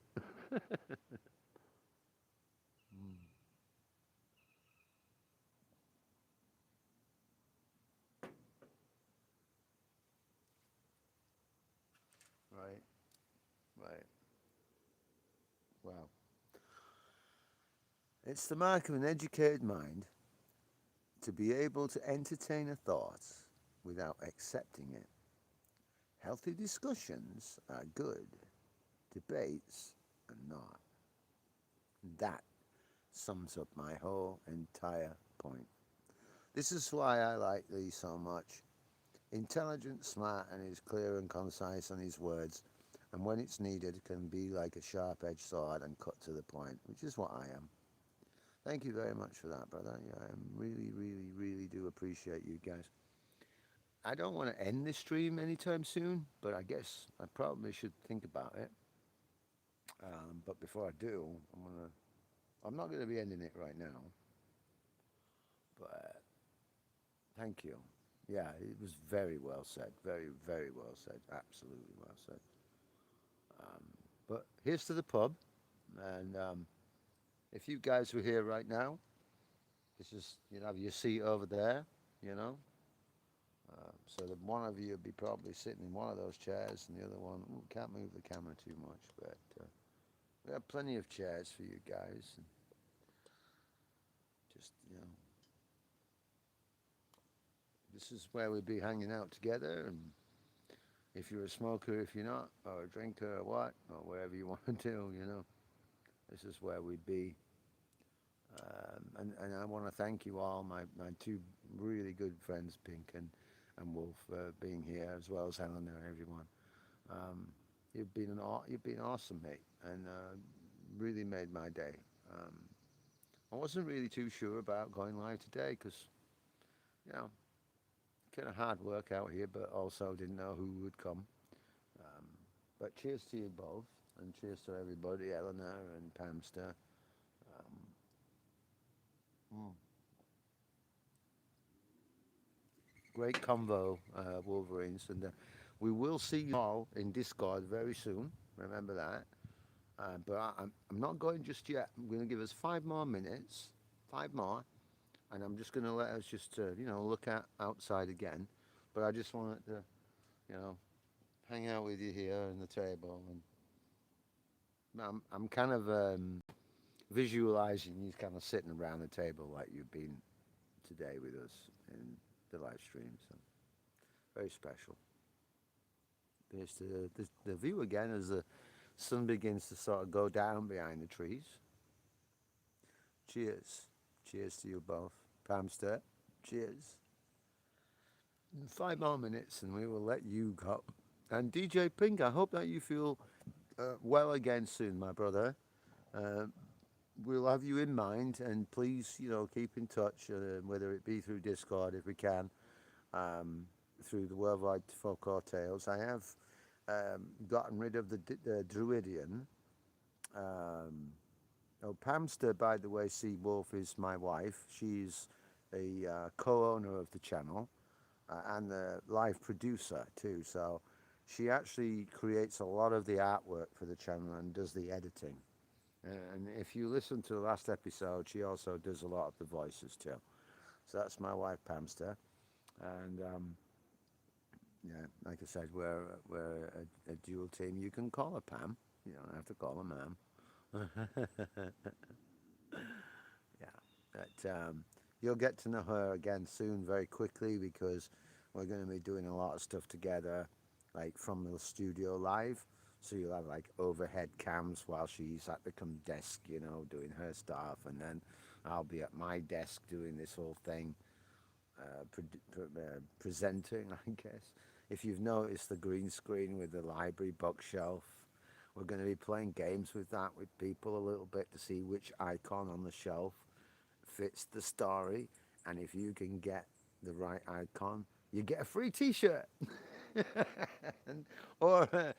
Right, right. Well, it's the mark of an educated mind to be able to entertain a thought without accepting it. Healthy discussions are good, debates are not. That sums up my whole entire point. This is why I like Lee so much. Intelligent, smart, and he's clear and concise on his words, and when it's needed, can be like a sharp-edged sword and cut to the point, which is what I am. Thank you very much for that, brother. Yeah, I really, really, really do appreciate you guys. I don't want to end this stream anytime soon, but I guess I probably should think about it. But before I do, I'm not gonna be ending it right now. But thank you. Yeah, it was very well said. Very, very well said. Absolutely well said. Um, but here's to the pub, and if you guys were here right now, this is you have your seat over there, you know. So that one of you would be probably sitting in one of those chairs, and the other one can't move the camera too much, but we have plenty of chairs for you guys. And just this is where we'd be hanging out together. And if you're a smoker, if you're not, or a drinker, or what, or whatever you want to do, this is where we'd be. And I want to thank you all, my two really good friends, Pink and Wolf, being here, as well as Helen and everyone. You've been awesome, mate, and really made my day. I wasn't really too sure about going live today because, you know, kind of hard work out here, but also didn't know who would come. Um, but cheers to you both, and cheers to everybody, Eleanor and Pamster. Mm. Great convo, Wolverines, and we will see you all in Discord very soon. Remember that. But I'm not going just yet. I'm going to give us 5 more minutes, 5 more, and I'm just going to let us just look at outside again. But I just wanted to you know hang out with you here on the table, and I'm kind of visualizing you kind of sitting around the table like you've been today with us in the live stream. So very special. Here's the view again as the sun begins to sort of go down behind the trees. Cheers. Cheers to you both. Pamster, cheers. 5 more minutes and we will let you go. And DJ Pink, I hope that you feel well again soon, my brother. Uh, we'll have you in mind, and please, keep in touch, whether it be through Discord if we can, through the Worldwide Folklore Tales. I have gotten rid of the Druidian. Pamster, by the way, Sea Wolf is my wife. She's a co-owner of the channel and the live producer too. So she actually creates a lot of the artwork for the channel and does the editing. And if you listen to the last episode, she also does a lot of the voices too. So that's my wife, Pamster. And yeah, like I said, we're a dual team. You can call her Pam. You don't have to call her Ma'am. Yeah, but you'll get to know her again soon, very quickly, because we're going to be doing a lot of stuff together, like from the studio live. So you'll have like overhead cams while she's at the desk, doing her stuff, and then I'll be at my desk doing this whole thing, presenting, I guess. If you've noticed the green screen with the library bookshelf, we're going to be playing games with that with people a little bit to see which icon on the shelf fits the story, and if you can get the right icon, you get a free T-shirt, or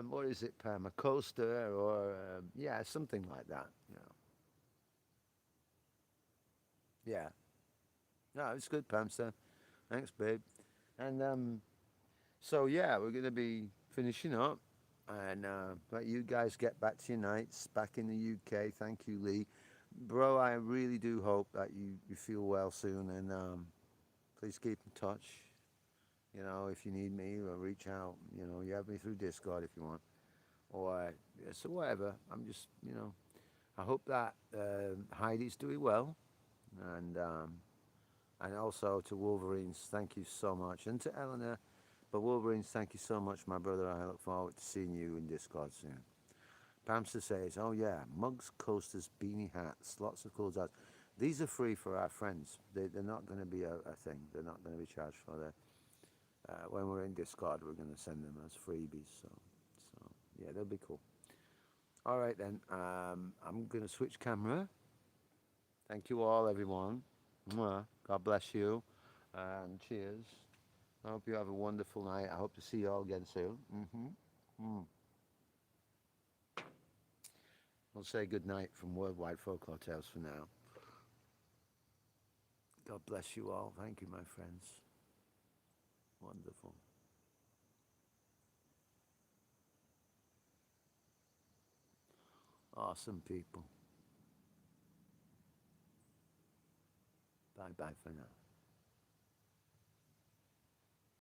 what is it, Pam? A coaster, or yeah, something like that. Yeah. No, it's good, Pam. So, thanks, babe. And so yeah, we're going to be finishing up, and let you guys get back to your nights back in the UK. Thank you, Lee. Bro, I really do hope that you feel well soon, and please keep in touch. If you need me, or reach out. You have me through Discord if you want, or yeah, so whatever. I'm just, I hope that Heidi's doing well, and also to Wolverines, thank you so much, and to Eleanor But Wolverines, thank you so much, my brother. I look forward to seeing you in Discord soon. Pamster says, oh yeah, mugs, coasters, beanie hats, lots of cool hats. These are free for our friends. They're not going to be a thing. They're not going to be charged for that. When we're in Discord, we're going to send them as freebies. So yeah, they'll be cool. All right then. I'm going to switch camera. Thank you all, everyone. Mwah. God bless you, and cheers. I hope you have a wonderful night. I hope to see you all again soon. We'll say good night from Worldwide Folklore Tales for now. God bless you all. Thank you, my friends. Wonderful. Awesome people. Bye bye for now.